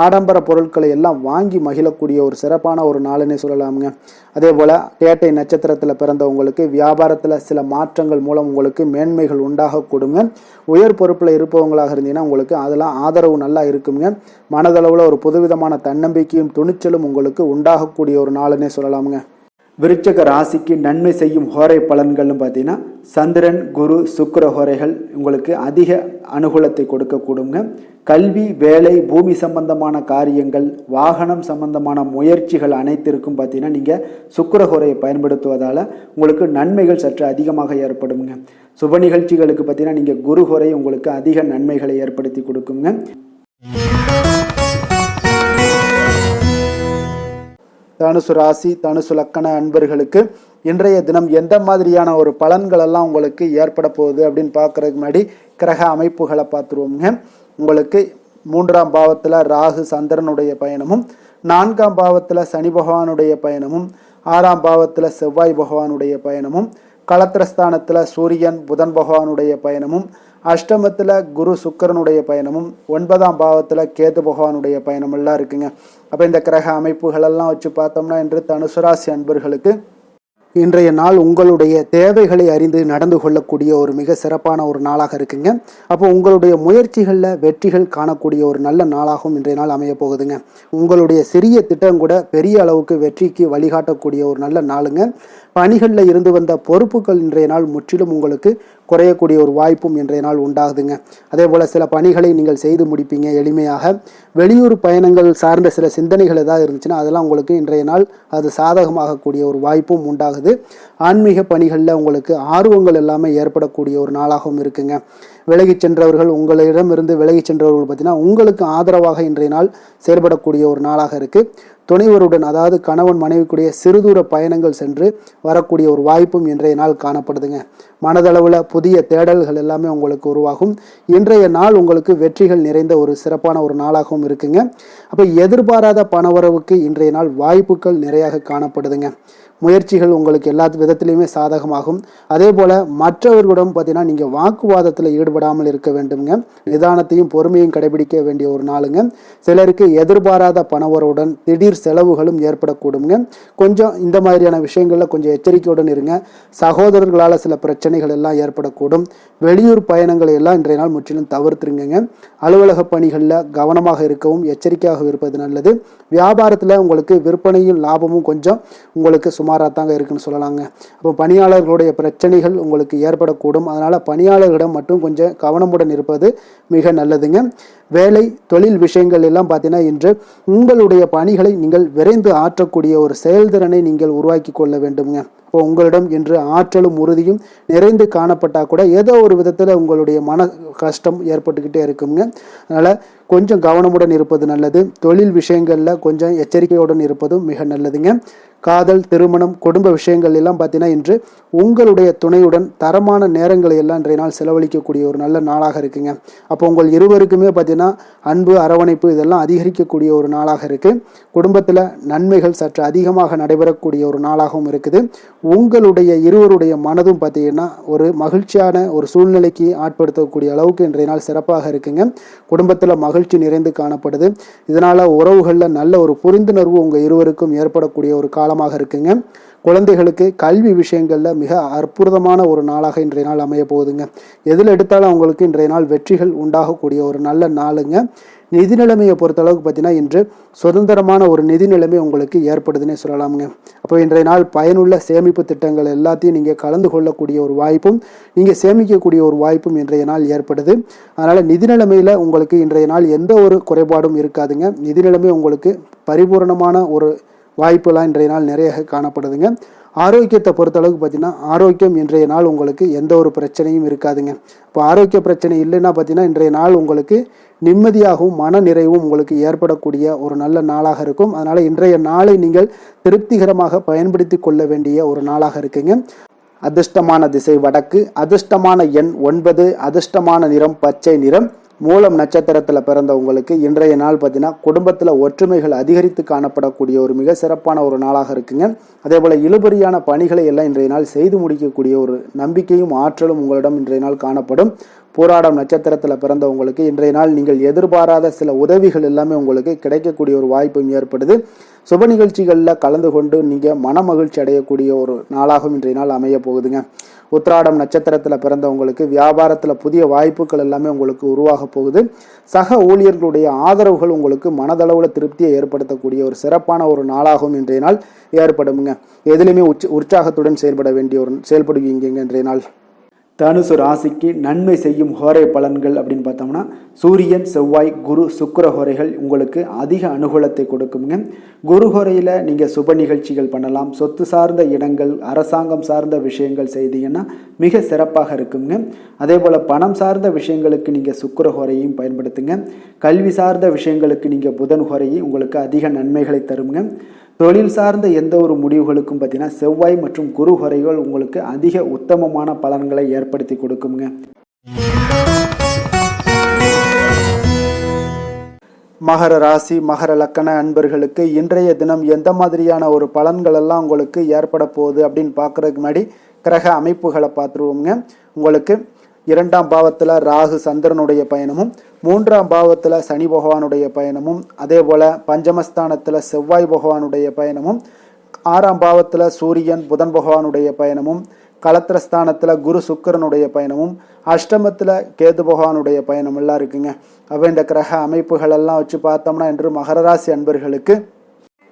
ஆடம்பர பொருட்களை எல்லாம் வாங்கி மகிழக்கூடிய ஒரு சிறப்பான ஒரு நாளுன்னே சொல்லலாமுங்க. அதே போல் கேட்டை நட்சத்திரத்தில் பிறந்தவங்களுக்கு வியாபாரத்தில் சில மாற்றங்கள் மூலம் உங்களுக்கு மேன்மைகள் உண்டாக கொடுங்க. உயர் பொறுப்பில் இருப்பவங்களாக இருந்தீங்கன்னா உங்களுக்கு அதெல்லாம் ஆதரவு நல்லா இருக்குங்க. மனதளவில் ஒரு புதுவிதமான தன்னம்பிக்கையும் துணிச்சலும் உங்களுக்கு உண்டாகக்கூடிய ஒரு நாளுன்னே சொல்லலாமுங்க. விருச்சக ராசிக்கு நன்மை செய்யும் ஹோரை பலன்கள்னு பார்த்தீங்கன்னா சந்திரன், குரு, சுக்கிர ஹோரைகள் உங்களுக்கு அதிக அனுகூலத்தை கொடுக்கக்கூடுங்க. கல்வி, வேலை, பூமி சம்பந்தமான காரியங்கள், வாகனம் சம்பந்தமான முயற்சிகள் அனைத்திற்கும் பார்த்தீங்கன்னா நீங்கள் சுக்கிர ஹோரையை பயன்படுத்துவதால் உங்களுக்கு நன்மைகள் சற்று அதிகமாக ஏற்படுங்க. சுப நிகழ்ச்சிகளுக்கு பார்த்தீங்கன்னா நீங்கள் குரு ஹோரை உங்களுக்கு அதிக நன்மைகளை ஏற்படுத்தி கொடுக்குங்க. தனுசு ராசி, தனுசு லக்கண அன்பர்களுக்கு இன்றைய தினம் எந்த மாதிரியான ஒரு பலன்கள் எல்லாம் உங்களுக்கு ஏற்பட போகுது அப்படின்னு பார்க்கறதுக்கு முன்னாடி கிரக அமைப்புகளை பார்த்துருவோங்க. உங்களுக்கு 3ஆம் பாவத்தில் ராகு சந்திரனுடைய பயணமும், 4ஆம் பாவத்தில் சனி பகவானுடைய பயணமும், 6ஆம் பாவத்தில் செவ்வாய் பகவானுடைய பயணமும், களத்திரஸ்தானத்தில் சூரியன் புதன் பகவானுடைய பயணமும், அஷ்டமத்தில் குரு சுக்கரனுடைய பயணமும், 9ஆம் பாவத்தில் கேது பகவானுடைய பயணம் எல்லாம் இருக்குங்க. அப்போ இந்த கிரக அமைப்புகளெல்லாம் வச்சு பார்த்தோம்னா இன்று தனுசு ராசி அன்பர்களுக்கு இன்றைய நாள் உங்களுடைய தேவைகளை அறிந்து நடந்து கொள்ளக்கூடிய ஒரு மிக சிறப்பான ஒரு நாளாக இருக்குங்க. அப்போ உங்களுடைய முயற்சிகளில் வெற்றிகள் காணக்கூடிய ஒரு நல்ல நாளாகவும் இன்றைய நாள் அமைய போகுதுங்க. உங்களுடைய சிறிய திட்டம் கூட பெரிய அளவுக்கு வெற்றிக்கு வழிகாட்டக்கூடிய ஒரு நல்ல நாளுங்க. பணிகளில் இருந்து வந்த பொறுப்புகள் இன்றைய நாள் முற்றிலும் உங்களுக்கு குறையக்கூடிய ஒரு வாய்ப்பும் இன்றைய நாள் உண்டாகுதுங்க. அதே போல் சில பணிகளை நீங்கள் செய்து முடிப்பீங்க எளிமையாக. வெளியூர் பயணங்கள் சார்ந்த சில சிந்தனைகள் ஏதாவது இருந்துச்சுன்னா அதெல்லாம் உங்களுக்கு இன்றைய நாள் அது சாதகமாகக்கூடிய ஒரு வாய்ப்பும் உண்டாகுது. ஆன்மீக பணிகளில் உங்களுக்கு ஆர்வங்கள் எல்லாமே ஏற்படக்கூடிய ஒரு நாளாகவும் இருக்குங்க. விலகி சென்றவர்கள், உங்களிடமிருந்து விலகி சென்றவர்கள் பார்த்தீங்கன்னா உங்களுக்கு ஆதரவாக இன்றைய நாள் செயல்படக்கூடிய ஒரு நாளாக இருக்குது. துணைவருடன், அதாவது கணவன் மனைவிக்குடைய சிறுதூர பயணங்கள் சென்று வரக்கூடிய ஒரு வாய்ப்பும் இன்றைய நாள் காணப்படுதுங்க. மனதளவில் புதிய தேடல்கள் எல்லாமே உங்களுக்கு உருவாகும். இன்றைய நாள் உங்களுக்கு வெற்றிகள் நிறைந்த ஒரு சிறப்பான ஒரு நாளாகவும் இருக்குங்க. அப்போ எதிர்பாராத பணவரவுக்கு இன்றைய நாள் வாய்ப்புகள் நிறையாக காணப்படுதுங்க. முயற்சிகள் உங்களுக்கு எல்லா விதத்திலையுமே சாதகமாகும். அதே போல் மற்றவர்களிடம் பார்த்தீங்கன்னா நீங்கள் வாக்குவாதத்தில் ஈடுபடாமல் இருக்க வேண்டுங்க. நிதானத்தையும் பொறுமையும் கடைபிடிக்க வேண்டிய ஒரு நாளுங்க. சிலருக்கு எதிர்பாராத பணவரவுடன் திடீர் செலவுகளும் ஏற்படக்கூடுங்க. கொஞ்சம் இந்த மாதிரியான விஷயங்களில் கொஞ்சம் எச்சரிக்கையுடன் இருங்க. சகோதரர்களால் சில பிரச்சனைகள் எல்லாம் ஏற்படக்கூடும். வெளியூர் பயணங்களை எல்லாம் இன்றைய நாள் முற்றிலும் தவிர்த்துருங்க. அலுவலக பணிகளில் கவனமாக இருக்கவும் எச்சரிக்கையாக இருப்பது நல்லது. வியாபாரத்தில் உங்களுக்கு விற்பனையும் லாபமும் கொஞ்சம் உங்களுக்கு சுமாராக தாங்க இருக்குன்னு சொல்லலாங்க. அப்போ பணியாளர்களுடைய பிரச்சனைகள் உங்களுக்கு ஏற்படக்கூடும். அதனால் பணியாளர்களிடம் மட்டும் கொஞ்சம் கவனமுடன் இருப்பது மிக நல்லதுங்க. வேலை, தொழில் விஷயங்கள் எல்லாம் பார்த்தீங்கன்னா இன்று உங்களுடைய பணிகளை நீங்கள் விரைந்து ஆற்றக்கூடிய ஒரு செயல்திறனை நீங்கள் உருவாக்கி கொள்ள வேண்டுங்க. இப்போ உங்களிடம் இன்று ஆற்றலும் உறுதியும் நிறைந்து காணப்பட்டால் கூட ஏதோ ஒரு விதத்தில் உங்களுடைய மன கஷ்டம் ஏற்பட்டுக்கிட்டே இருக்குங்க. அதனால் கொஞ்சம் கவனமுடன் இருப்பது நல்லது. தொழில் விஷயங்களில் கொஞ்சம் எச்சரிக்கையுடன் இருப்பதும் மிக நல்லதுங்க. காதல், திருமணம், குடும்ப விஷயங்கள் எல்லாம் பார்த்தீங்கன்னா இன்று உங்களுடைய துணையுடன் தரமான நேரங்களை எல்லாம் இன்றைய நாள் செலவழிக்கக்கூடிய ஒரு நல்ல நாளாக இருக்குங்க. அப்போ உங்கள் இருவருக்குமே பார்த்தீங்கன்னா அன்பு, அரவணைப்பு இதெல்லாம் அதிகரிக்கக்கூடிய ஒரு நாளாக இருக்குது. குடும்பத்தில் நன்மைகள் சற்று அதிகமாக நடைபெறக்கூடிய ஒரு நாளாகவும் இருக்குது. உங்களுடைய இருவருடைய மனதும் பார்த்தீங்கன்னா ஒரு மகிழ்ச்சியான ஒரு சூழ்நிலைக்கு ஆட்படுத்தக்கூடிய அளவுக்கு இன்றைய நாள் சிறப்பாக இருக்குங்க. குடும்பத்தில் மகிழ்ச்சி நிறைந்து காணப்படுது. இதனால் உறவுகளில் நல்ல ஒரு புரிந்துணர்வு உங்கள் இருவருக்கும் ஏற்படக்கூடிய ஒரு காலமாக இருக்குங்க. குழந்தைகளுக்கு கல்வி விஷயங்களில் மிக அற்புதமான ஒரு நாளாக இன்றைய நாள் அமைய போகுதுங்க. எதில் எடுத்தாலும் அவங்களுக்கு இன்றைய நாள் வெற்றிகள் உண்டாகக்கூடிய ஒரு நல்ல நாளுங்க. நிதி நிலைமையை பொறுத்தளவுக்கு பார்த்தீங்கன்னா இன்று சுதந்திரமான ஒரு நிதி நிலைமை உங்களுக்கு ஏற்படுதுன்னே சொல்லலாமுங்க. அப்போ இன்றைய நாள் பயனுள்ள சேமிப்பு திட்டங்கள் எல்லாத்தையும் நீங்கள் கலந்து கொள்ளக்கூடிய ஒரு வாய்ப்பும் நீங்கள் சேமிக்கக்கூடிய ஒரு வாய்ப்பும் இன்றைய நாள் ஏற்படுது. அதனால் நிதி நிலைமையில் உங்களுக்கு இன்றைய நாள் எந்த ஒரு குறைபாடும் இருக்காதுங்க. நிதி நிலைமை உங்களுக்கு பரிபூர்ணமான ஒரு வாய்ப்புலாம் இன்றைய நாள் நிறைய காணப்படுதுங்க. ஆரோக்கியத்தை பொறுத்தளவுக்கு பார்த்தீங்கன்னா ஆரோக்கியம் இன்றைய நாள் உங்களுக்கு எந்த ஒரு பிரச்சனையும் இருக்காதுங்க. இப்போ ஆரோக்கிய பிரச்சனை இல்லைன்னா பார்த்தீங்கன்னா இன்றைய நாள் உங்களுக்கு நிம்மதியாகவும் மன நிறைவும் உங்களுக்கு ஏற்படக்கூடிய ஒரு நல்ல நாளாக இருக்கும். அதனால் இன்றைய நாளை நீங்கள் திருப்திகரமாக பயன்படுத்தி கொள்ள வேண்டிய ஒரு நாளாக இருக்குங்க. அதிர்ஷ்டமான திசை வடக்கு, அதிர்ஷ்டமான எண் 9, அதிர்ஷ்டமான நிறம் பச்சை நிறம். மூலம் நட்சத்திரத்தில் பிறந்த உங்களுக்கு இன்றைய நாள் பார்த்தீங்கன்னா குடும்பத்தில் ஒற்றுமைகள் அதிகரித்து காணப்படக்கூடிய ஒரு மிக சிறப்பான ஒரு நாளாக இருக்குங்க. அதே போல் இழுபறியான பணிகளை எல்லாம் இன்றைய நாள் செய்து முடிக்கக்கூடிய ஒரு நம்பிக்கையும் ஆற்றலும் உங்களிடம் இன்றைய நாள் காணப்படும். பூராடம் நட்சத்திரத்தில் பிறந்தவங்களுக்கு இன்றைய நாள் நீங்கள் எதிர்பாராத சில உதவிகள் எல்லாமே உங்களுக்கு கிடைக்கக்கூடிய ஒரு வாய்ப்பும் ஏற்படுது. சுப நிகழ்ச்சிகளில் கலந்து கொண்டு நீங்கள் மன மகிழ்ச்சி அடையக்கூடிய ஒரு நாளாகவும் இன்றைய நாள் அமைய போகுதுங்க. உத்திராடம் நட்சத்திரத்தில் பிறந்தவங்களுக்கு வியாபாரத்தில் புதிய வாய்ப்புகள் எல்லாமே உங்களுக்கு உருவாக போகுது. சக ஊழியர்களுடைய ஆதரவுகள் உங்களுக்கு மனதளவில் திருப்தியை ஏற்படுத்தக்கூடிய ஒரு சிறப்பான ஒரு நாளாகவும் இன்றைய நாள் ஏற்படுங்க. எதுலையுமே உற்சாகத்துடன் செயல்படுவீங்க இன்றைய நாள். தனுசு ராசிக்கு நன்மை செய்யும் ஹோரை பலன்கள் அப்படின்னு பார்த்தோம்னா சூரியன், செவ்வாய், குரு, சுக்கிர ஹோரைகள் உங்களுக்கு அதிக அனுகூலத்தை கொடுக்குங்க. குரு ஹோரையில் நீங்கள் சுப நிகழ்ச்சிகள் பண்ணலாம். சொத்து சார்ந்த இடங்கள், அரசாங்கம் சார்ந்த விஷயங்கள் செய்தீங்கன்னா மிக சிறப்பாக இருக்குங்க. அதே போல் பணம் சார்ந்த விஷயங்களுக்கு நீங்கள் சுக்கிர ஹோரையும் பயன்படுத்துங்க. கல்வி சார்ந்த விஷயங்களுக்கு நீங்கள் புதன் ஹோரையும் உங்களுக்கு அதிக நன்மைகளை தருங்க. தொழில் சார்ந்த எந்த ஒரு முடிவுகளுக்கும் பார்த்தீங்கன்னா செவ்வாய் மற்றும் குரு ஹோரைகள் உங்களுக்கு அதிக உத்தமமான பலன்களை ஏற்படுத்தி கொடுக்குங்க. மகர ராசி, மகர லக்கண அன்பர்களுக்கு இன்றைய தினம் எந்த மாதிரியான ஒரு பலன்கள் எல்லாம் உங்களுக்கு ஏற்பட போகுது அப்படின்னு பார்க்கறதுக்கு முன்னாடி கிரக அமைப்புகளை பார்த்துருவோங்க. உங்களுக்கு 2ஆம் பாவத்தில் ராகு சந்திரனுடைய பயணமும், 3ஆம் பாவத்தில் சனி பகவானுடைய பயணமும், அதே போல் பஞ்சமஸ்தானத்தில் செவ்வாய் பகவானுடைய பயணமும், 6ஆம் பாவத்தில் சூரியன் புதன் பகவானுடைய பயணமும், களத்திரஸ்தானத்தில் குரு சுக்கிரனுடைய பயணமும், அஷ்டமத்தில் கேது பகவானுடைய பயணம் எல்லாம் இருக்குங்க. அப்போ இந்த கிரக அமைப்புகள் எல்லாம் வச்சு பார்த்தோம்னா இன்று மகர ராசி அன்பர்களுக்கு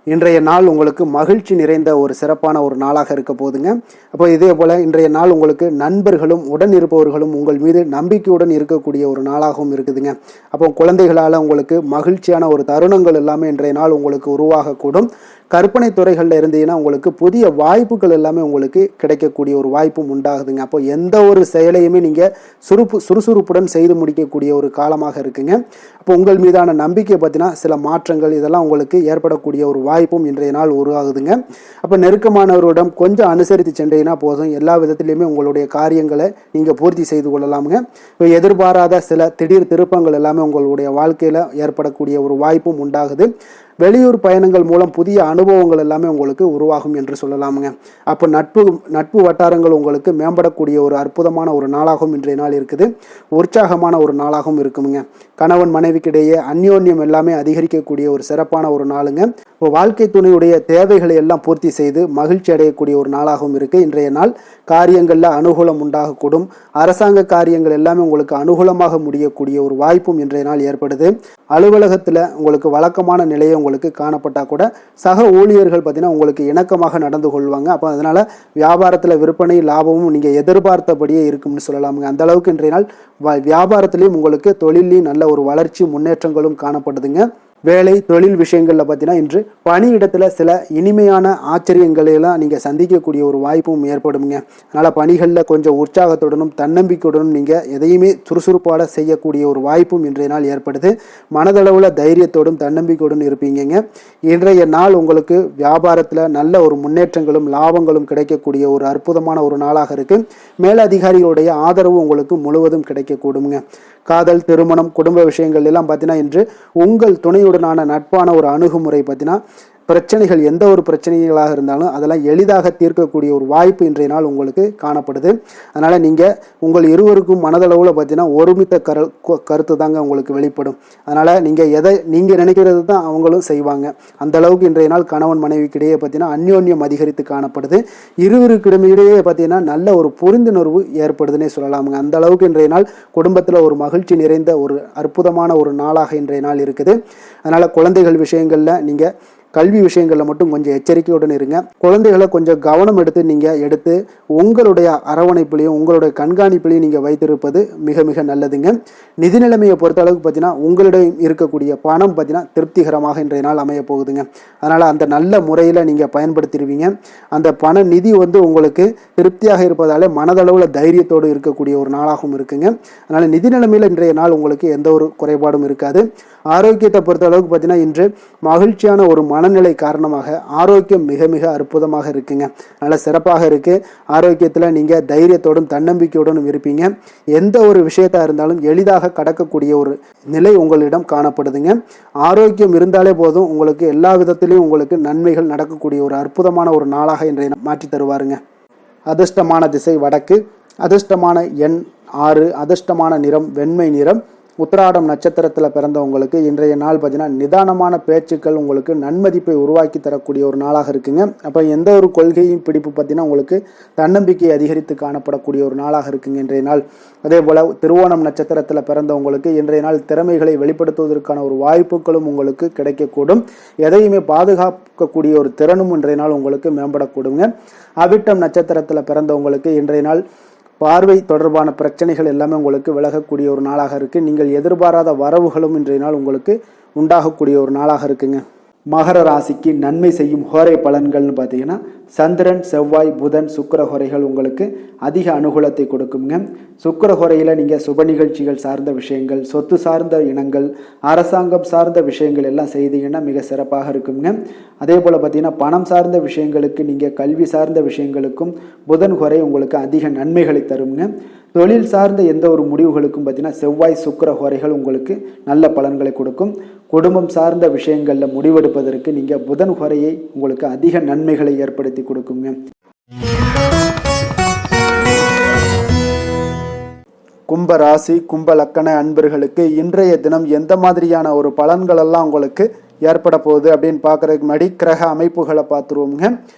இன்றைய நாள் உங்களுக்கு மகிழ்ச்சி நிறைந்த ஒரு சிறப்பான ஒரு நாளாக இருக்க போகுதுங்க. அப்போ இதே போல் இன்றைய நாள் உங்களுக்கு நண்பர்களும் உடன் இருப்பவர்களும் உங்கள் மீது நம்பிக்கையுடன் இருக்கக்கூடிய ஒரு நாளாகவும் இருக்குதுங்க. அப்போ குழந்தைகளால் உங்களுக்கு மகிழ்ச்சியான ஒரு தருணங்கள் எல்லாமே இன்றைய நாள் உங்களுக்கு உருவாகக்கூடும். கற்பனை துறைகளில் இருந்தீங்கன்னா உங்களுக்கு புதிய வாய்ப்புகள் எல்லாமே உங்களுக்கு கிடைக்கக்கூடிய ஒரு வாய்ப்பும் உண்டாகுதுங்க. அப்போ எந்த ஒரு செயலையுமே நீங்கள் சுறுசுறுப்புடன் செய்து முடிக்கக்கூடிய ஒரு காலமாக இருக்குங்க. அப்போ உங்கள் மீதான நம்பிக்கை பார்த்தீங்கன்னா சில மாற்றங்கள் இதெல்லாம் உங்களுக்கு ஏற்படக்கூடிய ஒரு வாய்ப்பும் இன்றைய நாள் உருவாகுதுங்க. அப்போ நெருக்கமானவரிடம் கொஞ்சம் அனுசரித்து சென்றீங்கன்னா போதும், எல்லா விதத்திலையுமே உங்களுடைய காரியங்களை நீங்கள் பூர்த்தி செய்து கொள்ளலாமுங்க. இப்போ எதிர்பாராத சில திடீர் திருப்பங்கள் எல்லாமே உங்களுடைய வாழ்க்கையில் ஏற்படக்கூடிய ஒரு வாய்ப்பும் உண்டாகுது. வெளியூர் பயணங்கள் மூலம் புதிய அனுபவங்கள் எல்லாமே உங்களுக்கு உருவாகும் என்று சொல்லலாமுங்க. அப்போ நட்பு வட்டாரங்கள் உங்களுக்கு மேம்படக்கூடிய ஒரு அற்புதமான ஒரு நாளாகவும் இன்றைய நாள் இருக்குது. உற்சாகமான ஒரு நாளாகவும் இருக்குமுங்க. கணவன் மனைவிக்கிடையே அந்யோன்யம் எல்லாமே அதிகரிக்கக்கூடிய ஒரு சிறப்பான ஒரு நாளுங்க. இப்போ வாழ்க்கை துணையுடைய தேவைகளை எல்லாம் பூர்த்தி செய்து மகிழ்ச்சி அடையக்கூடிய ஒரு நாளாகவும் இருக்குது இன்றைய நாள். காரியங்களில் அனுகூலம் உண்டாகக்கூடும். அரசாங்க காரியங்கள் எல்லாமே உங்களுக்கு அனுகூலமாக முடியக்கூடிய ஒரு வாய்ப்பும் இன்றைய நாள் ஏற்படுது. அலுவலகத்தில் உங்களுக்கு வழக்கமான நிலையை உங்களுக்கு காணப்பட்டால் கூட சக ஊழியர்கள் பார்த்தீங்கன்னா உங்களுக்கு இணக்கமாக நடந்து கொள்வாங்க. அப்போ அதனால் வியாபாரத்தில் விற்பனை லாபமும் நீங்கள் எதிர்பார்த்தபடியே இருக்கும்னு சொல்லலாமுங்க. அந்த அளவுக்கு இன்றைய நாள் வியாபாரத்திலையும் உங்களுக்கு தொழிலையும் நல்ல ஒரு வளர்ச்சி முன்னேற்றங்களும் காணப்படுதுங்க. வேலை தொழில் விஷயங்களில் பார்த்தீங்கன்னா இன்று பணியிடத்தில் சில இனிமையான ஆச்சரியங்களையெல்லாம் நீங்கள் சந்திக்கக்கூடிய ஒரு வாய்ப்பும் ஏற்படுங்க. அதனால் பணிகளில் கொஞ்சம் உற்சாகத்துடனும் தன்னம்பிக்கையுடனும் நீங்கள் எதையுமே சுறுசுறுப்பாட செய்யக்கூடிய ஒரு வாய்ப்பும் இன்றைய நாள் ஏற்படுது. மனதளவில் தைரியத்தோடும் தன்னம்பிக்கையுடன் இருப்பீங்க. இன்றைய நாள் உங்களுக்கு வியாபாரத்தில் நல்ல ஒரு முன்னேற்றங்களும் லாபங்களும் கிடைக்கக்கூடிய ஒரு அற்புதமான ஒரு நாளாக இருக்குது. மேலதிகாரிகளுடைய ஆதரவு உங்களுக்கு முழுவதும் கிடைக்கக்கூடுங்க. காதல், திருமணம், குடும்ப விஷயங்கள் எல்லாம் பார்த்தீங்கன்னா இன்று உங்கள் துணையுடனான நட்பான ஒரு அணுகுமுறை பார்த்தீங்கன்னா பிரச்சனைகள் எந்த ஒரு பிரச்சனைகளாக இருந்தாலும் அதெல்லாம் எளிதாக தீர்க்கக்கூடிய ஒரு வாய்ப்பு இன்றைய நாள் உங்களுக்கு காணப்படுது. அதனால் நீங்கள் உங்கள் இருவருக்கும் மனதளவில் பார்த்தீங்கன்னா ஒருமித்த கருத்து தாங்க உங்களுக்கு வெளிப்படும். அதனால் நீங்கள் நினைக்கிறது தான் அவங்களும் செய்வாங்க. அந்த அளவுக்கு இன்றைய நாள் கணவன் மனைவிக்கிடையே பார்த்தீங்கன்னா அந்யோன்யம் அதிகரித்து காணப்படுது. இருவருக்கிடையே பார்த்தீங்கன்னா நல்ல ஒரு புரிந்துணர்வு ஏற்படுதுன்னே சொல்லலாமுங்க. அந்த அளவுக்கு இன்றைய நாள் குடும்பத்தில் ஒரு மகிழ்ச்சி நிறைந்த ஒரு அற்புதமான ஒரு நாளாக இன்றைய நாள் இருக்குது. அதனால் குழந்தைகள் விஷயங்களில் நீங்கள் கல்வி விஷயங்களில் மட்டும் கொஞ்சம் எச்சரிக்கையுடன் இருங்க. குழந்தைகளை கொஞ்சம் கவனம் எடுத்து உங்களுடைய அரவணைப்பிலையும் உங்களுடைய கண்காணிப்பிலையும் நீங்கள் வைத்திருப்பது மிக மிக நல்லதுங்க. நிதி நிலைமையை பொறுத்த அளவுக்கு பார்த்தீங்கன்னா உங்களிடம் இருக்கக்கூடிய பணம் பார்த்தீங்கன்னா திருப்திகரமாக இன்றைய நாள் அமைய போகுதுங்க. அதனால் அந்த நல்ல முறையில் நீங்கள் பயன்படுத்திடுவீங்க. அந்த பண நிதி உங்களுக்கு திருப்தியாக இருப்பதாலே மனதளவில் தைரியத்தோடு இருக்கக்கூடிய ஒரு நாளாகவும் இருக்குங்க. அதனால் நிதி நிலைமையில் இன்றைய நாள் உங்களுக்கு எந்த ஒரு குறைபாடும் இருக்காது. ஆரோக்கியத்தை பொறுத்த அளவுக்கு பார்த்தீங்கன்னா இன்று மகிழ்ச்சியான ஒரு மனநிலை காரணமாக ஆரோக்கியம் மிக மிக அற்புதமாக இருக்குங்க. நல்ல சிறப்பாக இருக்குது. ஆரோக்கியத்தில் நீங்கள் தைரியத்தோடும் தன்னம்பிக்கையோடும் இருப்பீங்க. எந்த ஒரு விஷயத்தாக இருந்தாலும் எளிதாக கடக்கக்கூடிய ஒரு நிலை உங்களிடம் காணப்படுதுங்க. ஆரோக்கியம் இருந்தாலே போதும், உங்களுக்கு எல்லா விதத்திலையும் உங்களுக்கு நன்மைகள் நடக்கக்கூடிய ஒரு அற்புதமான ஒரு நாளாக இன்றைய மாற்றி தருவாருங்க. அதிர்ஷ்டமான திசை வடக்கு, அதிர்ஷ்டமான எண் 6 அதிர்ஷ்டமான நிறம் வெண்மை நிறம். உத்திராடம் நட்சத்திரத்தில் பிறந்தவங்களுக்கு இன்றைய நாள் பார்த்தீங்கன்னா நிதானமான பேச்சுக்கள் உங்களுக்கு நன்மதிப்பை உருவாக்கி தரக்கூடிய ஒரு நாளாக இருக்குங்க. அப்போ எந்த ஒரு கொள்கையும் பிடிப்பு பார்த்தீங்கன்னா உங்களுக்கு தன்னம்பிக்கை அதிகரித்து காணப்படக்கூடிய ஒரு நாளாக இருக்குங்க இன்றைய நாள். அதே போல் திருவோணம் நட்சத்திரத்தில் பிறந்தவங்களுக்கு இன்றைய நாள் திறமைகளை வெளிப்படுத்துவதற்கான ஒரு வாய்ப்புகளும் உங்களுக்கு கிடைக்கக்கூடும். எதையுமே பாதுகாக்கக்கூடிய ஒரு திறனும் இன்றைய நாள் உங்களுக்கு மேம்படக்கூடுங்க. அவிட்டம் நட்சத்திரத்தில் பிறந்தவங்களுக்கு இன்றைய நாள் பார்வை தொடர்பான பிரச்சனைகள் எல்லாமே உங்களுக்கு விலகக்கூடிய ஒரு நாளாக இருக்குது. நீங்கள் எதிர்பாராத வரவுகளும் இன்றைய நாள் உங்களுக்கு உண்டாகக்கூடிய ஒரு நாளாக இருக்குங்க. மகர ராசிக்கு நன்மை செய்யும் ஹோரை பலன்கள்னு பார்த்தீங்கன்னா சந்திரன், செவ்வாய், புதன், சுக்கிர ஹோரைகள் உங்களுக்கு அதிக அனுகூலத்தை கொடுக்குங்க. சுக்கிர ஹோரையில் நீங்கள் சுப நிகழ்ச்சிகள் சார்ந்த விஷயங்கள், சொத்து சார்ந்த இனங்கள், அரசாங்கம் சார்ந்த விஷயங்கள் எல்லாம் செய்தீங்கன்னா மிக சிறப்பாக இருக்குங்க. அதே போல் பார்த்தீங்கன்னா பணம் சார்ந்த விஷயங்களுக்கு, நீங்கள் கல்வி சார்ந்த விஷயங்களுக்கும் புதன் ஹோரை உங்களுக்கு அதிக நன்மைகளை தருங்க. தொழில் சார்ந்த எந்த ஒரு முடிவுகளுக்கும் பார்த்தீங்கன்னா செவ்வாய், சுக்கிர ஹோரைகள் உங்களுக்கு நல்ல பலன்களை கொடுக்கும். குடும்பம் சார்ந்த விஷயங்களில் முடிவெடுப்பதற்கு நீங்கள் புதன் ஹோரையை உங்களுக்கு அதிக நன்மைகளை ஏற்படுத்தி கொடுக்குங்க. கும்ப ராசி, கும்ப லக்கண அன்பர்களுக்கு இன்றைய தினம் எந்த மாதிரியான ஒரு பலன்கள் எல்லாம் உங்களுக்கு ஏற்பட போகுது அப்படின்னு பார்க்கறதுக்கு முன்னாடி கிரக அமைப்புகளை பார்த்துருவோங்க.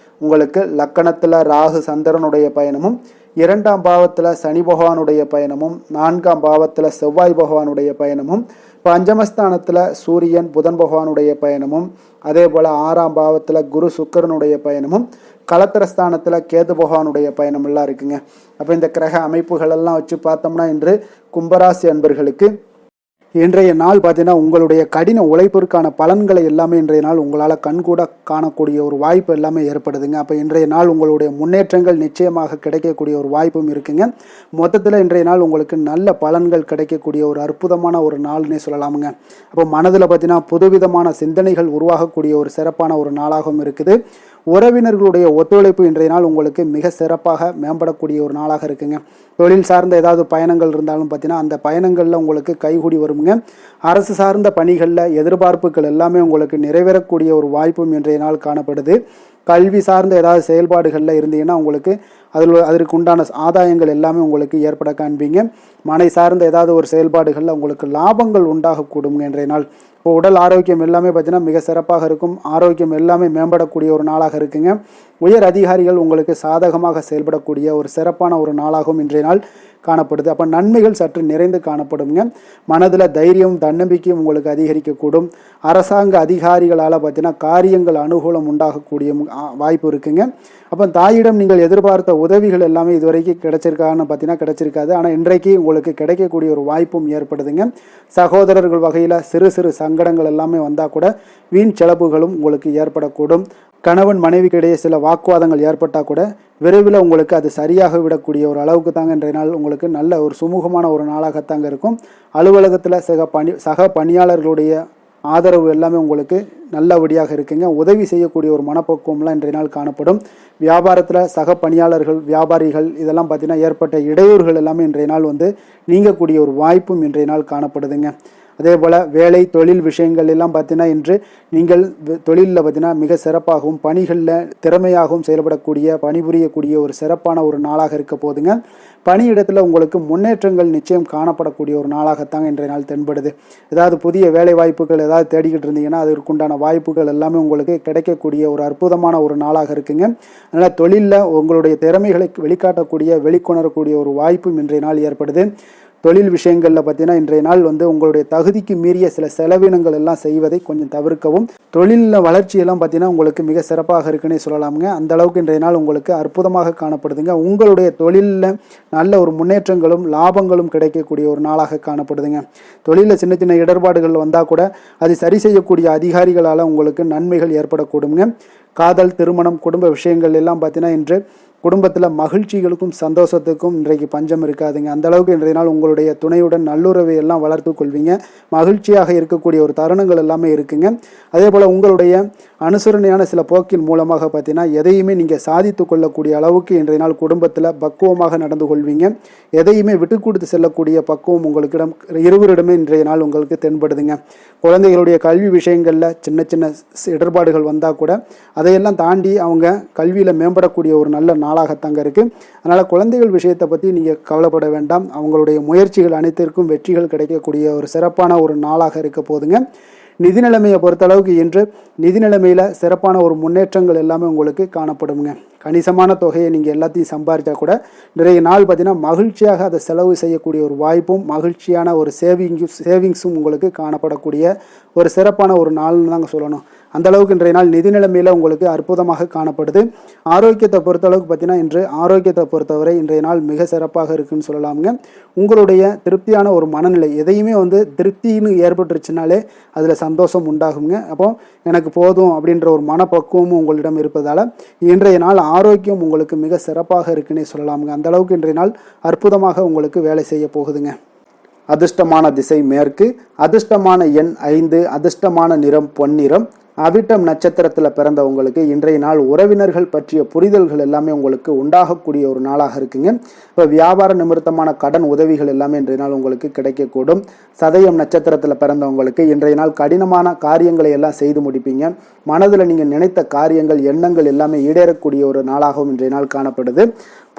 உங்களுக்கு லக்கணத்தில் ராகு சந்திரனுடைய பயணமும், 2ஆம் பாவத்தில் சனி பகவானுடைய பயணமும், 4ஆம் பாவத்தில் செவ்வாய் பகவானுடைய பயணமும், பஞ்சமஸ்தானத்தில் சூரியன் புதன் பகவானுடைய பயணமும், அதே போல் 6ஆம் பாவத்தில் குரு சுக்கிரனுடைய பயணமும், களத்திரஸ்தானத்தில் கேது பகவானுடைய பயணம் எல்லாம் இருக்குங்க. அப்போ இந்த கிரக அமைப்புகள் எல்லாம் வச்சு பார்த்தோம்னா இன்று கும்பராசி அன்பர்களுக்கு இன்றைய நாள் பார்த்தீங்கன்னா உங்களுடைய கடின உழைப்பிற்கான பலன்களை எல்லாமே இன்றைய நாள் உங்களால் கண்கூட காணக்கூடிய ஒரு வாய்ப்பு எல்லாமே ஏற்படுதுங்க. அப்போ இன்றைய நாள் உங்களுடைய முன்னேற்றங்கள் நிச்சயமாக கிடைக்கக்கூடிய ஒரு வாய்ப்பும் இருக்குங்க. மொத்தத்தில் இன்றைய நாள் உங்களுக்கு நல்ல பலன்கள் கிடைக்கக்கூடிய ஒரு அற்புதமான ஒரு நாள்னே சொல்லலாமுங்க. அப்போ மனதில் பார்த்தீங்கன்னா புதுவிதமான சிந்தனைகள் உருவாகக்கூடிய ஒரு சிறப்பான ஒரு நாளாகவும் இருக்குது. உறவினர்களுடைய ஒத்துழைப்பு இன்றைய நாள் உங்களுக்கு மிக சிறப்பாக மேம்படக்கூடிய ஒரு நாளாக இருக்குங்க. தொழில் சார்ந்த ஏதாவது பயணங்கள் இருந்தாலும் பார்த்தீங்கன்னா அந்த பயணங்களில் உங்களுக்கு கைகூடி வருங்க. அரசு சார்ந்த பணிகளில் எதிர்பார்ப்புகள் எல்லாமே உங்களுக்கு நிறைவேறக்கூடிய ஒரு வாய்ப்பும் இன்றைய நாள் காணப்படுது. கல்வி சார்ந்த ஏதாவது செயல்பாடுகளில் இருந்தீங்கன்னா உங்களுக்கு அதற்கு உண்டான ஆதாயங்கள் எல்லாமே உங்களுக்கு ஏற்பட காண்பீங்க. மனை சார்ந்த ஏதாவது ஒரு செயல்பாடுகளில் உங்களுக்கு லாபங்கள் உண்டாகக்கூடும் இன்றைய நாள். இப்போ உடல் ஆரோக்கியம் எல்லாமே பார்த்தீங்கன்னா மிக சிறப்பாக இருக்கும். ஆரோக்கியம் எல்லாமே மேம்படக்கூடிய ஒரு நாளாக இருக்குங்க. உயர் அதிகாரிகள் உங்களுக்கு சாதகமாக செயல்படக்கூடிய ஒரு சிறப்பான ஒரு நாளாகவும் இன்றைய நாள் காணப்படுது. அப்போ நன்மைகள் சற்று நிறைந்து காணப்படுங்க. மனதில் தைரியம் தன்னம்பிக்கையும் உங்களுக்கு அதிகரிக்கக்கூடும். அரசாங்க அதிகாரிகளால் பார்த்தீங்கன்னா காரியங்கள் அனுகூலம் உண்டாகக்கூடிய வாய்ப்பு இருக்குங்க. அப்போ தாயிடம் நீங்கள் எதிர்பார்த்த உதவிகள் எல்லாமே இதுவரைக்கும் கிடைச்சிருக்கான்னு பார்த்தீங்கன்னா கிடைச்சிருக்காது. ஆனால் இன்றைக்கு உங்களுக்கு கிடைக்கக்கூடிய ஒரு வாய்ப்பும் ஏற்படுதுங்க. சகோதரர்கள் வகையில் சிறு சிறு சங்கடங்கள் எல்லாமே வந்தால் கூட வீண் செலவுகளும் உங்களுக்கு ஏற்படக்கூடும். கணவன் மனைவிக்கு இடையே சில வாக்குவாதங்கள் ஏற்பட்டால் கூட விரைவில் உங்களுக்கு அது சரியாக விடக்கூடிய ஒரு அளவுக்கு தாங்க இன்றைய நாள் உங்களுக்கு நல்ல ஒரு சுமூகமான ஒரு நாளாகத்தாங்க இருக்கும். அலுவலகத்தில் சக பணியாளர்களுடைய ஆதரவு எல்லாமே உங்களுக்கு நல்லபடியாக இருக்குங்க. உதவி செய்யக்கூடிய ஒரு மனப்பக்குவம்லாம் இன்றைய நாள் காணப்படும். வியாபாரத்தில் சக பணியாளர்கள், வியாபாரிகள் இதெல்லாம் பார்த்தீங்கன்னா ஏற்பட்ட இடையூறுகள் எல்லாமே இன்றைய நாள் நீங்கக்கூடிய ஒரு வாய்ப்பும் இன்றைய நாள் காணப்படுதுங்க. அதே போல் வேலை தொழில் விஷயங்கள் எல்லாம் பார்த்தீங்கன்னா இன்று நீங்கள் தொழிலில் பார்த்தீங்கன்னா மிக சிறப்பாகவும் பணிகளில் திறமையாகவும் செயல்படக்கூடிய பணிபுரியக்கூடிய ஒரு சிறப்பான ஒரு நாளாக இருக்க போதுங்க. பணியிடத்தில் உங்களுக்கு முன்னேற்றங்கள் நிச்சயம் காணப்படக்கூடிய ஒரு நாளாகத்தாங்க இன்றைய நாள் தென்படுது. ஏதாவது புதிய வேலை வாய்ப்புகள் ஏதாவது தேடிக்கிட்டு இருந்தீங்கன்னா அதற்குண்டான வாய்ப்புகள் எல்லாமே உங்களுக்கு கிடைக்கக்கூடிய ஒரு அற்புதமான ஒரு நாளாக இருக்குங்க. அதனால் தொழிலில் உங்களுடைய திறமைகளை வெளிக்காட்டக்கூடிய வெளிக்கொணரக்கூடிய ஒரு வாய்ப்பும் இன்றைய நாள் ஏற்படுது. தொழில் விஷயங்களில் பார்த்தீங்கன்னா இன்றைய நாள் உங்களுடைய தகுதிக்கு மீறிய சில செலவினங்கள் எல்லாம் செய்வதை கொஞ்சம் தவிர்க்கவும். தொழிலில் வளர்ச்சியெல்லாம் பார்த்தீங்கன்னா உங்களுக்கு மிக சிறப்பாக இருக்குன்னே சொல்லலாமுங்க. அந்த அளவுக்கு இன்றைய நாள் உங்களுக்கு அற்புதமாக காணப்படுதுங்க. உங்களுடைய தொழிலில் நல்ல ஒரு முன்னேற்றங்களும் லாபங்களும் கிடைக்கக்கூடிய ஒரு நாளாக காணப்படுதுங்க. தொழிலில் சின்ன சின்ன இடர்பாடுகள் வந்தால் கூட அது சரி செய்யக்கூடிய அதிகாரிகளால் உங்களுக்கு நன்மைகள் ஏற்படக்கூடுங்க. காதல், திருமணம், குடும்ப விஷயங்கள் எல்லாம் பார்த்தீங்கன்னா இன்று குடும்பத்தில் மகிழ்ச்சிகளுக்கும் சந்தோஷத்துக்கும் இன்றைக்கு பஞ்சம் இருக்காதுங்க. அந்த அளவுக்கு இன்றைய நாள் உங்களுடைய துணையுடன் நல்லுறவை எல்லாம் வளர்த்து கொள்வீங்க. மகிழ்ச்சியாக இருக்கக்கூடிய ஒரு தருணங்கள் எல்லாமே இருக்குங்க. அதே போல் உங்களுடைய அனுசரணையான சில போக்கின் மூலமாக பார்த்தீங்கன்னா எதையுமே நீங்கள் சாதித்து கொள்ளக்கூடிய அளவுக்கு இன்றைய நாள் குடும்பத்தில் பக்குவமாக நடந்து கொள்வீங்க. எதையுமே விட்டு கொடுத்து செல்லக்கூடிய பக்குவம் உங்களுக்கிடம் இருவரிடமே இன்றைய நாள் உங்களுக்கு தென்படுதுங்க. குழந்தைகளுடைய கல்வி விஷயங்களில் சின்ன சின்ன இடர்பாடுகள் வந்தால் கூட அதை அதையெல்லாம் தாண்டி அவங்க கல்வியில் மேம்படக்கூடிய ஒரு நல்ல நாளாகத்தாங்க இருக்குது. அதனால் குழந்தைகள் விஷயத்தை பற்றி நீங்கள் கவலைப்பட வேண்டாம். அவங்களுடைய முயற்சிகள் அனைத்திற்கும் வெற்றிகள் கிடைக்கக்கூடிய ஒரு சிறப்பான ஒரு நாளாக இருக்க போதுங்க. நிதி நிலைமையை பொறுத்தளவுக்கு இன்று நிதி நிலைமையில் சிறப்பான ஒரு முன்னேற்றங்கள் எல்லாமே உங்களுக்கு காணப்படுங்க. கணிசமான தொகையை நீங்கள் எல்லாத்தையும் சம்பாதிச்சா கூட நிறைய நாள் பார்த்தீங்கன்னா மகிழ்ச்சியாக அதை செலவு செய்யக்கூடிய ஒரு வாய்ப்பும் மகிழ்ச்சியான ஒரு சேவிங்ஸும் உங்களுக்கு காணப்படக்கூடிய ஒரு சிறப்பான ஒரு நாள்னு தாங்க சொல்லணும். அந்தளவுக்கு இன்றைய நாள் நிதி நிலைமையில் உங்களுக்கு அற்புதமாக காணப்படுது. ஆரோக்கியத்தை பொறுத்தளவுக்கு பார்த்தீங்கன்னா இன்று ஆரோக்கியத்தை பொறுத்தவரை இன்றைய நாள் மிக சிறப்பாக இருக்குன்னு சொல்லலாமுங்க. உங்களுடைய திருப்தியான ஒரு மனநிலை எதையுமே திருப்தின்னு ஏற்பட்டுருச்சுனாலே அதில் சந்தோஷம் உண்டாகுங்க. அப்போ எனக்கு போதும் அப்படின்ற ஒரு மனப்பக்குவமும் உங்களிடம் இருப்பதால் இன்றைய நாள் ஆரோக்கியம் உங்களுக்கு மிக சிறப்பாக இருக்குன்னே சொல்லலாமுங்க. அந்தளவுக்கு இன்றைய நாள் அற்புதமாக உங்களுக்கு வேலை செய்ய போகுதுங்க. அதிர்ஷ்டமான திசை மேற்கு, அதிர்ஷ்டமான எண் 5, அதிர்ஷ்டமான நிறம் பொன்னிறம். அவிட்டம் நட்சத்திரத்தில் பிறந்தவங்களுக்கு இன்றைய நாள் உறவினர்கள் பற்றிய புரிதல்கள் எல்லாமே உங்களுக்கு உண்டாகக்கூடிய ஒரு நாளாக இருக்குங்க. இப்போ வியாபார நிமித்தமான கடன் உதவிகள் எல்லாமே இன்றைய நாள் உங்களுக்கு கிடைக்கக்கூடும். சதயம் நட்சத்திரத்தில் பிறந்தவங்களுக்கு இன்றைய நாள் கடினமான காரியங்களை எல்லாம் செய்து முடிப்பீங்க. மனதில் நீங்கள் நினைத்த காரியங்கள் எண்ணங்கள் எல்லாமே ஈடேறக்கூடிய ஒரு நாளாகவும் இன்றைய நாள் காணப்படுது.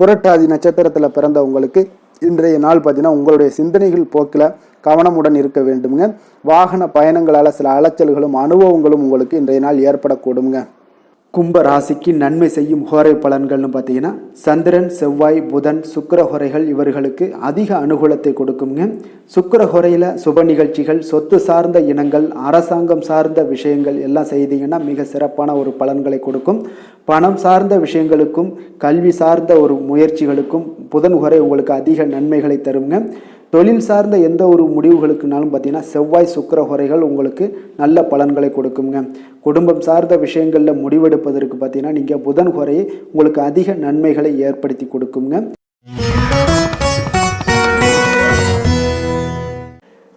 புரட்டாதி நட்சத்திரத்தில் பிறந்தவங்களுக்கு இன்றைய நாள் பார்த்தீங்கன்னா உங்களுடைய சிந்தனைகள் போக்கில் கவனமுடன் இருக்க வேண்டுங்க. வாகன பயணங்களால் சில அலைச்சல்களும் அனுபவங்களும் உங்களுக்கு இன்றைய நாள் ஏற்படக்கூடுங்க. கும்ப ராசிக்கு நன்மை செய்யும் ஹோரை பலன்கள்னு பார்த்தீங்கன்னா சந்திரன், செவ்வாய், புதன், சுக்கிர ஹோரைகள் இவர்களுக்கு அதிக அனுகூலத்தை கொடுக்குங்க. சுக்கிர ஹோரையில் சுப நிகழ்ச்சிகள், சொத்து சார்ந்த இனங்கள், அரசாங்கம் சார்ந்த விஷயங்கள் எல்லாம் செய்தீங்கன்னா மிக சிறப்பான ஒரு பலன்களை கொடுக்கும். பணம் சார்ந்த விஷயங்களுக்கும் கல்வி சார்ந்த ஒரு முயற்சிகளுக்கும் புதன் ஹோரை உங்களுக்கு அதிக நன்மைகளை தருங்க. தொழில் சார்ந்த எந்த ஒரு முடிவுகளுக்குனாலும் பார்த்தீங்கன்னா செவ்வாய், சுக்கிர ஹோரைகள் உங்களுக்கு நல்ல பலன்களை கொடுக்குங்க. குடும்பம் சார்ந்த விஷயங்களில் முடிவெடுப்பதற்கு பார்த்தீங்கன்னா நீங்கள் புதன் ஹோரையை உங்களுக்கு அதிக நன்மைகளை ஏற்படுத்தி கொடுக்குங்க.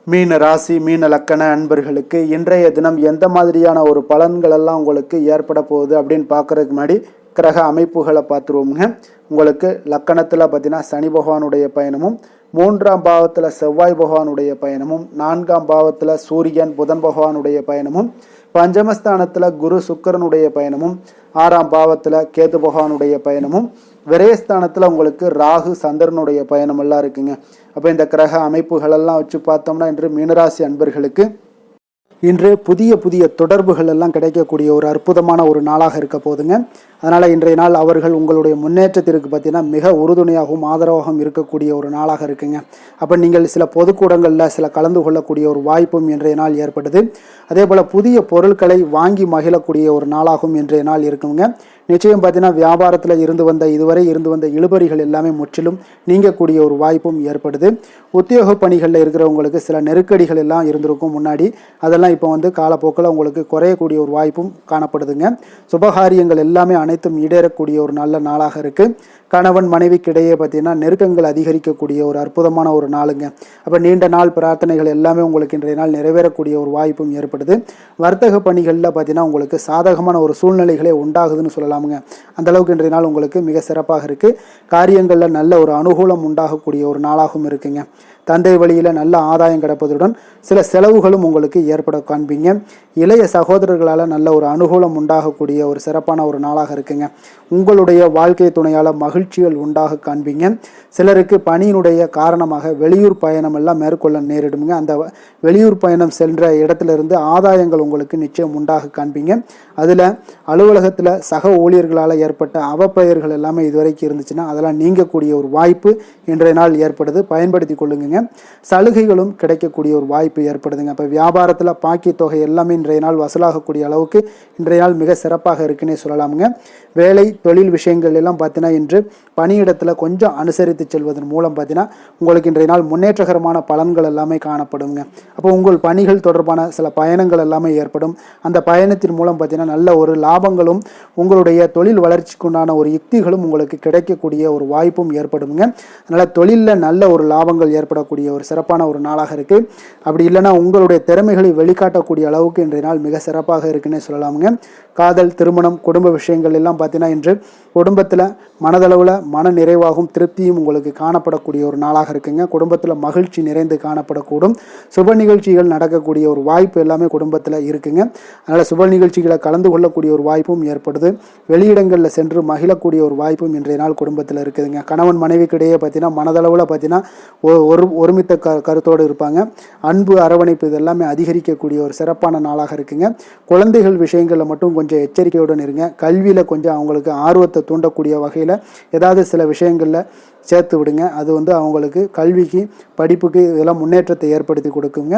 மீன ராசி, மீன லக்கண அன்பர்களுக்கு இன்றைய தினம் எந்த மாதிரியான ஒரு பலன்கள் எல்லாம் உங்களுக்கு ஏற்பட போகுது அப்படின்னு பார்க்கறதுக்கு முன்னாடி கிரக அமைப்புகளை பார்த்துருவோமுங்க. உங்களுக்கு லக்கணத்தில் பார்த்தீங்கன்னா சனி பகவானுடைய பயணமும், 3ஆம் பாவத்தில் செவ்வாய் பகவானுடைய பயணமும், 4ஆம் பாவத்தில் சூரியன் புதன் பகவானுடைய பயணமும், பஞ்சமஸ்தானத்தில் குரு சுக்கிரனுடைய பயணமும், 6ஆம் பாவத்தில் கேது பகவானுடைய பயணமும், விரயஸ்தானத்தில் உங்களுக்கு ராகு சந்திரனுடைய பயணம் எல்லாம் இருக்குங்க. அப்போ இந்த கிரக அமைப்புகளெல்லாம் வச்சு பார்த்தோம்னா இன்று மீனராசி அன்பர்களுக்கு இன்று புதிய புதிய தொடர்புகள் எல்லாம் கிடைக்கக்கூடிய ஒரு அற்புதமான ஒரு நாளாக இருக்க போதுங்க. அதனால் இன்றைய நாள் அவர்கள் உங்களுடைய முன்னேற்றத்திற்கு பார்த்தீங்கன்னா மிக உறுதுணையாகவும் ஆதரவாகவும் இருக்கக்கூடிய ஒரு நாளாக இருக்குங்க. அப்போ நீங்கள் சில பொதுக்கூடங்களில் சில கலந்து கொள்ளக்கூடிய ஒரு வாய்ப்பும் இன்றைய நாள் ஏற்படுது. அதே போல் புதிய பொருட்களை வாங்கி மகிழக்கூடிய ஒரு நாளாகவும் இன்றைய நாள் இருக்குங்க. நிச்சயம் பார்த்தீங்கன்னா வியாபாரத்தில் இதுவரை இருந்து வந்த இழுபறிகள் எல்லாமே முற்றிலும் நீங்கக்கூடிய ஒரு வாய்ப்பும் ஏற்படுது. உத்தியோக பணிகளில் இருக்கிறவங்களுக்கு சில நெருக்கடிகள் எல்லாம் இருந்திருக்கும் முன்னாடி, அதெல்லாம் இப்போ காலப்போக்கில் உங்களுக்கு குறையக்கூடிய ஒரு வாய்ப்பும் காணப்படுதுங்க. சுபகாரியங்கள் எல்லாமே அனைத்தும் ஈடேறக்கூடிய ஒரு நல்ல நாளாக இருக்குது. கணவன் மனைவிக்கு இடையே பார்த்தீங்கன்னா நெருக்கங்கள் அதிகரிக்கக்கூடிய ஒரு அற்புதமான ஒரு நாளுங்க. அப்போ நீண்ட நாள் பிரார்த்தனைகள் எல்லாமே உங்களுக்கு இன்றைய நாள் நிறைவேறக்கூடிய ஒரு வாய்ப்பும் ஏற்படுது. வர்த்தக பணிகளில் பார்த்தீங்கன்னா உங்களுக்கு சாதகமான ஒரு சூழ்நிலைகளே உண்டாகுதுன்னு சொல்லலாமுங்க. அந்தளவுக்கு இன்றைய நாள் உங்களுக்கு மிக சிறப்பாக இருக்குது. காரியங்களில் நல்ல ஒரு அனுகூலம் உண்டாகக்கூடிய ஒரு நாளாகவும் இருக்குங்க. தந்தை வழியில் நல்ல ஆதாயம் கிடைப்பதுடன் சில செலவுகளும் உங்களுக்கு ஏற்பட காண்பீங்க. இளைய சகோதரர்களால் நல்ல ஒரு அனுகூலம் உண்டாகக்கூடிய ஒரு சிறப்பான ஒரு நாளாக இருக்குங்க. உங்களுடைய வாழ்க்கை துணையால் மகிழ்ச்சிகள் உண்டாக காண்பீங்க. சிலருக்கு பணியினுடைய காரணமாக வெளியூர் பயணம் எல்லாம் மேற்கொள்ள நேரிடுங்க. அந்த வெளியூர் பயணம் சென்ற இடத்துல இருந்து ஆதாயங்கள் உங்களுக்கு நிச்சயம் உண்டாக காண்பீங்க. அதில் அலுவலகத்தில் சக ஊழியர்களால் ஏற்பட்ட அவப்பெயர்கள் எல்லாமே இதுவரைக்கும் இருந்துச்சுன்னா அதெல்லாம் நீங்கக்கூடிய ஒரு வாய்ப்பு இன்றைய நாள் ஏற்படுது. பயன்படுத்தி கொள்ளுங்க. சலுகைகளும் கிடைக்கக்கூடிய ஒரு வாய்ப்பு ஏற்படுதுங்க. இப்போ வியாபாரத்தில் பாக்கி தொகை எல்லாமே இன்றைய நாள் வசூலாகக்கூடிய அளவுக்கு இன்றைய நாள் மிக சிறப்பாக இருக்குன்னே சொல்லலாமுங்க. வேலை தொழில் விஷயங்கள் எல்லாம் பார்த்தீங்கன்னா இன்று பணியிடத்தில் கொஞ்சம் அனுசரித்து செல்வதன் மூலம் பார்த்தீங்கன்னா உங்களுக்கு இன்றைய நாள் முன்னேற்றகரமான பலன்கள் எல்லாமே காணப்படுங்க. அப்போ உங்கள் பணிகள் தொடர்பான சில பயணங்கள் எல்லாமே ஏற்படும். அந்த பயணத்தின் மூலம் பார்த்தீங்கன்னா நல்ல ஒரு லாபங்களும் உங்களுடைய தொழில் வளர்ச்சிக்குண்டான ஒரு யுக்திகளும் உங்களுக்கு கிடைக்கக்கூடிய ஒரு வாய்ப்பும் ஏற்படுங்க. அதனால் தொழிலில் நல்ல ஒரு லாபங்கள் ஏற்பட காணப்படக்கூடிய ஒரு சிறப்பான ஒரு நாளாக இருக்குது. அப்படி இல்லைன்னா உங்களுடைய திறமைகளை வெளிக்காட்டக்கூடிய அளவுக்கு இன்றைய நாள் மிக சிறப்பாக இருக்குன்னே சொல்லலாமுங்க. காதல், திருமணம், குடும்ப விஷயங்கள் எல்லாம் பார்த்தீங்கன்னா இன்று குடும்பத்தில் மனதளவில் மன நிறைவாகவும் திருப்தியும் உங்களுக்கு காணப்படக்கூடிய ஒரு நாளாக இருக்குங்க. குடும்பத்தில் மகிழ்ச்சி நிறைந்து காணப்படக்கூடும். சுப நிகழ்ச்சிகள் நடக்கக்கூடிய ஒரு வாய்ப்பு எல்லாமே குடும்பத்தில் இருக்குங்க. அதனால் சுப நிகழ்ச்சிகளை கலந்து கொள்ளக்கூடிய ஒரு வாய்ப்பும் ஏற்படுது. வெளியிடங்களில் சென்று மகிழக்கூடிய ஒரு வாய்ப்பும் இன்றைய நாள் குடும்பத்தில் இருக்குதுங்க. கணவன் மனைவிக்கிடையே பார்த்தீங்கன்னா மனதளவில் பார்த்தீங்கன்னா ஒருமித்த கருத்தோடு இருப்பாங்க. அன்பு, அரவணைப்பு இதெல்லாமே அதிகரிக்கக்கூடிய ஒரு சிறப்பான நாளாக இருக்குங்க. குழந்தைகள் விஷயங்களில் மட்டும் கொஞ்சம் எச்சரிக்கையுடன் இருங்க. கல்வியில் கொஞ்சம் அவங்களுக்கு ஆர்வத்தை தூண்டக்கூடிய வகையில் ஏதாவது சில விஷயங்களில் சேர்த்து விடுங்க. அது அவங்களுக்கு கல்விக்கு, படிப்புக்கு இதெல்லாம் முன்னேற்றத்தை ஏற்படுத்தி கொடுக்குங்க.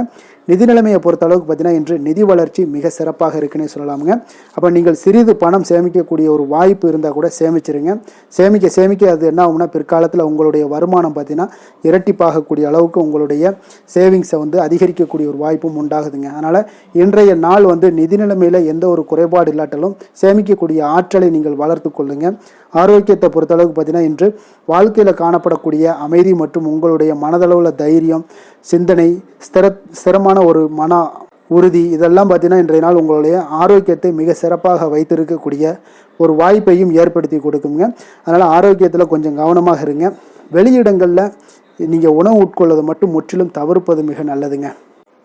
நிதி நிலைமையை பொறுத்த அளவுக்கு பார்த்தீங்கன்னா இன்று நிதி வளர்ச்சி மிக சிறப்பாக இருக்குன்னே சொல்லலாமுங்க. அப்போ நீங்கள் சிறிது பணம் சேமிக்கக்கூடிய ஒரு வாய்ப்பு இருந்தால் கூட சேமிச்சிருங்க. சேமிக்க அது என்ன ஆகும்னா பிற்காலத்தில் உங்களுடைய வருமானம் பார்த்தீங்கன்னா இரட்டிப்பாகக்கூடிய அளவுக்கு உங்களுடைய சேவிங்ஸை அதிகரிக்கக்கூடிய ஒரு வாய்ப்பும் உண்டாகுதுங்க. அதனால் இன்றைய நாள் நிதி நிலைமையில் எந்த ஒரு குறைபாடு இல்லாட்டாலும் சேமிக்கக்கூடிய ஆற்றலை நீங்கள் வளர்த்து கொள்ளுங்க. ஆரோக்கியத்தை பொறுத்தளவுக்கு பார்த்தீங்கன்னா இன்று வாழ்க்கையில் காணப்படக்கூடிய அமைதி மற்றும் உங்களுடைய மனதளவில் தைரியம், சிந்தனை, ஸ்திரமான ஒரு மன உறுதி இதெல்லாம் பார்த்தீங்கன்னா இன்றைய நாள் உங்களுடைய ஆரோக்கியத்தை மிக சிறப்பாக வைத்திருக்கக்கூடிய ஒரு வாய்ப்பையும் ஏற்படுத்தி கொடுக்குங்க. அதனால் ஆரோக்கியத்தில் கொஞ்சம் கவனமாக இருங்க. வெளியிடங்களில் நீங்கள் உணவு உட்கொள்வதை மட்டும் முற்றிலும் தவிர்ப்பது மிக நல்லதுங்க.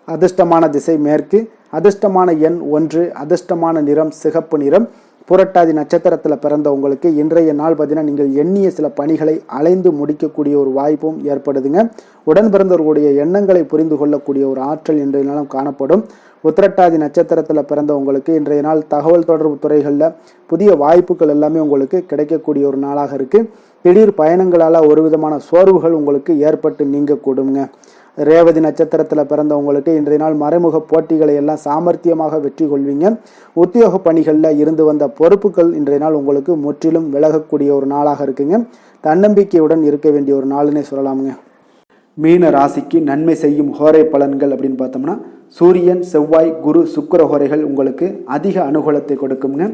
அதிர்ஷ்டமான திசை மேற்கு, அதிர்ஷ்டமான எண் 1, அதிர்ஷ்டமான நிறம் சிகப்பு நிறம். புரட்டாதி நட்சத்திரத்தில் பிறந்த உங்களுக்கு இன்றைய நாள் பார்த்தீங்கன்னா நீங்கள் எண்ணிய சில பணிகளை அலைந்து முடிக்கக்கூடிய ஒரு வாய்ப்பும் ஏற்படுதுங்க. உடன் பிறந்தவர்களுடைய எண்ணங்களை புரிந்து கொள்ளக்கூடிய ஒரு ஆற்றல் இன்றைய நாளும் காணப்படும். உத்திரட்டாதி நட்சத்திரத்தில் பிறந்த உங்களுக்கு இன்றைய நாள் தகவல் தொடர்பு துறைகளில் புதிய வாய்ப்புகள் எல்லாமே உங்களுக்கு கிடைக்கக்கூடிய ஒரு நாளாக இருக்குது. திடீர் பயணங்களால் ஒரு விதமான சோர்வுகள் உங்களுக்கு ஏற்பட்டு நீங்கக்கூடுங்க. ரேவதி நட்சத்திரத்தில் பிறந்தவங்களுக்கு இன்றைய நாள் மறைமுக போட்டிகளை எல்லாம் சாமர்த்தியமாக வெற்றி கொள்வீங்க. உத்தியோக பணிகளில் இருந்து வந்த பொறுப்புகள் இன்றைய நாள் உங்களுக்கு முற்றிலும் விலகக்கூடிய ஒரு நாளாக இருக்குங்க. தன்னம்பிக்கையுடன் இருக்க வேண்டிய ஒரு நாளுன்னே சொல்லலாமுங்க. மீன ராசிக்கு நன்மை செய்யும் ஹோரை பலன்கள் அப்படின்னு பார்த்தோம்னா சூரியன், செவ்வாய், குரு, சுக்கிர ஹோரைகள் உங்களுக்கு அதிக அனுகூலத்தை கொடுக்குங்க.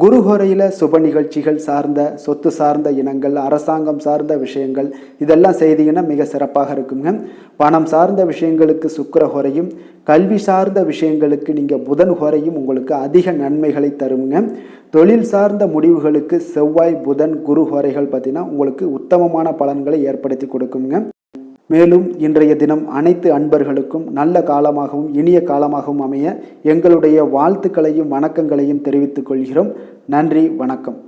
குரு ஹோரையில் சுப நிகழ்ச்சிகள் சார்ந்த, சொத்து சார்ந்த இனங்கள், அரசாங்கம் சார்ந்த விஷயங்கள் இதெல்லாம் செய்தீங்கன்னா மிக சிறப்பாக இருக்குங்க. பணம் சார்ந்த விஷயங்களுக்கு சுக்கிர ஹோரையும், கல்வி சார்ந்த விஷயங்களுக்கு நீங்கள் புதன் ஹோரையும் உங்களுக்கு அதிக நன்மைகளை தருங்க. தொழில் சார்ந்த முடிவுகளுக்கு செவ்வாய், புதன், குரு ஹோரைகள் பார்த்தீங்கன்னா உங்களுக்கு உத்தமமான பலன்களை ஏற்படுத்தி கொடுக்குங்க. மேலும் இன்றைய தினம் அனைத்து அன்பர்களுக்கும் நல்ல காலமாகவும் இனிய காலமாகவும் அமைய எங்களுடைய வாழ்த்துக்களையும் வணக்கங்களையும் தெரிவித்துக் கொள்கிறோம். நன்றி, வணக்கம்.